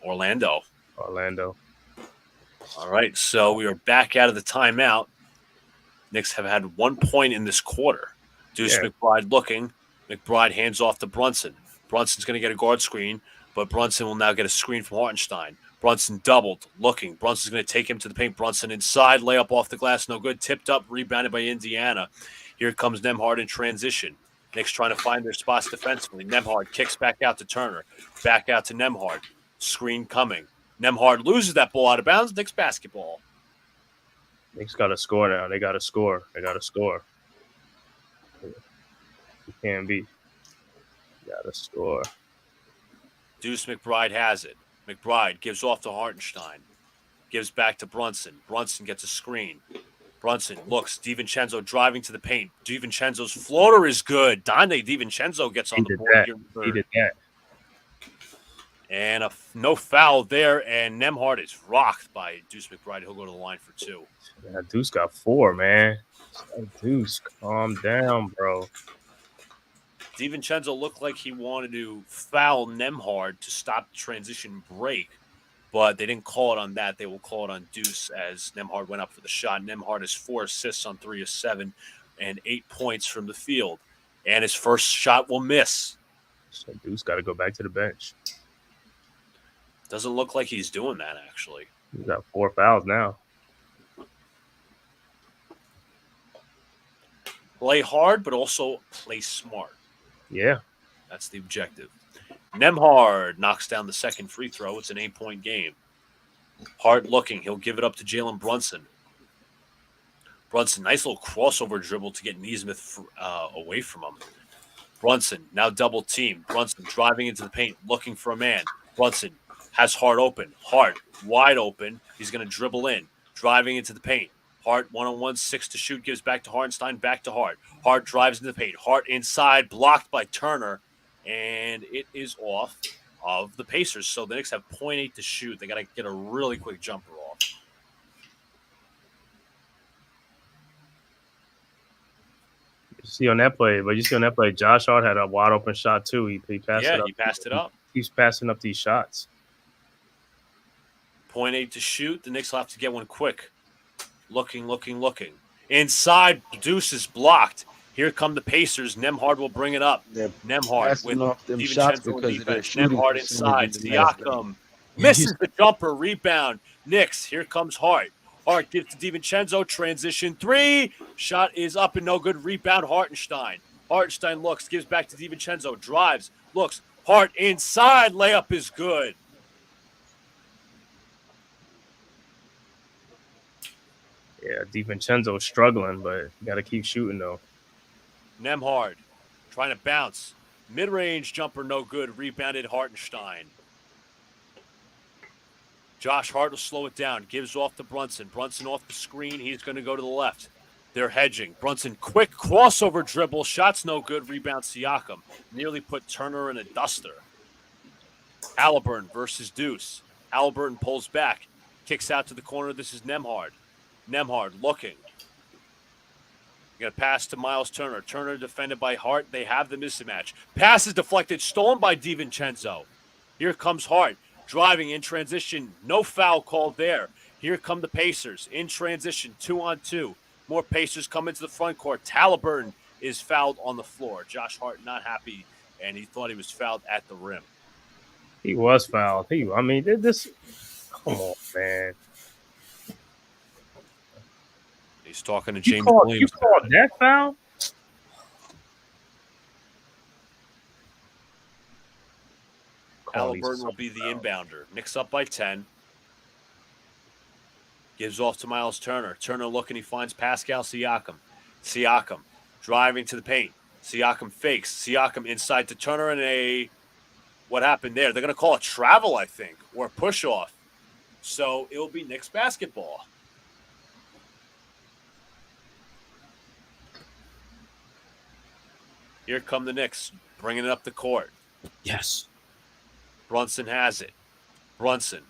Speaker 4: Orlando. All right, so we are back out of the timeout. Knicks have had 1 point in this quarter. Deuce McBride looking. McBride hands off to Brunson. Brunson's going to get a guard screen, but Brunson will now get a screen from Hartenstein. Brunson doubled, looking. Brunson's going to take him to the paint. Brunson inside, layup off the glass, no good. Tipped up, rebounded by Indiana. Here comes Nembhard in transition. Knicks trying to find their spots defensively. Nembhard kicks back out to Turner. Back out to Nembhard. Screen coming. Nembhard loses that ball out of bounds. Knicks basketball.
Speaker 3: Knicks got to score now. They got to score. You can't beat. Got to score.
Speaker 4: Deuce McBride has it. McBride gives off to Hartenstein. Gives back to Brunson. Brunson gets a screen. Brunson looks. DiVincenzo driving to the paint. DiVincenzo's floater is good. Donde DiVincenzo gets on the board here.
Speaker 3: He did that.
Speaker 4: And no foul there, and Nembhard is rocked by Deuce McBride. He'll go to the line for 2.
Speaker 3: Yeah, Deuce got 4, man. Deuce, calm down, bro.
Speaker 4: DiVincenzo looked like he wanted to foul Nembhard to stop the transition break, but they didn't call it on that. They will call it on Deuce as Nembhard went up for the shot. Nembhard has 4 assists on 3 of 7 and 8 points from the field, and his first shot will miss.
Speaker 3: So Deuce got to go back to the bench.
Speaker 4: Doesn't look like he's doing that, actually.
Speaker 3: He's got 4 fouls now.
Speaker 4: Play hard, but also play smart.
Speaker 3: Yeah.
Speaker 4: That's the objective. Nembhard knocks down the second free throw. It's an 8-point game. Hard looking. He'll give it up to Jalen Brunson. Brunson, nice little crossover dribble to get Nesmith away from him. Brunson, now double team. Brunson driving into the paint, looking for a man. Brunson has Hart open. Hart wide open. He's going to dribble in, driving into the paint. Hart 1-on-1, 6 to shoot, gives back to Hartenstein, back to Hart. Hart drives into the paint. Hart inside, blocked by Turner, and it is off of the Pacers. So the Knicks have 0.8 to shoot. They got to get a really quick jumper off.
Speaker 3: You see on that play, Josh Hart had a wide open shot too. He passed it up.
Speaker 4: He passed it up.
Speaker 3: He's passing up these shots.
Speaker 4: 0.8 to shoot. The Knicks will have to get one quick. Looking. Inside, Deuce is blocked. Here come the Pacers. Nembhard will bring it up. Nembhard with DiVincenzo defense. Nembhard inside. Siakam misses the jumper. Rebound. Knicks. Here comes Hart. Hart gives to DiVincenzo. Transition 3. Shot is up and no good. Rebound Hartenstein. Hartenstein looks. Gives back to DiVincenzo. Drives. Looks. Hart inside. Layup is good.
Speaker 3: Yeah, DiVincenzo's struggling, but you got to keep shooting, though.
Speaker 4: Nembhard trying to bounce. Mid-range jumper, no good. Rebounded Hartenstein. Josh Hart will slow it down. Gives off to Brunson. Brunson off the screen. He's going to go to the left. They're hedging. Brunson, quick crossover dribble. Shot's no good. Rebound Siakam. Nearly put Turner in a duster. Halliburton versus Deuce. Halliburton pulls back. Kicks out to the corner. This is Nembhard. Nembhard looking. Going to pass to Miles Turner. Turner defended by Hart. They have the mismatch. Pass is deflected. Stolen by DiVincenzo. Here comes Hart. Driving in transition. No foul called there. Here come the Pacers. In transition. 2-on-2. More Pacers come into the front court. Halliburton is fouled on the floor. Josh Hart not happy, and he thought he was fouled at the rim.
Speaker 3: He was fouled. Come on, man.
Speaker 4: He's talking to James Williams.
Speaker 3: You called that foul?
Speaker 4: Halliburton will be the inbounder. Knicks up by 10. Gives off to Miles Turner. Turner looking. He finds Pascal Siakam. Siakam driving to the paint. Siakam fakes. Siakam inside to Turner and what happened there? They're going to call a travel, I think, or a push-off. So it will be Knicks basketball. Here come the Knicks, bringing it up the court.
Speaker 3: Yes.
Speaker 4: Brunson has it. Brunson.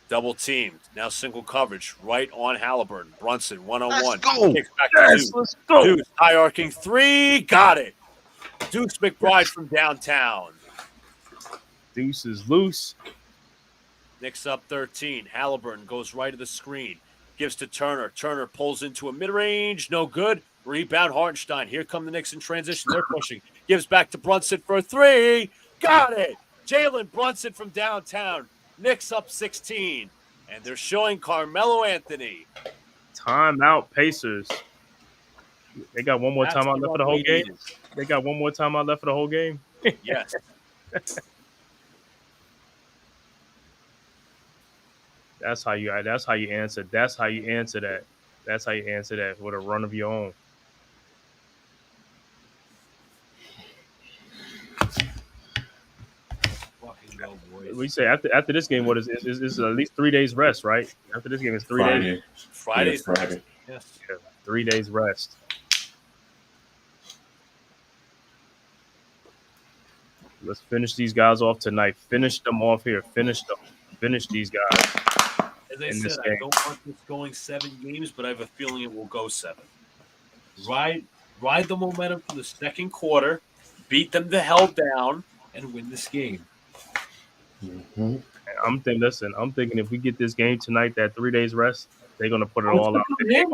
Speaker 4: Double teamed. Now single coverage. Right on Halliburton. Brunson, 1-on-1.
Speaker 5: Let's go.
Speaker 4: Kicks back to Deuce.
Speaker 3: Let's go.
Speaker 4: Deuce, high arcing 3. Got it. Deuce McBride from downtown.
Speaker 3: Deuce is loose.
Speaker 4: Knicks up 13. Halliburton goes right of the screen. Gives to Turner. Turner pulls into a mid-range. No good. Rebound Hartenstein. Here come the Knicks in transition. They're pushing. Gives back to Brunson for a three. Got it. Jalen Brunson from downtown. Knicks up 16. And they're showing Carmelo Anthony.
Speaker 3: Timeout Pacers. They got one more timeout left for the whole game. They got one more timeout left for the whole game.
Speaker 4: Yes.
Speaker 3: That's how you answer. That's how you answer that. That's how you answer that with a run of your own.
Speaker 4: Fucking go, boys.
Speaker 3: We say after this game, what is at least 3 days rest, right? After this game is 3 days.
Speaker 4: Friday.
Speaker 3: Yes. Yeah, 3 days rest. Let's finish these guys off tonight. Finish them off here. Finish them. Finish these guys.
Speaker 4: As I said, I don't want this going 7 games, but I have a feeling it will go 7. Ride the momentum for the second quarter, beat them the hell down, and win this game.
Speaker 2: Mm-hmm.
Speaker 3: I'm thinking if we get this game tonight, that 3 days rest, they're gonna put it all out there.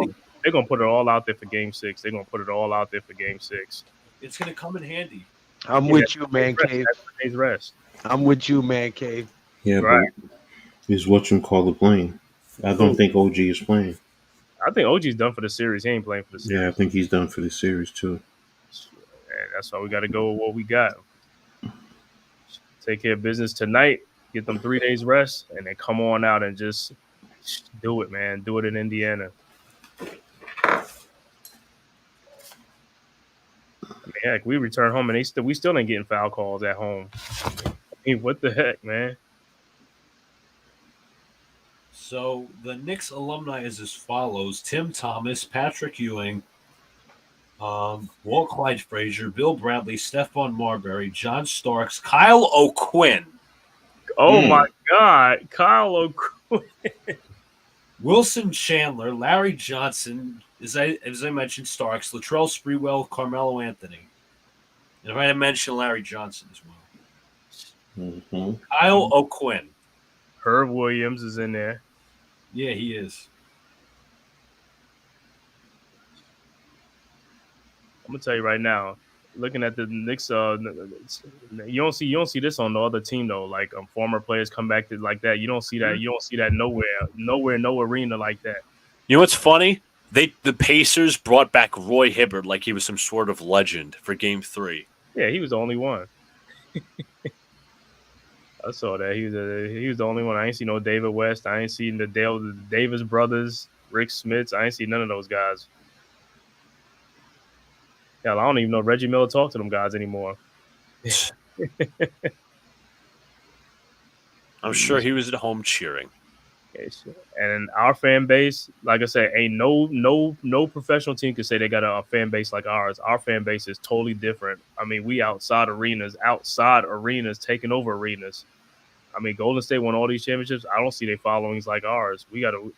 Speaker 3: They're gonna put it all out there for game 6. They're gonna put it all out there for game 6.
Speaker 4: It's gonna come in handy.
Speaker 5: I'm with you, ManCave.
Speaker 3: Days rest.
Speaker 5: I'm with you, ManCave.
Speaker 2: Yeah,
Speaker 3: right.
Speaker 2: But is what you call the playing. I don't think OG is playing.
Speaker 3: I think OG's done for the series. He ain't playing for the series.
Speaker 2: Yeah, I think he's done for the series too.
Speaker 3: And that's why we got to go with what we got. Take care of business tonight. Get them 3 days rest, and then come on out and just do it, man. Do it in Indiana. I mean, heck, we return home and we still ain't getting foul calls at home. I mean, what the heck, man?
Speaker 4: So the Knicks alumni is as follows: Tim Thomas, Patrick Ewing, Walt Clyde Frazier, Bill Bradley, Stephon Marbury, John Starks, Kyle O'Quinn.
Speaker 3: Oh my God, Kyle O'Quinn.
Speaker 4: Wilson Chandler, Larry Johnson, as I mentioned, Starks, Latrell Sprewell, Carmelo Anthony. And if I didn't mention Larry Johnson as well.
Speaker 2: Mm-hmm.
Speaker 4: Kyle O'Quinn.
Speaker 3: Herb Williams is in there.
Speaker 4: Yeah, he is.
Speaker 3: I'm gonna tell you right now, looking at the Knicks, you don't see this on the other team though. Like former players come back to like that. You don't see that. You don't see that nowhere, no arena like that.
Speaker 4: You know what's funny? The Pacers brought back Roy Hibbert like he was some sort of legend for Game 3.
Speaker 3: Yeah, he was the only one. I saw that he was the only one. I ain't seen no David West. I ain't seen the Davis brothers, Rick Smits. I ain't seen none of those guys. Hell, I don't even know Reggie Miller talked to them guys anymore.
Speaker 4: I'm sure he was at home cheering.
Speaker 3: And our fan base, like I said, ain't no professional team can say they got a fan base like ours. Our fan base is totally different. I mean, we outside arenas, taking over arenas. I mean, Golden State won all these championships. I don't see their followings like ours. We got to.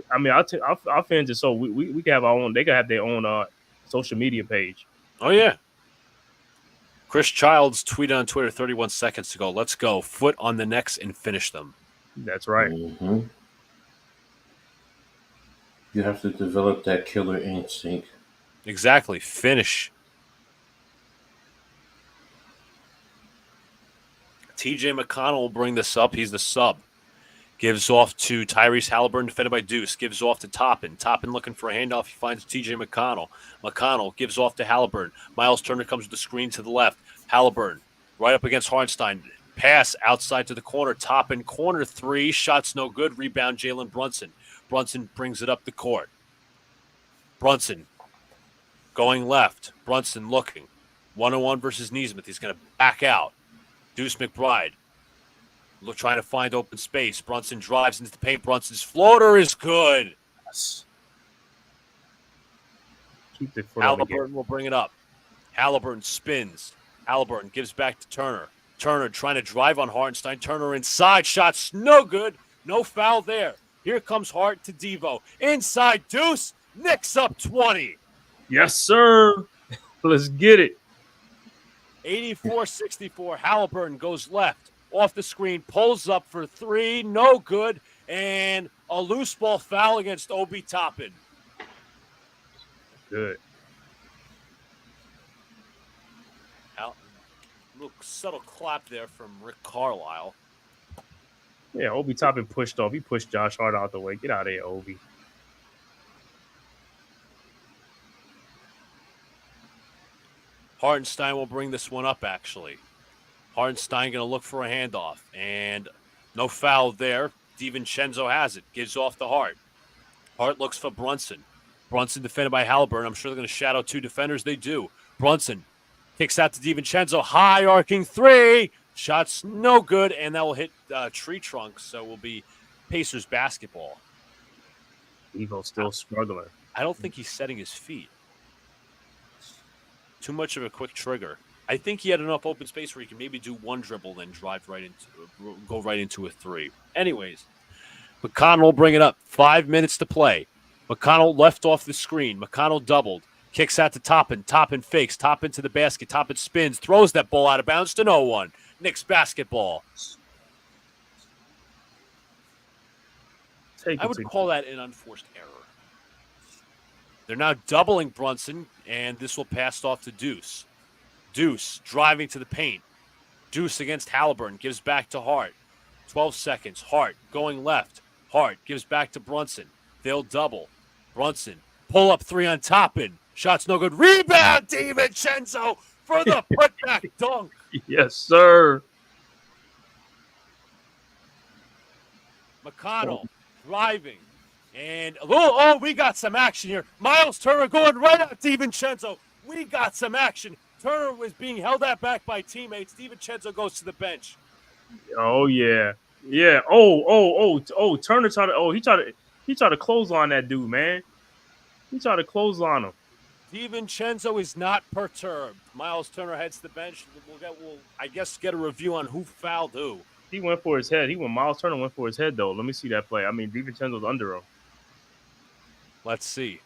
Speaker 3: I mean, our fans are so we can have our own. They can have their own social media page.
Speaker 4: Oh yeah. Chris Childs tweeted on Twitter 31 seconds ago. Let's go. Foot on the necks and finish them.
Speaker 3: That's right.
Speaker 2: Mm-hmm. You have to develop that killer instinct.
Speaker 4: Exactly. Finish. TJ McConnell will bring this up. He's the sub. Gives off to Tyrese Halliburton, defended by Deuce. Gives off to Toppin. Toppin looking for a handoff. He finds TJ McConnell. McConnell gives off to Halliburton. Miles Turner comes with the screen to the left. Halliburton right up against Hartenstein. Pass outside to the corner. Toppin, corner three. Shots no good. Rebound Jalen Brunson. Brunson brings it up the court. Brunson going left. Brunson looking. 1-on-1 versus Nesmith. He's going to back out. Deuce McBride trying to find open space. Brunson drives into the paint. Brunson's floater is good.
Speaker 3: Yes. Keep the foot
Speaker 4: Halliburton will bring it up. Halliburton spins. Halliburton gives back to Turner. Turner trying to drive on Hartenstein. Turner inside. Shots no good. No foul there. Here comes Hart to Devo. Inside Deuce. Knicks up 20.
Speaker 3: Yes, sir. Let's get it.
Speaker 4: 84-64. Halliburton goes left. Off the screen. Pulls up for three. No good. And a loose ball foul against Obi Toppin.
Speaker 3: Good.
Speaker 4: Little subtle clap there from Rick Carlisle.
Speaker 3: Yeah, Obi Toppin pushed off. He pushed Josh Hart out the way. Get out of here, Obi.
Speaker 4: Hartenstein will bring this one up, actually. Hartenstein going to look for a handoff. And no foul there. DiVincenzo has it. Gives off to Hart. Hart looks for Brunson. Brunson defended by Halliburton. I'm sure they're going to shadow two defenders. They do. Brunson kicks out to DiVincenzo. High arcing three. Shots no good. And that will hit tree trunk. So it will be Pacers basketball.
Speaker 3: Evo's still struggling.
Speaker 4: I don't think he's setting his feet. Too much of a quick trigger. I think he had enough open space where he can maybe do one dribble, then go right into a three. Anyways, McConnell will bring it up. 5 minutes to play. McConnell left off the screen. McConnell doubled. Kicks out to Toppin. Toppin fakes. Toppin to the basket. Toppin spins. Throws that ball out of bounds to no one. Knicks basketball. I would call that an unforced error. They're now doubling Brunson, and this will pass off to Deuce. Deuce driving to the paint. Deuce against Halliburton. Gives back to Hart. 12 seconds. Hart going left. Hart gives back to Brunson. They'll double. Brunson. Pull up three on Toppin. Shots no good. Rebound, DiVincenzo for the putback dunk.
Speaker 3: Yes, sir.
Speaker 4: McConnell driving. And, we got some action here. Miles Turner going right at DiVincenzo. We got some action. Turner was being held at back by teammates. DiVincenzo goes to the bench.
Speaker 3: Oh, yeah. Yeah. Oh, Turner tried to, he tried to clothesline that dude, man. He tried to clothesline him.
Speaker 4: DiVincenzo is not perturbed. Miles Turner heads to the bench. We'll I guess, get a review on who fouled who.
Speaker 3: He went for his head. Miles Turner went for his head, though. Let me see that play. I mean, DiVincenzo's under him.
Speaker 4: Let's see.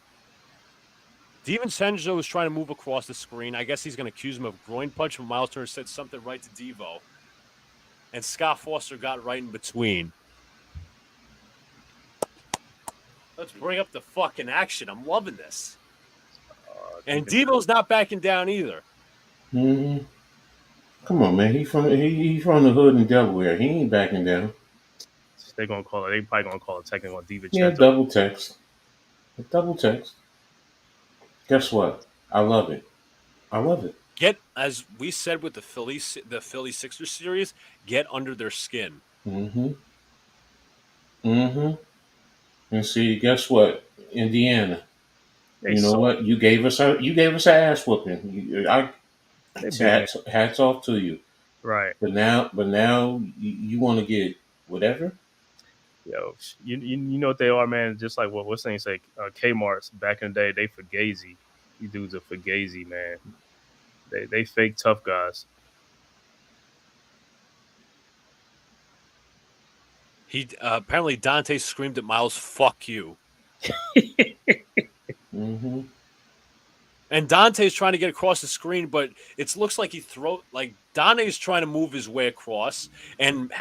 Speaker 4: DiVincenzo was trying to move across the screen. I guess he's going to accuse him of groin punch, but Miles Turner said something right to Devo. And Scott Foster got right in between. Let's bring up the fucking action. I'm loving this. And Devo's not backing down either.
Speaker 2: Mm-hmm. Come on, man. He from the hood in Delaware. He ain't backing down.
Speaker 3: They're gonna call it. They probably gonna call it technical on DiVincenzo.
Speaker 2: Yeah, double text. Double text. Guess what? I love it.
Speaker 4: Get, as we said with the Philly Sixers series, get under their skin.
Speaker 2: Mm-hmm. And see, guess what? Indiana. You know what? You gave us an ass whooping. Hats off to you.
Speaker 3: Right.
Speaker 2: But now you want to get whatever.
Speaker 3: Yo, you know what they are, man. Just like what's saying, say Kmart's back in the day, they fugazi. These dudes are fugazi, man. They fake tough guys.
Speaker 4: He apparently Dante screamed at Miles, "Fuck you."
Speaker 2: Mm-hmm.
Speaker 4: And Dante's trying to get across the screen, but it looks like Dante's trying to move his way across, and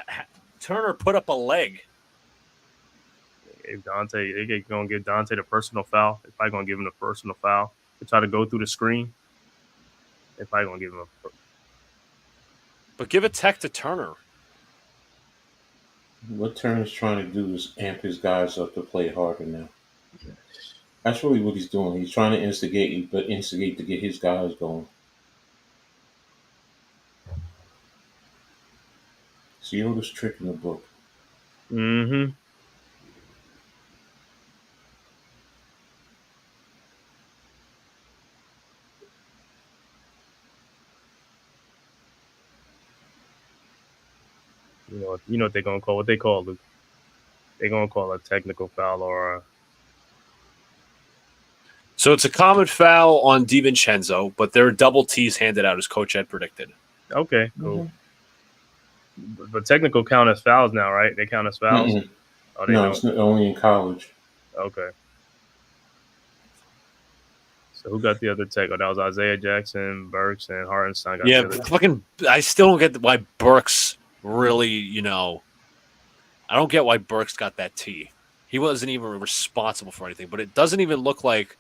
Speaker 4: Turner put up a leg.
Speaker 3: If Dante, they're gonna give Dante the personal foul. They're probably gonna give him the personal foul. They try to go through the screen. They're probably gonna give him a.
Speaker 4: But give a tech to Turner.
Speaker 2: What Turner's trying to do is amp his guys up to play harder now. That's really what he's doing. He's trying to instigate to get his guys going. It's the oldest trick in the book.
Speaker 3: Mm-hmm. You know what they're gonna call? What they call, Luke? They're gonna call a technical foul or a.
Speaker 4: So it's a common foul on DiVincenzo, but there are double T's handed out as Coach Ed predicted.
Speaker 3: Okay, cool. Mm-hmm. But technical count as fouls now, right? They count as fouls?
Speaker 2: Mm-hmm. Oh, no, it's only in college.
Speaker 3: Okay. So who got the other tech? Oh, that was Isaiah Jackson, Burks, and Hartenstein. Got
Speaker 4: Yeah,
Speaker 3: the other
Speaker 4: fucking. I still don't get why Burks really. I don't get why Burks got that T. He wasn't even responsible for anything, but it doesn't even look like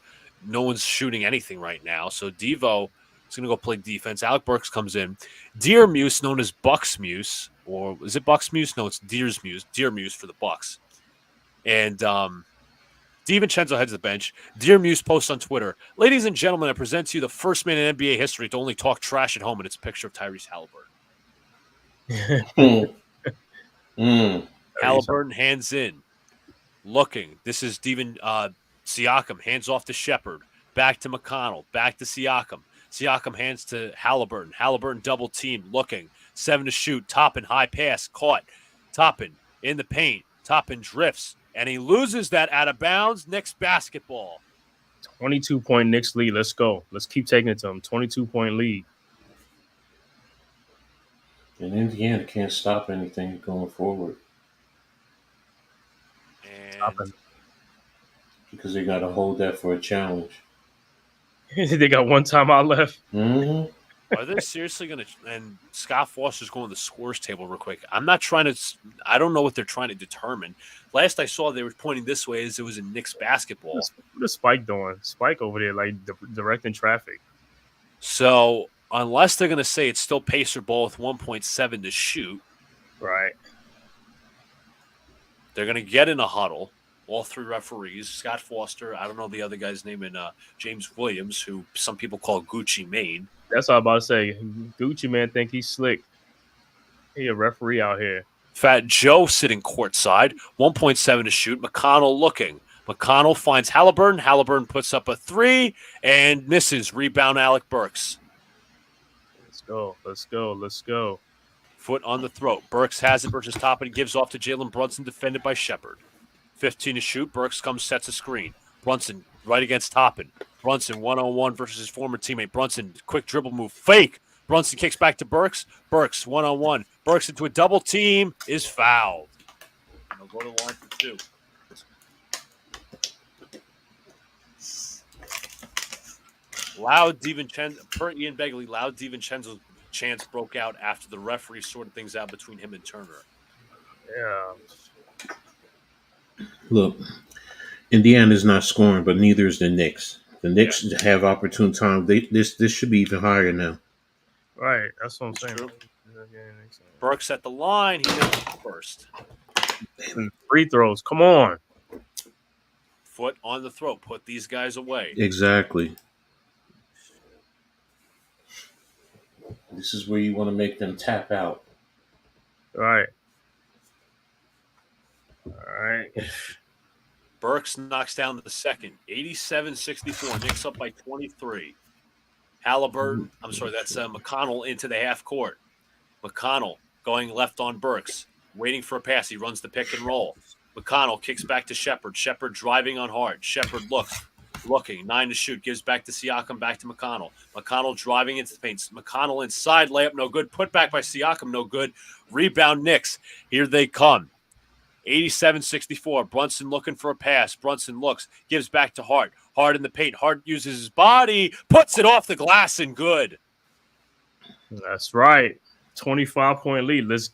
Speaker 4: no one's shooting anything right now. So Devo is going to go play defense. Alec Burks comes in. Deer Muse, known as Bucks Muse, or is it Bucks Muse? No, it's Deer's Muse. Deer Muse for the Bucks. And DiVincenzo heads the bench. Dear Muse posts on Twitter, "Ladies and gentlemen, I present to you the first man in NBA history to only talk trash at home," and it's a picture of Tyrese Halliburton. Halliburton hands in, looking. This is Siakam, hands off to Shepard, back to McConnell, back to Siakam. Siakam hands to Halliburton. Halliburton double team, looking. 7 to shoot. Toppin, high pass, caught. Toppin in the paint. Toppin drifts. And he loses that out of bounds. Knicks basketball.
Speaker 3: 22-point Knicks lead. Let's go. Let's keep taking it to them. 22-point lead.
Speaker 2: And Indiana can't stop anything going forward.
Speaker 4: And
Speaker 2: because they got to hold that for a challenge.
Speaker 3: They got one timeout left.
Speaker 2: Mm-hmm.
Speaker 4: Are they seriously going to – and Scott Foster's going to the scores table real quick. I'm not trying to – I don't know what they're trying to determine. Last I saw they were pointing this way as it was in Knicks basketball.
Speaker 3: What is Spike doing? Spike over there, like, directing traffic.
Speaker 4: So, unless they're going to say it's still Pacer ball with 1.7 to shoot.
Speaker 3: Right.
Speaker 4: They're going to get in a huddle. All 3 referees, Scott Foster, I don't know the other guy's name, and James Williams, who some people call Gucci Mane.
Speaker 3: That's all I'm about to say. Gucci man think he's slick. He a referee out here.
Speaker 4: Fat Joe sitting courtside, 1.7 to shoot. McConnell looking. McConnell finds Halliburton. Halliburton puts up a 3 and misses. Rebound Alec Burks.
Speaker 3: Let's go. Let's go. Let's go.
Speaker 4: Foot on the throat. Burks has it versus Toppin. Gives off to Jalen Brunson, defended by Shepard. 15 to shoot. Burks comes, sets a screen. Brunson right against Toppin. Brunson 1-on-1 versus his former teammate. Brunson, quick dribble move. Fake. Brunson kicks back to Burks. Burks 1-on-1. Burks into a double team. Is fouled. And they'll go to the line for 2. Loud DiVincenzo, per Ian Begley, loud DiVincenzo's chants broke out after the referee sorted things out between him and Turner.
Speaker 3: Yeah.
Speaker 2: Look, Indiana's not scoring, but neither is the Knicks. The Knicks have opportune time. This should be even higher now.
Speaker 3: Right. That's what I'm saying.
Speaker 4: True. Burks at the line. He makes it first.
Speaker 3: And free throws. Come on.
Speaker 4: Foot on the throat. Put these guys away.
Speaker 2: Exactly. This is where you want to make them tap out.
Speaker 3: Right. All right.
Speaker 4: Burks knocks down the second. 87-64. Knicks up by 23. Halliburton. I'm sorry, that's McConnell into the half court. McConnell going left on Burks. Waiting for a pass. He runs the pick and roll. McConnell kicks back to Shepard. Shepard driving on hard. Shepard looks. Looking. 9 to shoot. Gives back to Siakam. Back to McConnell. McConnell driving into the paint. McConnell inside. Layup no good. Put back by Siakam. No good. Rebound Knicks. Here they come. 87-64. Brunson looking for a pass. Brunson looks. Gives back to Hart. Hart in the paint. Hart uses his body. Puts it off the glass and good.
Speaker 3: That's right. 25-point lead. Let's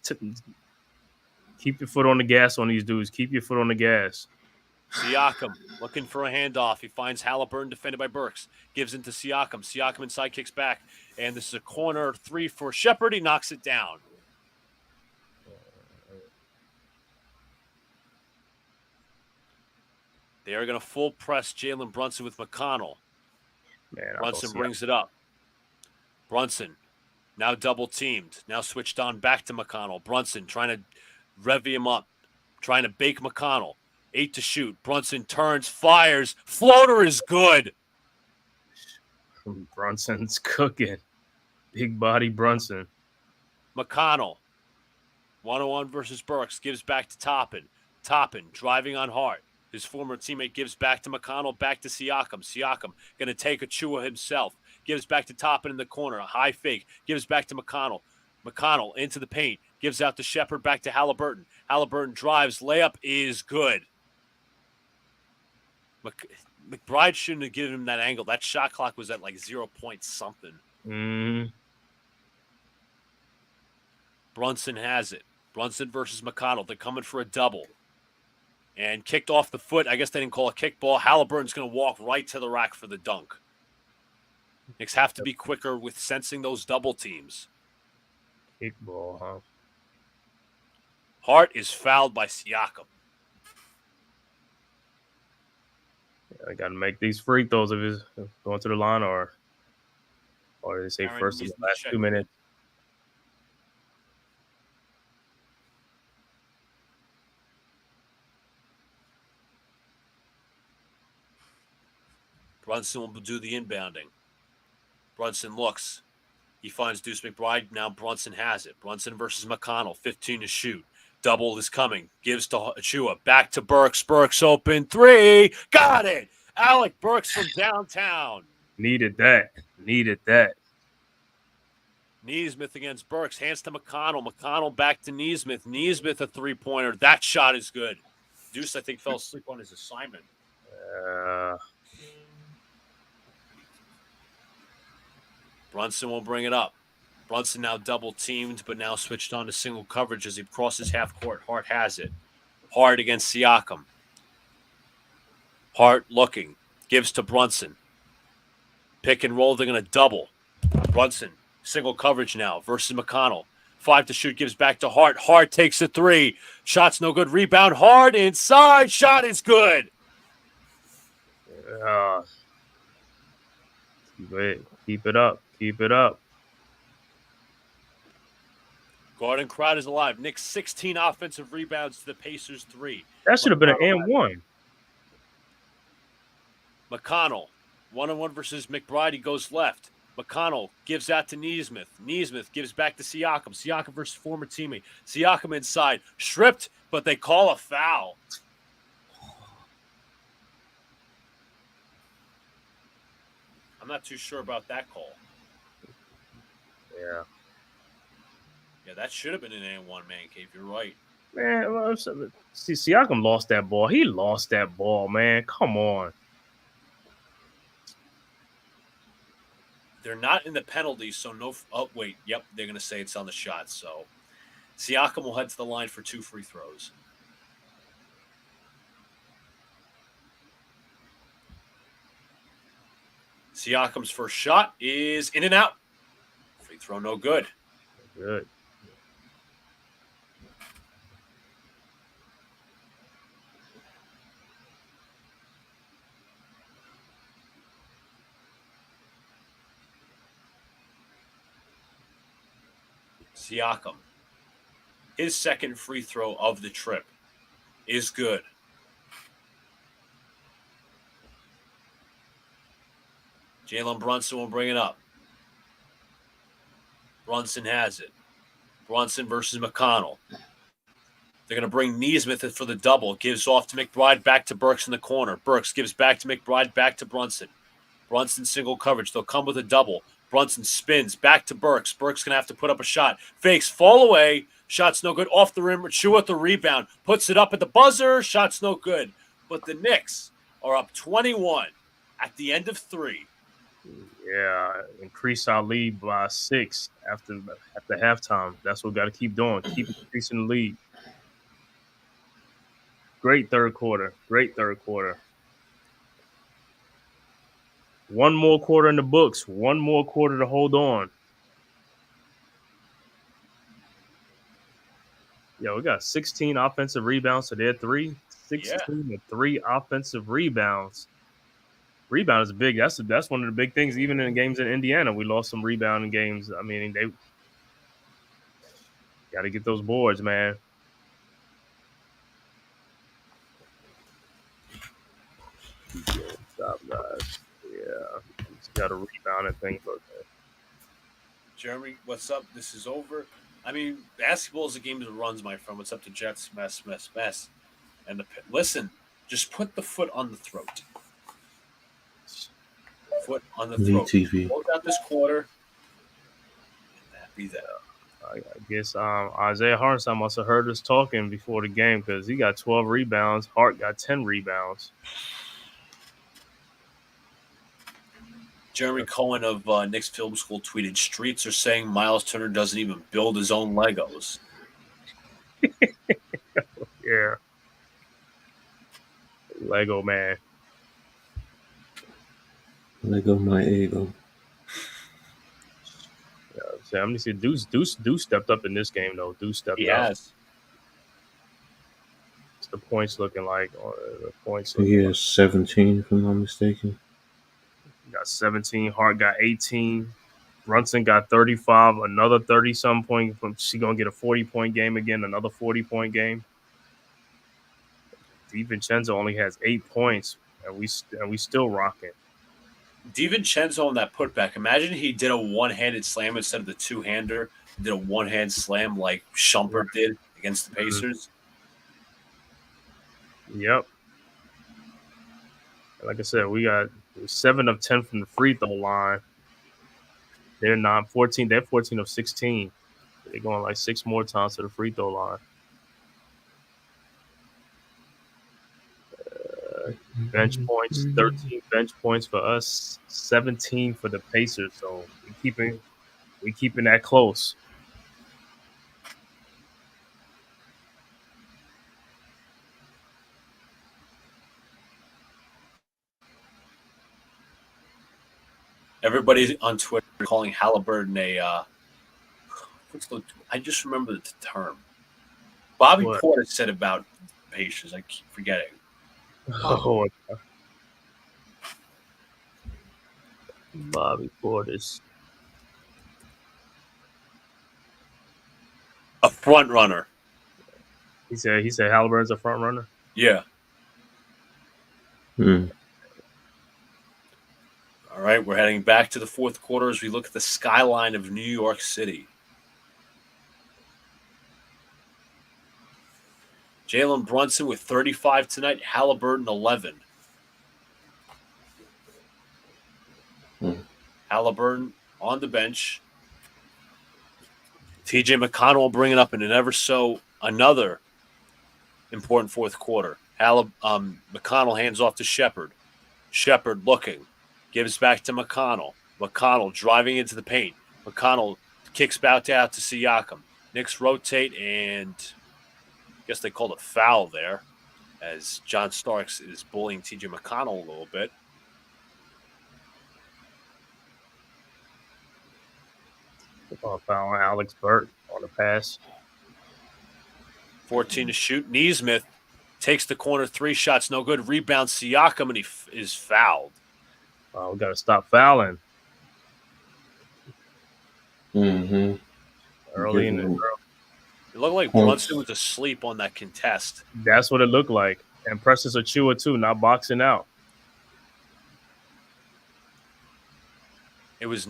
Speaker 3: keep your foot on the gas on these dudes. Keep your foot on the gas.
Speaker 4: Siakam looking for a handoff. He finds Halliburton defended by Burks. Gives into Siakam. Siakam inside kicks back. And this is a corner 3 for Shepard. He knocks it down. They are going to full press Jalen Brunson with McConnell.
Speaker 3: Man,
Speaker 4: Brunson brings it up. Brunson now double teamed. Now switched on back to McConnell. Brunson trying to rev him up. Trying to bake McConnell. 8 to shoot. Brunson turns, fires. Floater is good.
Speaker 3: Brunson's cooking. Big body Brunson.
Speaker 4: McConnell. 1-on-1 versus Burks. Gives back to Toppin. Toppin driving on Hart. His former teammate gives back to McConnell, back to Siakam. Siakam going to take a Chua himself. Gives back to Toppin in the corner. A high fake. Gives back to McConnell. McConnell into the paint. Gives out to Shepard, back to Halliburton. Halliburton drives. Layup is good. McBride shouldn't have given him that angle. That shot clock was at like 0 point something. Brunson has it. Brunson versus McConnell. They're coming for a double. And kicked off the foot. I guess they didn't call a kickball. Halliburton's going to walk right to the rack for the dunk. Knicks have to be quicker with sensing those double teams.
Speaker 3: Kickball, huh?
Speaker 4: Hart is fouled by Siakam.
Speaker 3: I got to make these free throws if he's going to the line or they say
Speaker 4: Aaron
Speaker 3: first in
Speaker 4: needs
Speaker 3: the
Speaker 4: to
Speaker 3: last
Speaker 4: check
Speaker 3: 2 minutes.
Speaker 4: Brunson will do the inbounding. Brunson looks. He finds Deuce McBride. Now Brunson has it. Brunson versus McConnell. 15 to shoot. Double is coming. Gives to Achua. Back to Burks. Burks open 3. Got it. Alec Burks from downtown.
Speaker 3: Needed that.
Speaker 4: Neesmith against Burks. Hands to McConnell. McConnell back to Neesmith. Neesmith a 3-pointer. That shot is good. Deuce, I think, fell asleep on his assignment. Brunson will bring it up. Brunson now double teamed, but now switched on to single coverage as he crosses half court. Hart has it. Hart against Siakam. Hart looking. Gives to Brunson. Pick and roll. They're going to double. Brunson, single coverage now versus McConnell. 5 to shoot. Gives back to Hart. Hart takes a 3. Shot's no good. Rebound. Hart inside. Shot is good.
Speaker 3: Keep it up.
Speaker 4: Gordon Crowd is alive. Knicks 16 offensive rebounds to the Pacers 3.
Speaker 3: That should have been an and-1.
Speaker 4: McConnell, 1-on-1 versus McBride. He goes left. McConnell gives out to Neesmith. Neesmith gives back to Siakam. Siakam versus former teammate. Siakam inside. Stripped, but they call a foul. I'm not too sure about that call.
Speaker 3: Yeah.
Speaker 4: Yeah, that should have been an and-1, ManCave. You're right.
Speaker 3: Man, well, see, Siakam lost that ball. He lost that ball, man. Come on.
Speaker 4: They're not in the penalties, so no. Oh, wait. Yep, they're going to say it's on the shot. So Siakam will head to the line for 2 free throws. Siakam's first shot is in and out. Free throw, no good.
Speaker 3: Good.
Speaker 4: Siakam, his second free throw of the trip is good. Jalen Brunson will bring it up. Brunson has it. Brunson versus McConnell. They're going to bring Neesmith in for the double. Gives off to McBride, back to Burks in the corner. Burks gives back to McBride, back to Brunson. Brunson single coverage. They'll come with a double. Brunson spins back to Burks. Burks going to have to put up a shot. Fakes, fall away. Shot's no good. Off the rim. Achua at the rebound. Puts it up at the buzzer. Shot's no good. But the Knicks are up 21 at the end of 3.
Speaker 3: Yeah, increase our lead by 6 after halftime. That's what we got to keep doing. Keep increasing the lead. Great third quarter. One more quarter in the books. One more quarter to hold on. Yeah, we got 16 offensive rebounds to their 3. 16 to 3 offensive rebounds. Rebound is big. That's one of the big things. Even in games in Indiana, we lost some rebounding games. I mean, they got to get those boards, man. Stop, guys. Yeah, just got to rebound and things like that.
Speaker 4: Jeremy, what's up? This is over. I mean, basketball is a game that runs, my friend. What's up to Jets? Mess. And listen, just put the foot on the throat. Foot on the throat.
Speaker 2: TV.
Speaker 4: Close out this quarter. Be that.
Speaker 3: I guess Isaiah Hartenstein must have heard us talking before the game because he got 12 rebounds. Hart got 10 rebounds.
Speaker 4: Jeremy Cohen of Knicks Film School tweeted, "Streets are saying Miles Turner doesn't even build his own Legos."
Speaker 3: Yeah. Lego man.
Speaker 2: Lego my ego.
Speaker 3: Yeah, so I'm gonna see Deuce stepped up in this game though. Deuce stepped
Speaker 4: He
Speaker 3: up.
Speaker 4: has.
Speaker 3: What's the points looking like? The points.
Speaker 2: He has 17, if I'm not mistaken.
Speaker 3: Got 17. Hart got 18. Brunson got 35. Another 30-some point. She gonna get a 40-point game again. Another 40-point game. DiVincenzo only has 8 points, and we still rocking.
Speaker 4: DiVincenzo on that putback. Imagine he did a one-handed slam instead of the two-hander. He did a one-hand slam like Shumpert did against the Pacers.
Speaker 3: Yep. Like I said, we got 7 of 10 from the free throw line. They're not 14. They're 14 of 16. They're going like 6 more times to the free throw line. Bench points, 13 bench points for us, 17 for the Pacers. So we keeping that close.
Speaker 4: Everybody on Twitter calling Halliburton I just remember the term. Bobby Porter said about Pacers. I keep forgetting.
Speaker 3: Oh, Bobby Porter's
Speaker 4: a front runner.
Speaker 3: He said Halliburton's a front runner.
Speaker 4: Yeah. All right, we're heading back to the fourth quarter as we look at the skyline of New York City. Jalen Brunson with 35 tonight. Halliburton 11. Halliburton on the bench. TJ McConnell bringing up in another important fourth quarter. McConnell hands off to Shepard. Shepard looking. Gives back to McConnell. McConnell driving into the paint. McConnell kicks back out to Siakam. Knicks rotate, and I guess they called a foul there as John Starks is bullying TJ McConnell a little bit.
Speaker 3: Foul on Alex Burt on the pass.
Speaker 4: 14 to shoot. Nesmith takes the corner 3 shots, no good. Rebound Siakam, and he is fouled.
Speaker 3: We got to stop fouling. Early in the
Speaker 4: It looked like Brunson was asleep on that contest.
Speaker 3: That's what it looked like. And Precious Achiuwa too, not boxing out.
Speaker 4: It was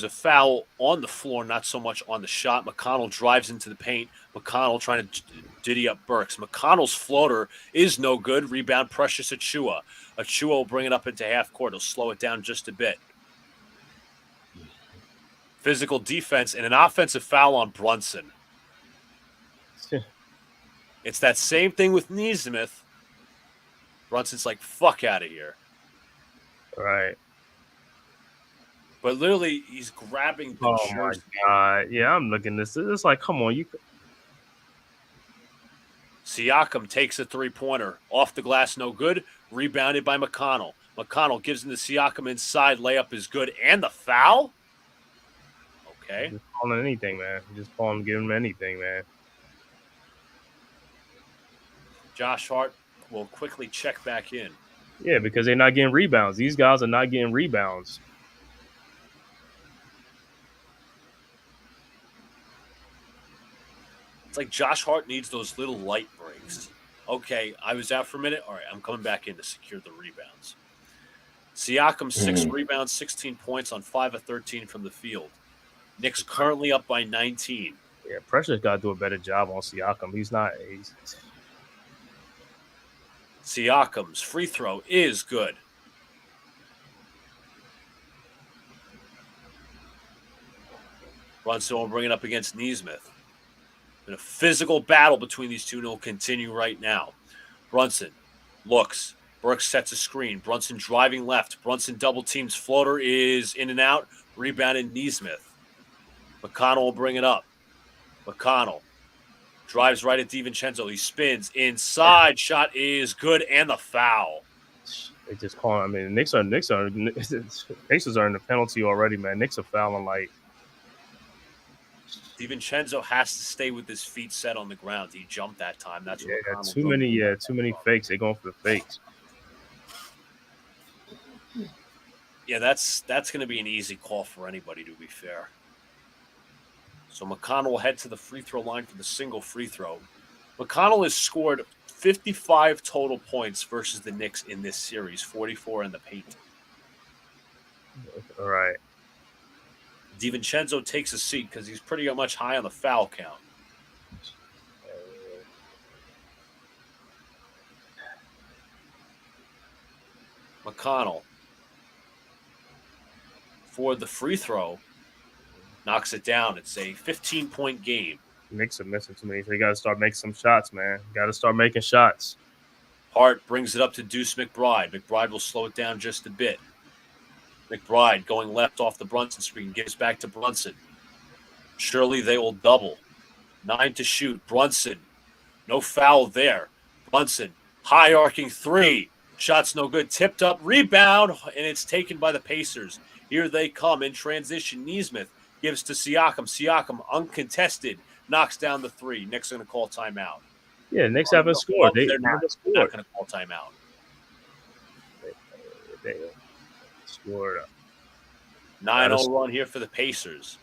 Speaker 4: a foul on the floor, not so much on the shot. McConnell drives into the paint. McConnell trying to diddy up Burks. McConnell's floater is no good. Rebound Precious Achiuwa. Achiuwa will bring it up into half court. He'll slow it down just a bit. Physical defense and an offensive foul on Brunson. It's that same thing with Nesmith. Brunson's like, fuck out of here.
Speaker 3: Right.
Speaker 4: But literally, he's grabbing the
Speaker 3: jersey. My God. Yeah, I'm looking at this. It's like, come on.
Speaker 4: Siakam takes a three-pointer. Off the glass, no good. Rebounded by McConnell. McConnell gives him to Siakam inside. Layup is good. And the foul? Okay.
Speaker 3: Just calling anything, man. Just calling, giving him anything, man.
Speaker 4: Josh Hart will quickly check back in.
Speaker 3: Yeah, because they're not getting rebounds. These guys are not getting rebounds.
Speaker 4: It's like Josh Hart needs those little light breaks. Okay, I was out for a minute. All right, I'm coming back in to secure the rebounds. Siakam, 6 rebounds, 16 points on 5 of 13 from the field. Knicks currently up by 19.
Speaker 3: Yeah, Precious got to do a better job on Siakam.
Speaker 4: Siakam's free throw is good. Brunson will bring it up against Nesmith. And a physical battle between these two will continue right now. Brunson looks, Burks sets a screen. Brunson driving left. Brunson double teams. Floater is in and out. Rebounded Nesmith. McConnell will bring it up. McConnell drives right at DiVincenzo. He spins inside. Shot is good, and the foul.
Speaker 3: They just call. I mean, the Knicks are Pacers are in the penalty already, man. Knicks are fouling like.
Speaker 4: DiVincenzo has to stay with his feet set on the ground. He jumped that time. That's what McConnell
Speaker 3: too many fakes. They're going for the fakes.
Speaker 4: Yeah, that's going to be an easy call for anybody, to be fair. So McConnell will head to the free throw line for the single free throw. McConnell has scored 55 total points versus the Knicks in this series, 44 in the paint.
Speaker 3: All right.
Speaker 4: DiVincenzo takes a seat because he's pretty much high on the foul count. McConnell, for the free throw, knocks it down. It's a 15-point game.
Speaker 3: Knicks are missing too many. So you got to start making some shots, man. Got to start making shots.
Speaker 4: Hart brings it up to Deuce McBride. McBride will slow it down just a bit. McBride going left off the Brunson screen, gives back to Brunson. Surely they will double. 9 to shoot. Brunson, no foul there. Brunson, high arcing three. Shot's no good. Tipped up, rebound, and it's taken by the Pacers. Here they come in transition. Nesmith gives to Siakam. Siakam, uncontested, knocks down the three. Knicks going to call timeout.
Speaker 3: Yeah, Knicks haven't scored. They're not
Speaker 4: going to call timeout.
Speaker 3: They scored.
Speaker 4: 9-0 run here for the Pacers.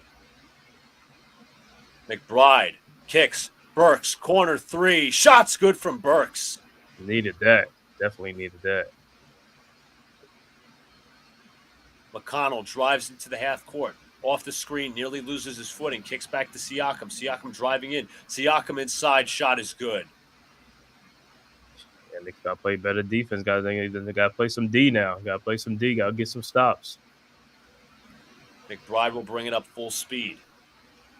Speaker 4: McBride kicks. Burks, corner three. Shot's good from Burks.
Speaker 3: Needed that. Definitely needed that.
Speaker 4: McConnell drives into the half court. Off the screen, nearly loses his footing. Kicks back to Siakam. Siakam driving in. Siakam inside. Shot is good.
Speaker 3: Yeah, Knicks got to play better defense, guys. They got to play some D now. Got to play some D. Got to get some stops.
Speaker 4: McBride will bring it up full speed.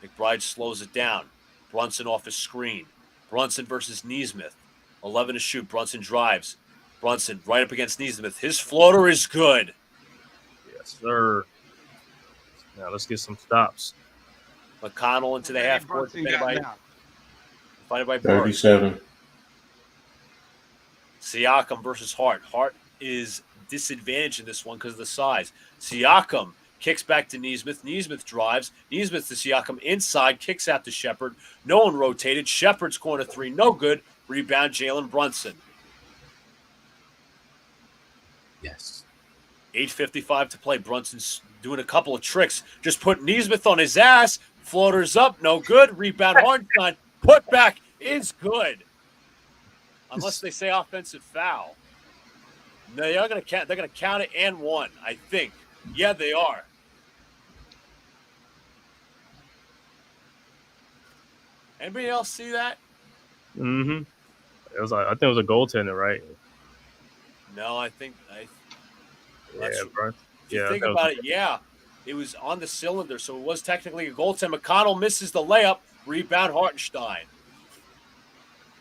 Speaker 4: McBride slows it down. Brunson off his screen. Brunson versus Nesmith. 11 to shoot. Brunson drives. Brunson right up against Nesmith. His floater is good.
Speaker 3: Yes, sir. Now let's get some stops.
Speaker 4: McConnell into the half court. Defended by
Speaker 2: 37.
Speaker 4: Siakam versus Hart. Hart is disadvantaged in this one because of the size. Siakam kicks back to Nesmith. Nesmith drives. Nesmith to Siakam inside. Kicks out to Shepard. No one rotated. Shepard's corner three. No good. Rebound Jalen Brunson.
Speaker 3: Yes.
Speaker 4: 8:55 to play. Brunson's doing a couple of tricks. Just put Nesmith on his ass. Floaters up. No good. Rebound Hartenstein. Put back is good. Unless they say offensive foul. No, they're going to count it and one, I think. Yeah, they are. Anybody else see that?
Speaker 3: Mm-hmm. I think it was a goaltender, right?
Speaker 4: No, I think
Speaker 3: yeah, bro.
Speaker 4: If you think about it, yeah. It was on the cylinder, so it was technically a goaltender. McConnell misses the layup. Rebound Hartenstein.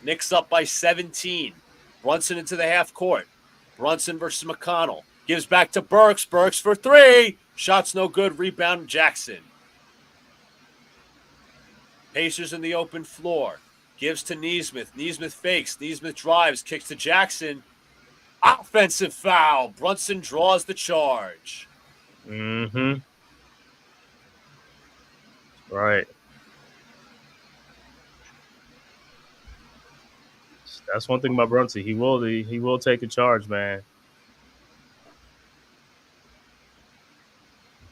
Speaker 4: Knicks up by 17. Brunson into the half court. Brunson versus McConnell. Gives back to Burks. Burks for three. Shot's no good. Rebound Jackson. Pacers in the open floor. Gives to Nesmith. Nesmith fakes. Nesmith drives. Kicks to Jackson. Offensive foul. Brunson draws the charge.
Speaker 3: Mm-hmm. Right. That's one thing about Brunson. He will take a charge, man.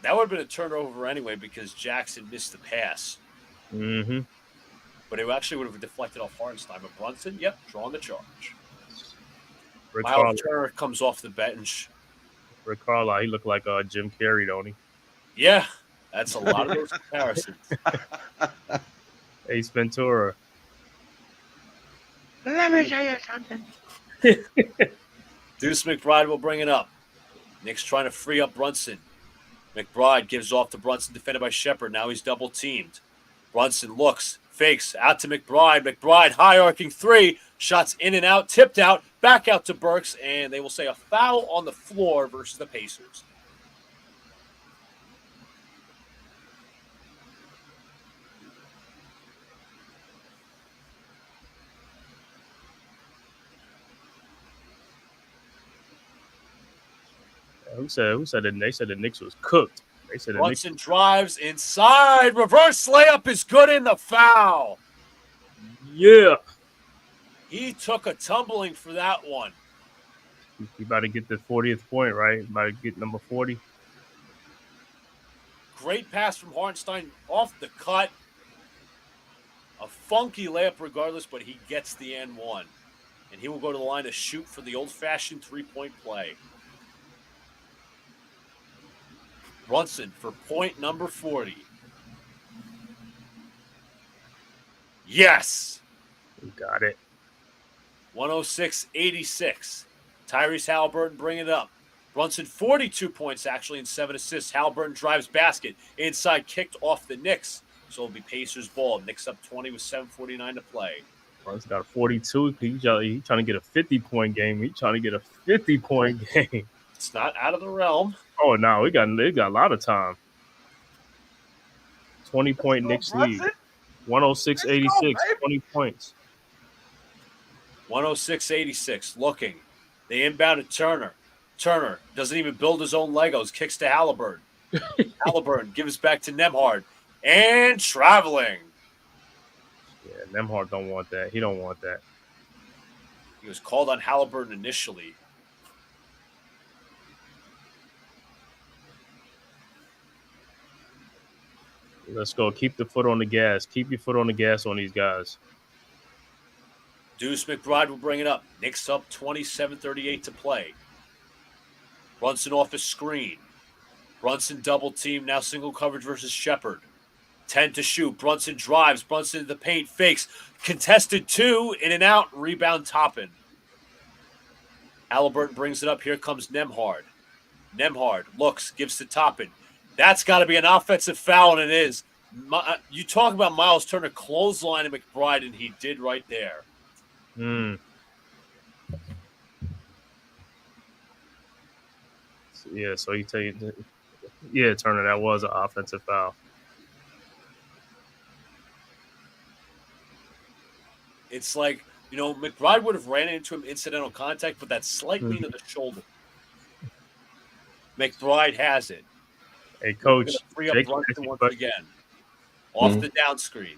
Speaker 4: That would have been a turnover anyway because Jackson missed the pass.
Speaker 3: Mm-hmm.
Speaker 4: But it actually would have deflected off Hartenstein. But Brunson, yep, drawing the charge.
Speaker 3: Miles
Speaker 4: Turner comes off the bench.
Speaker 3: Rick Carlisle, he looked like Jim Carrey, don't he?
Speaker 4: Yeah, that's a lot of those comparisons.
Speaker 3: Ace Ventura.
Speaker 5: Let me tell you something.
Speaker 4: Deuce McBride will bring it up. Knicks trying to free up Brunson. McBride gives off to Brunson, defended by Shepard. Now he's double teamed. Brunson looks, fakes, out to McBride. McBride, high arcing three. Shots in and out, tipped out. back out to Burks, and they will say a foul on the floor versus the Pacers.
Speaker 3: Who said that? They said the Knicks was cooked. They said
Speaker 4: Brunson drives inside. Reverse layup is good in the foul.
Speaker 3: Yeah.
Speaker 4: He took a tumbling for that one.
Speaker 3: He about to get the 40th point, right? About to get number 40.
Speaker 4: Great pass from Hartenstein off the cut. A funky layup regardless, but he gets the N1. And he will go to the line to shoot for the old-fashioned three-point play. Brunson for point number 40. Yes.
Speaker 3: We got it.
Speaker 4: 106-86. Tyrese Halliburton bringing it up. Brunson 42 points actually and 7 assists. Halliburton drives basket. Inside kicked off the Knicks. So it'll be Pacers ball. Knicks up 20 with 7:49 to play.
Speaker 3: Brunson got a 42. He trying to get a 50-point game. He trying to get a 50-point game.
Speaker 4: It's not out of the realm.
Speaker 3: Oh no, they got a lot of time. 20-point Knicks lead. 106-86. 20 points.
Speaker 4: 106-86. Looking. They inbound to Turner. Turner doesn't even build his own Legos. Kicks to Halliburton. Halliburton gives back to Nembhard. And traveling.
Speaker 3: Yeah, Nembhard don't want that. He don't want that.
Speaker 4: He was called on Halliburton initially.
Speaker 3: Let's go. Keep the foot on the gas. Keep your foot on the gas on these guys.
Speaker 4: Deuce McBride will bring it up. Knicks up 27-38 to play. Brunson off his screen. Brunson double team, now single coverage versus Shepard. 10 to shoot. Brunson drives. Brunson in the paint. Fakes. Contested 2. In and out. Rebound Toppin. Halliburton brings it up. Here comes Nembhard. Nembhard looks. Gives to Toppin. That's got to be an offensive foul, and it is. You talk about Miles Turner clotheslining McBride, and he did right there.
Speaker 3: Yeah, so you tell you, yeah, Turner, that was an offensive foul.
Speaker 4: It's like, McBride would have ran into him incidental contact, but that slight lean of the shoulder. McBride has it.
Speaker 3: Hey, Coach.
Speaker 4: Free up Brunson once again. Off the down screen.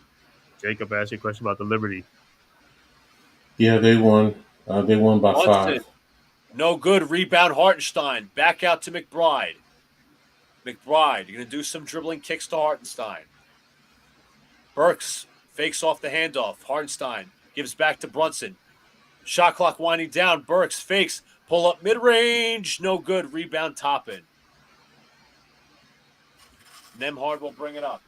Speaker 3: Jacob asked you a question about the Liberty.
Speaker 2: Yeah, they won. They won by
Speaker 4: Brunson,
Speaker 2: 5.
Speaker 4: No good. Rebound Hartenstein. Back out to McBride. McBride, you're going to do some dribbling kicks to Hartenstein. Burks fakes off the handoff. Hartenstein gives back to Brunson. Shot clock winding down. Burks fakes. Pull up mid-range. No good. Rebound Toppin. Nembhard will bring it up.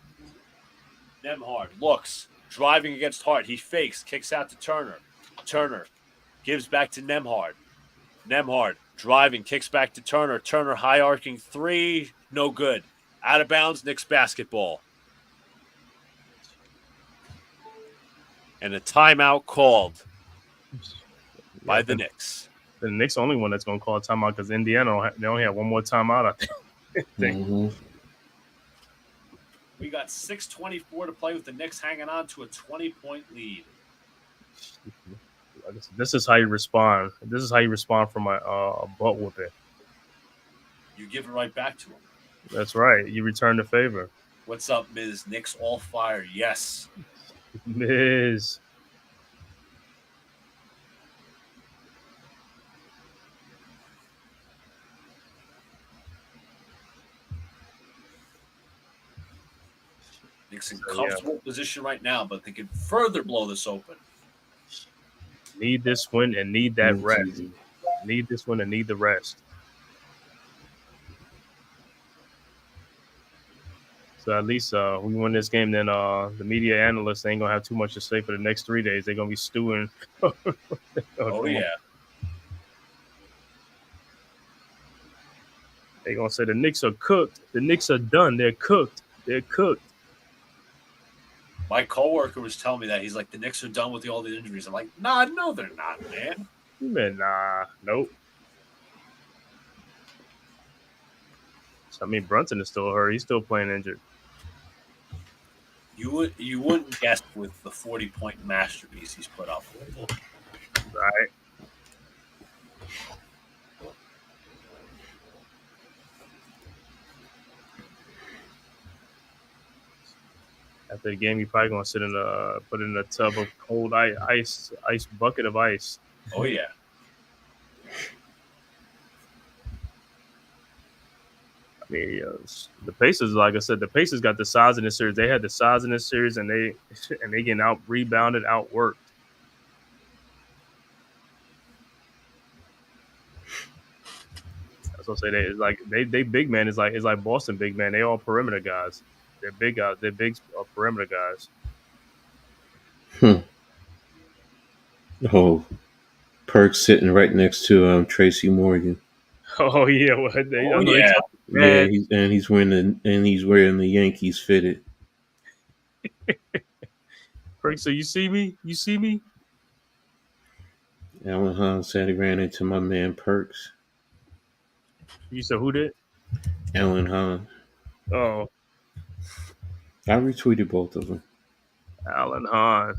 Speaker 4: Nembhard looks. Driving against Hart. He fakes. Kicks out to Turner. Turner gives back to Nembhard. Nembhard driving. Kicks back to Turner. Turner high arcing 3. No good. Out of bounds. Knicks basketball. And a timeout called by the Knicks.
Speaker 3: The Knicks the only one that's going to call a timeout because Indiana they only have one more timeout, I think.
Speaker 2: Mm-hmm.
Speaker 4: We got 6:24 to play with the Knicks hanging on to a 20-point lead.
Speaker 3: This is how you respond. This is how you respond from a butt whooping.
Speaker 4: You give it right back to him.
Speaker 3: That's right. You return the favor.
Speaker 4: What's up, Ms. Knicks all fire? Yes.
Speaker 3: Miz.
Speaker 4: Knicks in comfortable position right now, but they can further blow this open.
Speaker 3: Need this win and need that rest. Need this win and need the rest. So at least we win this game, then the media analysts ain't gonna have too much to say for the next 3 days. They're gonna be stewing.
Speaker 4: Oh yeah.
Speaker 3: They're gonna say the Knicks are cooked. The Knicks are done. They're cooked. They're cooked.
Speaker 4: My coworker was telling me that. He's like, the Knicks are done with all the injuries. I'm like, nah, no, they're not, man.
Speaker 3: You mean, nah, nope. I mean, Brunson is still hurt. He's still playing injured.
Speaker 4: You wouldn't guess with the 40-point masterpiece he's put up.
Speaker 3: Right. After the game, you're probably gonna sit in put in a tub of cold ice bucket of ice.
Speaker 4: Oh yeah.
Speaker 3: I mean, the Pacers, like I said, the Pacers got the size in this series. They had the size in this series, and they getting out rebounded, outworked. That's what I say. They big man is like Boston big man. They all perimeter guys. They're big guys. They're big perimeter guys.
Speaker 2: Oh, Perk's sitting right next to Tracy Morgan.
Speaker 3: Oh yeah,
Speaker 2: He's wearing the Yankees fitted.
Speaker 3: Perk, so you see me? You see me?
Speaker 2: Alan Hahn said he ran into my man Perks.
Speaker 3: You said who did?
Speaker 2: Alan Hahn.
Speaker 3: Oh,
Speaker 2: I retweeted both of them.
Speaker 3: Alan Hahn.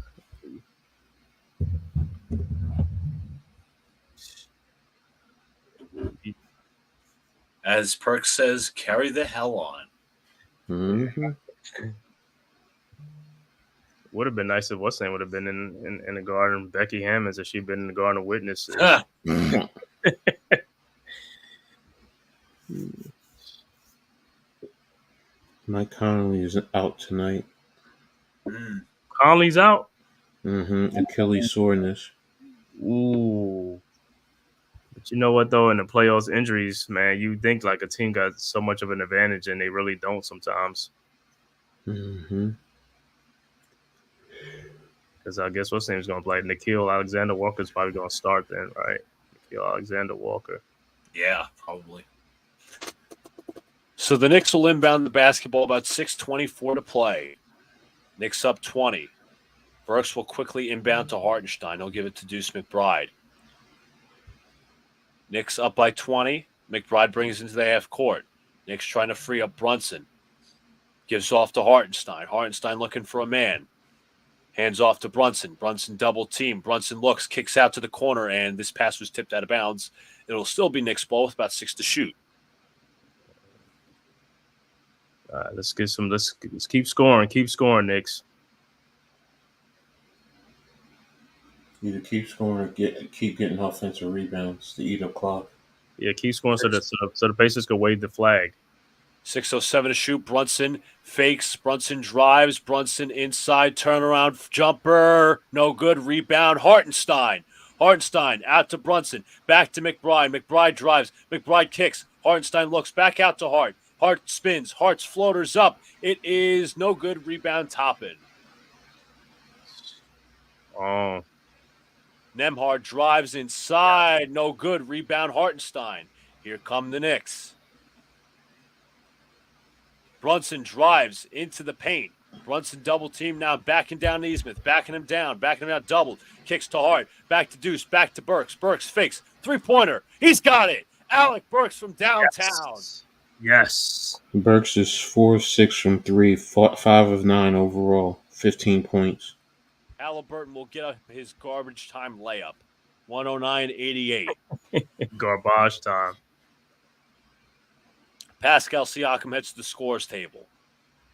Speaker 4: As Perk says, carry the hell on.
Speaker 2: Mm-hmm.
Speaker 3: Would have been nice if what's name would have been in the Garden. Becky Hammonds, if she'd been in the Garden of Witnesses.
Speaker 2: Mike Conley is out tonight.
Speaker 3: Conley's out.
Speaker 2: Mm-hmm. Achilles soreness.
Speaker 3: Ooh. But you know what though? In the playoffs, injuries, man, you think like a team got so much of an advantage, and they really don't sometimes.
Speaker 2: Mm-hmm.
Speaker 3: Because I guess what's name is going to play? Nickeil Alexander-Walker's probably going to start then, right? Nickeil Alexander-Walker.
Speaker 4: Yeah, probably. So the Knicks will inbound the basketball about 6:24 to play. Knicks up 20. Burks will quickly inbound to Hartenstein. He'll give it to Deuce McBride. Knicks up by 20. McBride brings into the half court. Knicks trying to free up Brunson. Gives off to Hartenstein. Hartenstein looking for a man. Hands off to Brunson. Brunson double team. Brunson looks, kicks out to the corner, and this pass was tipped out of bounds. It'll still be Knicks ball with about 6 to shoot.
Speaker 3: Let's keep scoring. Keep scoring, Knicks.
Speaker 2: Either keep scoring or keep getting offensive rebounds to eat up clock.
Speaker 3: Yeah, keep scoring so the Pacers can wave the flag.
Speaker 4: 6:07 to shoot. Brunson fakes. Brunson drives. Brunson inside turnaround jumper. No good. Rebound. Hartenstein. Hartenstein out to Brunson. Back to McBride. McBride drives. McBride kicks. Hartenstein looks back out to Hart. Hart spins. Hart's floaters up. It is no good. Rebound Toppin.
Speaker 3: Oh.
Speaker 4: Nembhard drives inside. No good. Rebound Hartenstein. Here come the Knicks. Brunson drives into the paint. Brunson double team now, backing down Nesmith, backing him down, doubled. Kicks to Hart, back to Deuce, back to Burks. Burks fakes, three-pointer. He's got it. Alec Burks from downtown.
Speaker 3: Yes.
Speaker 2: Burks is 4 of 6 from 3, 5 of 9 overall, 15 points.
Speaker 4: Halliburton will get his garbage time layup. 109-88.
Speaker 3: Garbage time.
Speaker 4: Pascal Siakam heads to the scores table.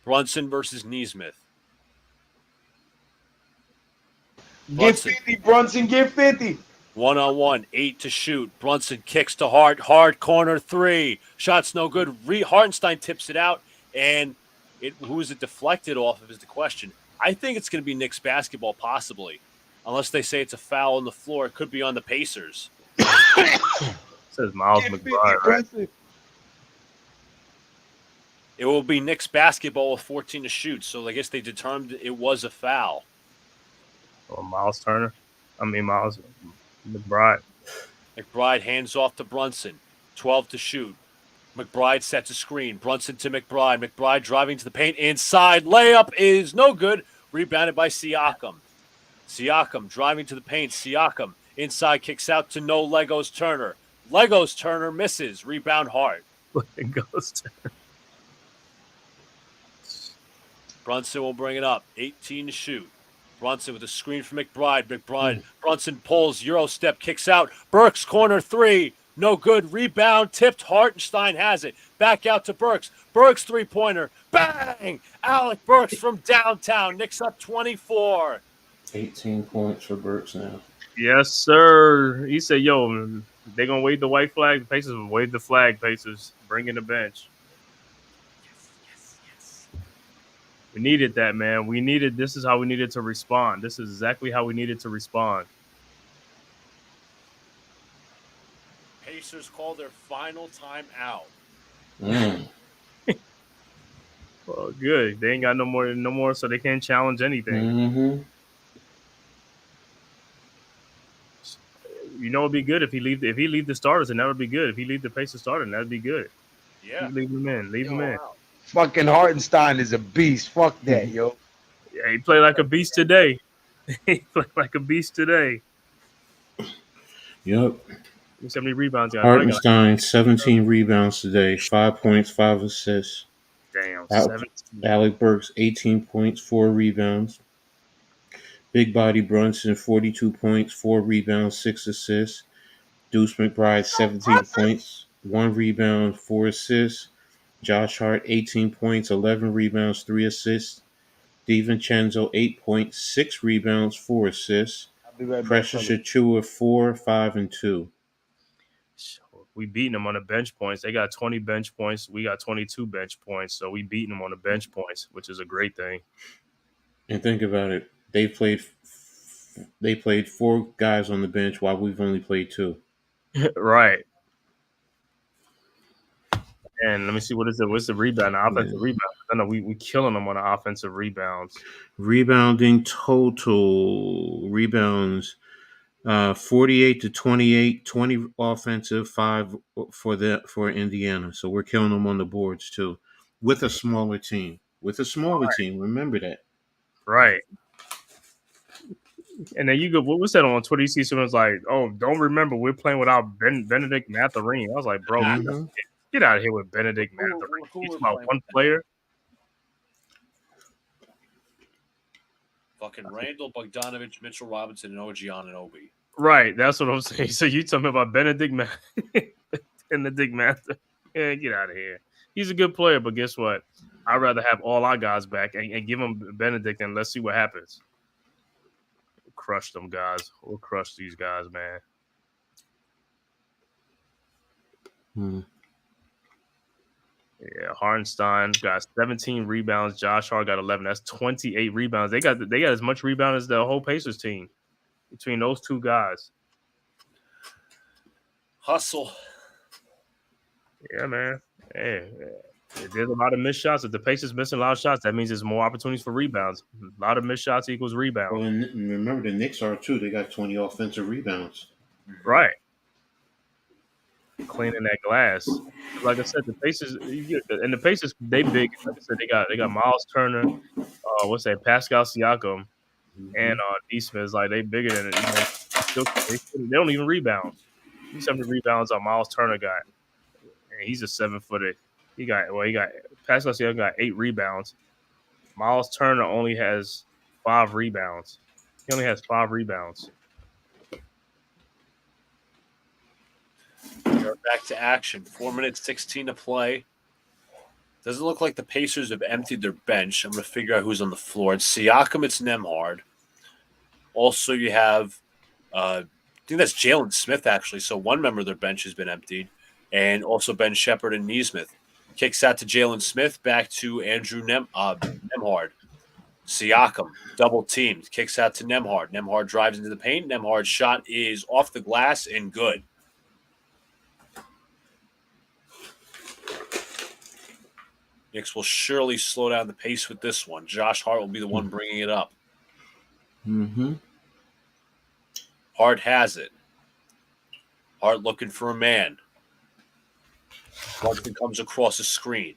Speaker 4: Brunson versus Nesmith.
Speaker 5: Get 50, Brunson, get 50.
Speaker 4: 1-on-1, 8 to shoot. Brunson kicks to Hart. Hard corner three. Shot's no good. Hartenstein tips it out, and who is it deflected off of is the question. I think it's going to be Knicks basketball, possibly. Unless they say it's a foul on the floor. It could be on the Pacers.
Speaker 3: It says Miles McBride, right?
Speaker 4: It will be Knicks basketball with 14 to shoot. So I guess they determined it was a foul.
Speaker 3: Or Miles McBride.
Speaker 4: McBride hands off to Brunson. 12 to shoot. McBride sets a screen. Brunson to McBride. McBride driving to the paint inside. Layup is no good. Rebounded by Siakam. Siakam driving to the paint. Siakam Inside, kicks out to no Legos Turner. Legos Turner misses. Rebound Hart.
Speaker 3: It goes to
Speaker 4: Brunson will bring it up. 18 to shoot. Brunson with a screen for McBride. Brunson pulls, Euro step, kicks out. Burks, corner three. No good. Rebound, tipped. Hartenstein has it. Back out to Burks. Burks, three-pointer. Bang! Alec Burks from downtown. Knicks up 24.
Speaker 2: 18 points for Burks now.
Speaker 3: Yes, sir. He said, yo, they're going to wave the white flag. The Pacers will wave the flag, Pacers. Bring in the bench.
Speaker 4: Yes.
Speaker 3: We needed that, man. This is how we needed to respond. This is exactly how we needed to respond.
Speaker 4: Pacers call their final time out.
Speaker 3: Well, good. They ain't got no more, so they can't challenge anything.
Speaker 2: Mm-hmm.
Speaker 3: You know, it'd be good if he leave the starters, and that would be good. If he leave the Pacers starter, that'd be good.
Speaker 4: Yeah.
Speaker 3: Leave him in.
Speaker 5: Fucking Hartenstein is a beast. Fuck that, yo.
Speaker 3: Yeah, he played like a beast today.
Speaker 2: Yep.
Speaker 3: How many rebounds?
Speaker 2: Hartenstein, 17 rebounds today, 5 points, 5 assists.
Speaker 3: Damn.
Speaker 2: Alec Burks, 18 points, 4 rebounds. Big body Brunson, 42 points, 4 rebounds, 6 assists. Deuce McBride, 17 points, 1 rebound, 4 assists. Josh Hart, 18 points, 11 rebounds, 3 assists. DiVincenzo, 8 points, 6 rebounds, 4 assists. Precious Achiuwa, 4, 5, and 2.
Speaker 3: We beating them on the bench points. They got 20 bench points. We got 22 bench points. So we beating them on the bench points, which is a great thing.
Speaker 2: And think about it. They played 4 guys on the bench while we've only played 2.
Speaker 3: Right. And let me see, what's the rebound? The offensive rebound. I know we killing them on the offensive rebounds.
Speaker 2: Rebounding total rebounds 48 to 28, 20 offensive, 5 for Indiana. So we're killing them on the boards too, with a smaller team. Team, remember that.
Speaker 3: Right. And then you go, what was that on Twitter? You see someone's like, "Oh, don't remember we're playing without Benedict Mathurin." I was like, "Bro, get out of here with Benedict Mathurin. He's about one player."
Speaker 4: Fucking Randall, Bogdanovich, Mitchell Robinson, and OG Anunoby.
Speaker 3: Right, that's what I'm saying. So you talking about Benedict Mathurin? Yeah, get out of here. He's a good player, but guess what? I'd rather have all our guys back and give him Benedict, and let's see what happens. Crush them guys. We'll crush these guys, man. Yeah, Hartenstein got 17 rebounds. Josh Hart got 11. That's 28 rebounds. They got as much rebound as the whole Pacers team between those two guys.
Speaker 4: Hustle.
Speaker 3: Yeah, man. Hey, there's a lot of missed shots. If the Pacers missing a lot of shots, that means there's more opportunities for rebounds. A lot of missed shots equals rebound.
Speaker 2: Well, and remember the Knicks are too. They got 20 offensive rebounds.
Speaker 3: Right. Cleaning that glass. Like I said, the Pacers they big. Like I said, they got Miles Turner, Pascal Siakam, and Neesmith. Like they bigger than it. They don't even rebound. You see how many rebounds Miles Turner got, and he's a 7-footer. He got Pascal Siakam got 8 rebounds. Miles Turner only has 5 rebounds. He only has 5 rebounds.
Speaker 4: We're back to action. 4 minutes, 16 to play. Doesn't look like the Pacers have emptied their bench. I'm going to figure out who's on the floor. It's Siakam, it's Nembhard. Also, you have, I think that's Jalen Smith, actually. So one member of their bench has been emptied. And also Ben Shepherd and Neesmith. Kicks out to Jalen Smith, back to Andrew Nembhard. Siakam, double teamed. Kicks out to Nembhard. Nembhard drives into the paint. Nembhard's shot is off the glass and good. Knicks will surely slow down the pace with this one. Josh Hart will be the one bringing it up. Hart has it. Hart looking for a man. Brunson comes across a screen.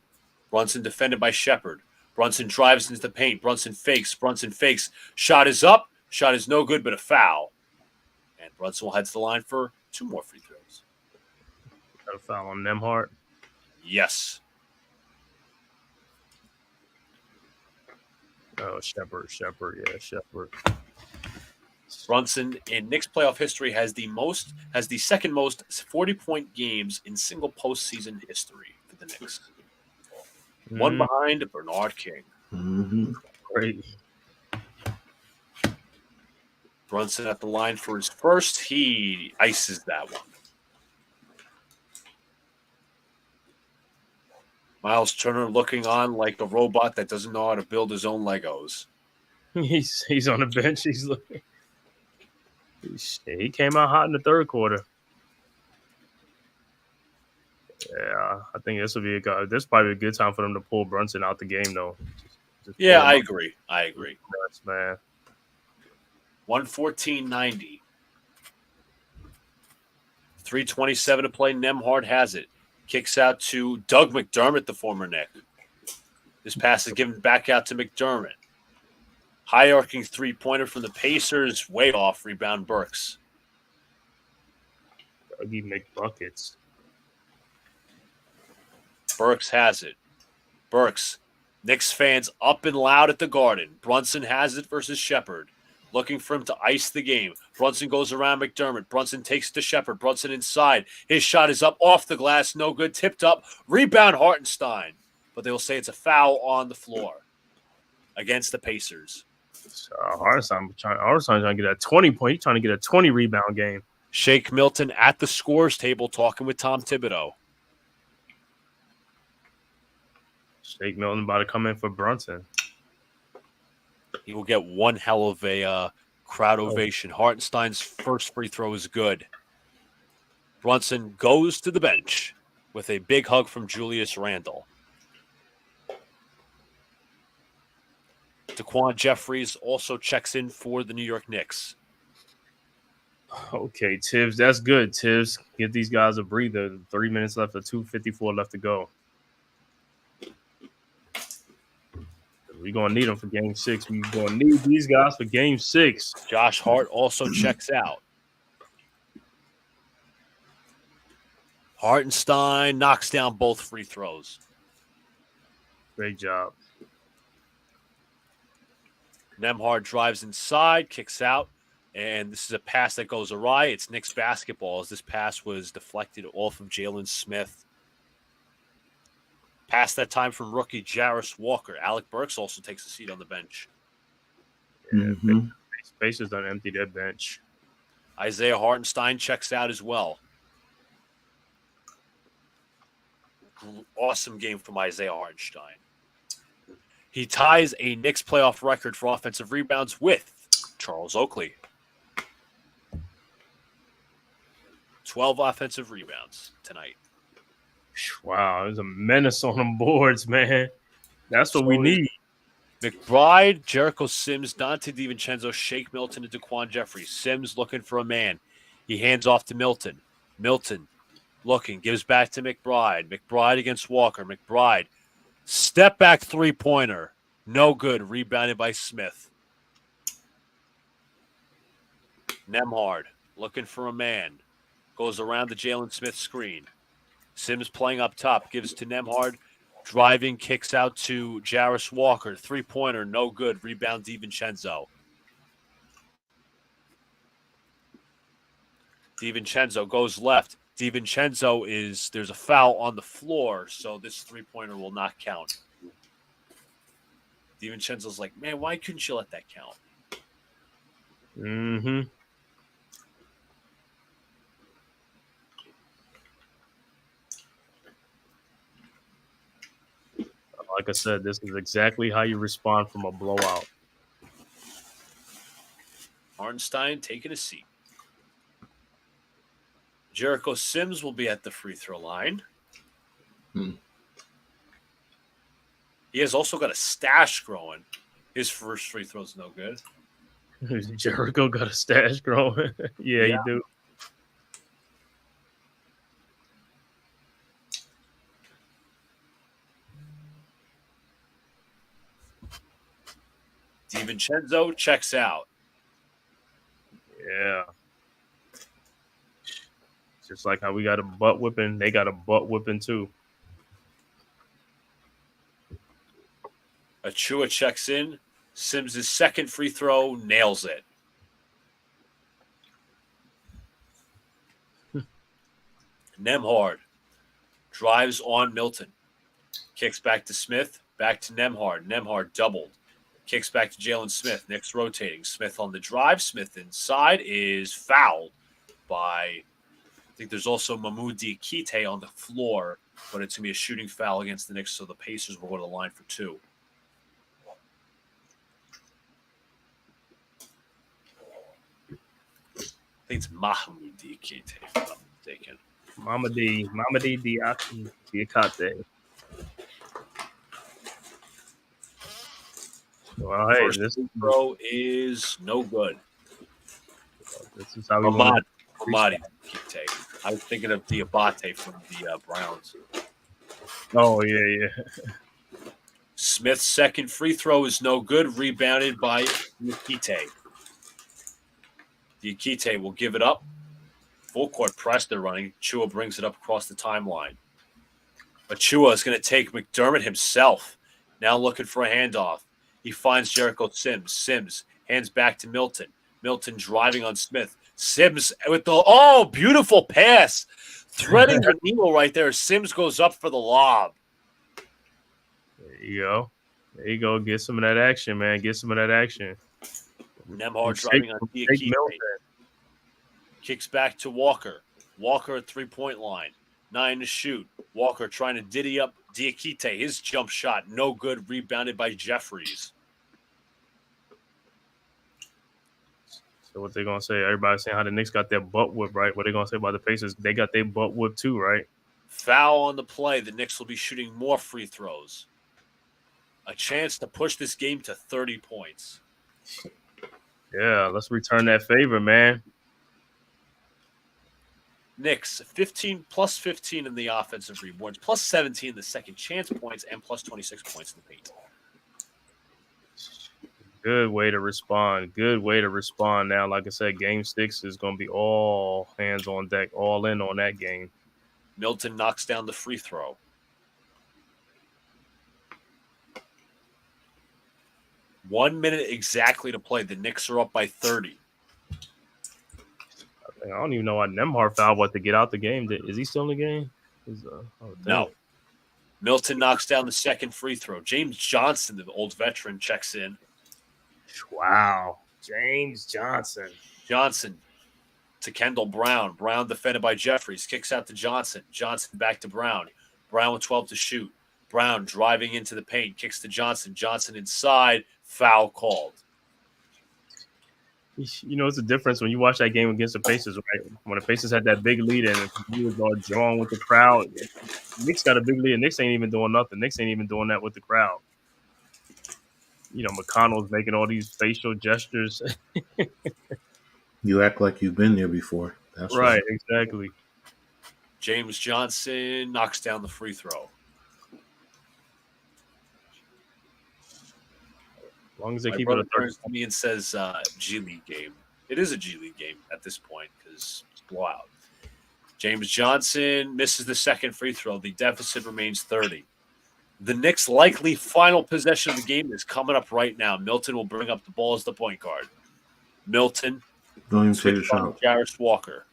Speaker 4: Brunson defended by Shepherd. Brunson drives into the paint. Brunson fakes. Shot is up. Shot is no good, but a foul. And Brunson will head to the line for 2 more free throws.
Speaker 3: Got a foul on Nembhard.
Speaker 4: Yes.
Speaker 3: Oh, Shepard. Yeah, Shepard.
Speaker 4: Brunson in Knicks playoff history has the second most 40-point games in single postseason history for the Knicks. One behind Bernard King.
Speaker 2: Mm-hmm.
Speaker 3: Great.
Speaker 4: Brunson at the line for his first. He ices that one. Miles Turner looking on like a robot that doesn't know how to build his own Legos.
Speaker 3: He's on the bench. He's looking. He came out hot in the third quarter. Yeah, I think this will be this probably a good time for them to pull Brunson out the game, though.
Speaker 4: Yeah, I agree.
Speaker 3: Nuts, man.
Speaker 4: 114.90. 3:27 to play. Nembhard has it. Kicks out to Doug McDermott, the former Knick. This pass is given back out to McDermott. High arcing 3-pointer from the Pacers. Way off. Rebound Burks.
Speaker 3: Dougie McBuckets.
Speaker 4: Burks has it. Burks. Knicks fans up and loud at the Garden. Brunson has it versus Shepard. Looking for him to ice the game. Brunson goes around McDermott. Brunson takes to Shepard. Brunson inside. His shot is up off the glass. No good. Tipped up. Rebound Hartenstein. But they will say it's a foul on the floor against the Pacers.
Speaker 3: Hartenstein trying to get a 20-point. He's trying to get a 20 rebound game.
Speaker 4: Shake Milton at the scores table talking with Tom Thibodeau.
Speaker 3: Shake Milton about to come in for Brunson.
Speaker 4: He will get one hell of a crowd ovation. Hartenstein's first free throw is good. Brunson goes to the bench with a big hug from Julius Randle. Daquan Jeffries also checks in for the New York Knicks.
Speaker 3: Okay, Tibbs, that's good. Tibbs, give these guys a breather. 3 minutes left, or 2:54 left to go. We're going to need them for Game 6. We're going to need these guys for Game 6.
Speaker 4: Josh Hart also checks out. Hartenstein knocks down both free throws.
Speaker 3: Great job.
Speaker 4: Nembhard drives inside, kicks out, and this is a pass that goes awry. It's Knicks basketball as this pass was deflected off of Jalen Smith. Pass that time from rookie Jarris Walker. Alec Burks also takes a seat on the bench.
Speaker 3: Yeah, Pacers don't empty their bench.
Speaker 4: Isaiah Hartenstein checks out as well. Awesome game from Isaiah Hartenstein. He ties a Knicks playoff record for offensive rebounds with Charles Oakley. 12 offensive rebounds tonight.
Speaker 3: Wow, there's a menace on them boards, man. That's what we need.
Speaker 4: McBride, Jericho Sims, Dante DiVincenzo, Shake Milton, and Daquan Jeffries. Sims looking for a man. He hands off to Milton. Milton looking, gives back to McBride. McBride against Walker. McBride, step back 3-pointer. No good. Rebounded by Smith. Nembhard looking for a man. Goes around the Jalen Smith screen. Sims playing up top. Gives to Nembhard. Driving, kicks out to Jarris Walker. 3-pointer, no good. Rebound DiVincenzo. DiVincenzo goes left. DiVincenzo there's a foul on the floor, so this 3-pointer will not count. DiVincenzo's like, man, why couldn't you let that count?
Speaker 3: Mm-hmm. Like I said, this is exactly how you respond from a blowout.
Speaker 4: Hartenstein taking a seat. Jericho Sims will be at the free throw line. He has also got a stash growing. His first free throw is no good.
Speaker 3: Jericho got a stash growing. yeah, you do.
Speaker 4: DiVincenzo checks out.
Speaker 3: Yeah. Just like how we got a butt whipping, they got a butt whipping too.
Speaker 4: Achua checks in. Sims' second free throw nails it. Nembhard drives on Milton. Kicks back to Smith. Back to Nembhard. Nembhard doubled. Kicks back to Jalen Smith. Knicks rotating. Smith on the drive. Smith inside is fouled by, I think there's also Mahmoud Diakite on the floor, but it's going to be a shooting foul against the Knicks, so the Pacers will go to the line for two. I think it's Mahmoud Diakite, if I'm not mistaken.
Speaker 3: Mamadi Diakate. Well, hey,
Speaker 4: First
Speaker 3: this
Speaker 4: throw is no good.
Speaker 3: This is how we
Speaker 4: Mamadi
Speaker 3: want
Speaker 4: Diakite. I was thinking of Diabate from the Browns.
Speaker 3: Oh yeah.
Speaker 4: Smith's second free throw is no good. Rebounded by Diakite. Diakite will give it up. Full court press they're running. Achua brings it up across the timeline. Achua is going to take McDermott himself. Now looking for a handoff. He finds Jericho Sims. Sims hands back to Milton. Milton driving on Smith. Sims with the beautiful pass. Threading the needle right there. Sims goes up for the lob.
Speaker 3: There you go. There you go. Get some of that action, man. Get some of that action.
Speaker 4: Nembhard driving on Diakite. Kicks back to Walker. Walker at three-point line. 9 to shoot. Walker trying to diddy up Diakite. His jump shot, no good. Rebounded by Jeffries.
Speaker 3: So what they going to say? Everybody's saying how the Knicks got their butt whipped, right? What they going to say about the Pacers? They got their butt whipped too, right?
Speaker 4: Foul on the play. The Knicks will be shooting more free throws. A chance to push this game to 30 points.
Speaker 3: Yeah, let's return that favor, man.
Speaker 4: Knicks, 15 plus 15 in the offensive rebounds, plus 17 in the second chance points, and plus 26 points in the paint.
Speaker 3: Good way to respond. Good way to respond. Now, like I said, game 6 is going to be all hands on deck, all in on that game.
Speaker 4: Milton knocks down the free throw. One minute exactly to play. The Knicks are up by 30.
Speaker 3: I don't even know why Nembhard fouled to get out the game. Is he still in the game?
Speaker 4: No. Milton knocks down the second free throw. James Johnson, the old veteran, checks in.
Speaker 3: Wow. James Johnson.
Speaker 4: Johnson to Kendall Brown. Brown defended by Jeffries. Kicks out to Johnson. Johnson back to Brown. Brown with 12 to shoot. Brown driving into the paint. Kicks to Johnson. Johnson inside. Foul called.
Speaker 3: You know, it's a difference when you watch that game against the Pacers, right? When the Pacers had that big lead and he was all drawn with the crowd. Knicks got a big lead and Knicks ain't even doing nothing. Knicks ain't even doing that with the crowd. You know, McConnell's making all these facial gestures.
Speaker 2: You act like you've been there before. That's
Speaker 3: right, exactly.
Speaker 4: James Johnson knocks down the free throw.
Speaker 3: As long as they
Speaker 4: My
Speaker 3: keep it a
Speaker 4: turns to me and says G League game. It is a G League game at this point because it's blowout. James Johnson misses the second free throw. The deficit remains 30. The Knicks' likely final possession of the game is coming up right now. Milton will bring up the ball as the point guard. Milton.
Speaker 2: Don't even say the shot.
Speaker 4: Jarris Walker.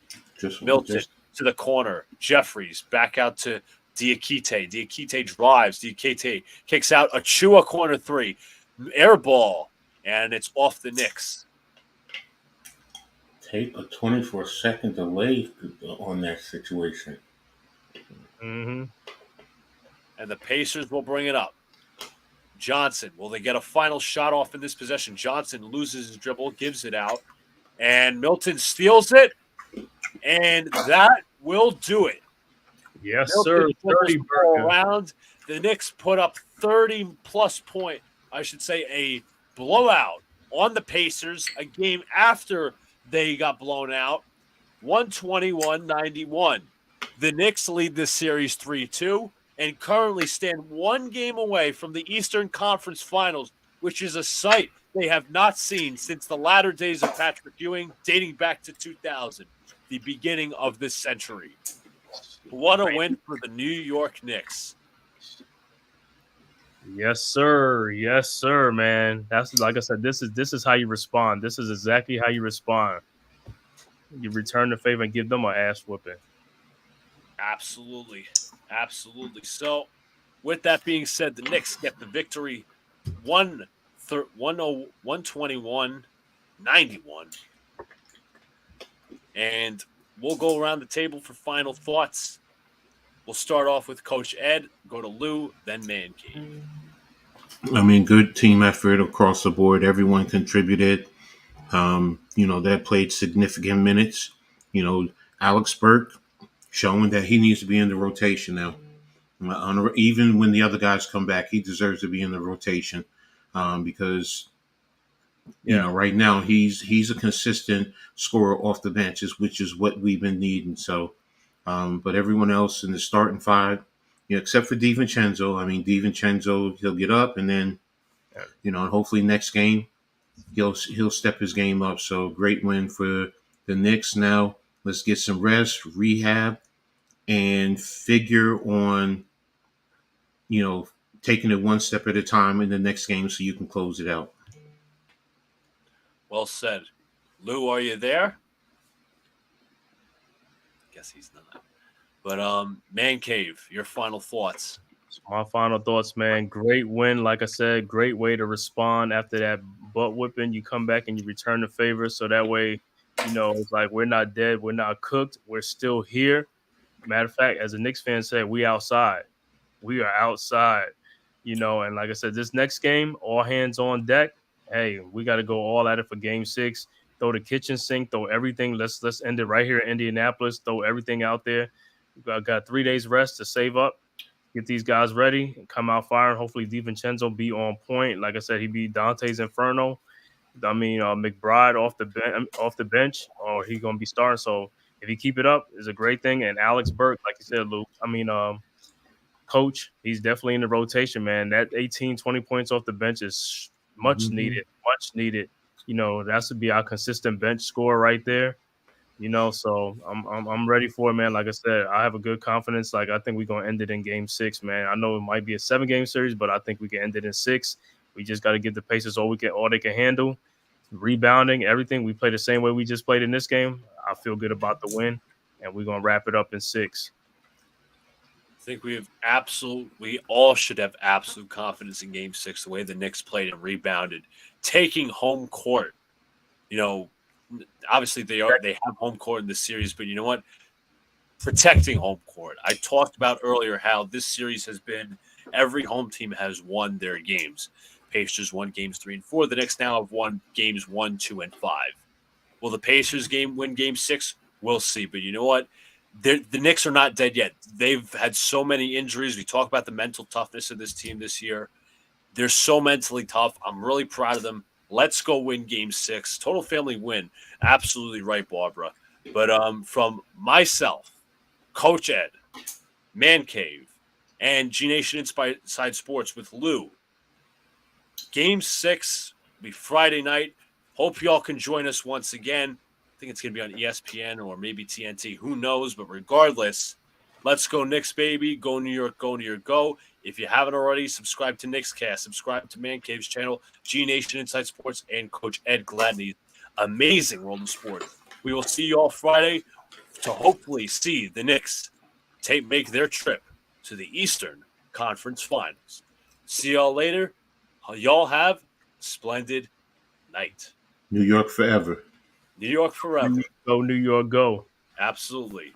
Speaker 4: Milton to the corner. Jeffries back out to Diakite. Diakite drives. Diakite kicks out. Achua corner 3. Air ball, and it's off the Knicks.
Speaker 2: Take a 24-second delay on that situation.
Speaker 3: Mm-hmm.
Speaker 4: And the Pacers will bring it up. Johnson, will they get a final shot off in this possession? Johnson loses his dribble, gives it out, and Milton steals it, and that will do it.
Speaker 3: Yes,
Speaker 4: Milton
Speaker 3: sir. 30
Speaker 4: around. The Knicks put up 30-plus point. I should say a blowout on the Pacers, a game after they got blown out, 121-91. The Knicks lead this series 3-2 and currently stand one game away from the Eastern Conference Finals, which is a sight they have not seen since the latter days of Patrick Ewing, dating back to 2000. the beginning of this century. What a win for the New York Knicks.
Speaker 3: Yes, sir, man. That's like I said. This is how you respond. This is exactly how you respond. You return the favor and give them an ass whooping.
Speaker 4: Absolutely. So, with that being said, the Knicks get the victory 121-91. And we'll go around the table for final thoughts. We'll start off with Coach Ed, go to Lou, then ManCave.
Speaker 2: I mean, good team effort across the board. Everyone contributed. That played significant minutes. Alex Burke showing that he needs to be in the rotation now. Even when the other guys come back, he deserves to be in the rotation because right now he's a consistent scorer off the benches, which is what we've been needing. So, but everyone else in the starting five, except for DiVincenzo. I mean, DiVincenzo, he'll get up and then, hopefully next game he'll step his game up. So great win for the Knicks. Now let's get some rest, rehab, and figure on, taking it one step at a time in the next game so you can close it out.
Speaker 4: Well said. Lou, are you there? Guess he's not. But ManCave, your final thoughts.
Speaker 3: My final thoughts, man. Great win. Like I said, great way to respond after that butt whipping. You come back and you return the favor. So that way, it's like we're not dead. We're not cooked. We're still here. Matter of fact, as a Knicks fan said, we outside. We are outside. And like I said, this next game, all hands on deck. Hey, we got to go all at it for game 6. Throw the kitchen sink, throw everything. Let's end it right here in Indianapolis. Throw everything out there. We got 3 days rest to save up. Get these guys ready and come out firing. Hopefully, DiVincenzo be on point. Like I said, he beat Dante's Inferno. I mean, McBride off the bench, or he gonna be starting. So if he keep it up, it's a great thing. And Alex Burke, like you said, Luke. Coach, he's definitely in the rotation, man. That 18, 20 points off the bench is much needed. That should be our consistent bench score right there. So I'm ready for it, man. Like I said, I have a good confidence. Like I think we're gonna end it in game 6, man. I know it might be a 7-game series, but I think we can end it in 6. We just got to give the Pacers all they can handle. Rebounding, everything. We play the same way we just played in this game. I feel good about the win, and we're gonna wrap it up in 6.
Speaker 4: I think we all should have absolute confidence in game 6, the way the Knicks played and rebounded, taking home court. Obviously they have home court in this series, but you know what? Protecting home court. I talked about earlier how this series has been every home team has won their games. Pacers won games 3 and 4. The Knicks now have won games 1, 2, and 5. Will the Pacers win game 6? We'll see. But you know what? The Knicks are not dead yet. They've had so many injuries. We talk about the mental toughness of this team this year. They're so mentally tough. I'm really proud of them. Let's go win game 6. Total family win. Absolutely right, Barbara. But from myself, Coach Ed, ManCave, and G Nation Inside Sports with Lou, game 6 will be Friday night. Hope y'all can join us once again. I think it's going to be on ESPN or maybe TNT. Who knows? But regardless, let's go Knicks, baby. Go New York, go New York, go. If you haven't already, subscribe to KnicksCast. Subscribe to ManCave's channel, G Nation Inside Sports, and Coach Ed Gladney's amazing world of sport. We will see you all Friday to hopefully see the Knicks make their trip to the Eastern Conference Finals. See y'all later. Y'all have a splendid night.
Speaker 2: New York forever.
Speaker 4: New York forever.
Speaker 3: Go, New York, go.
Speaker 4: Absolutely.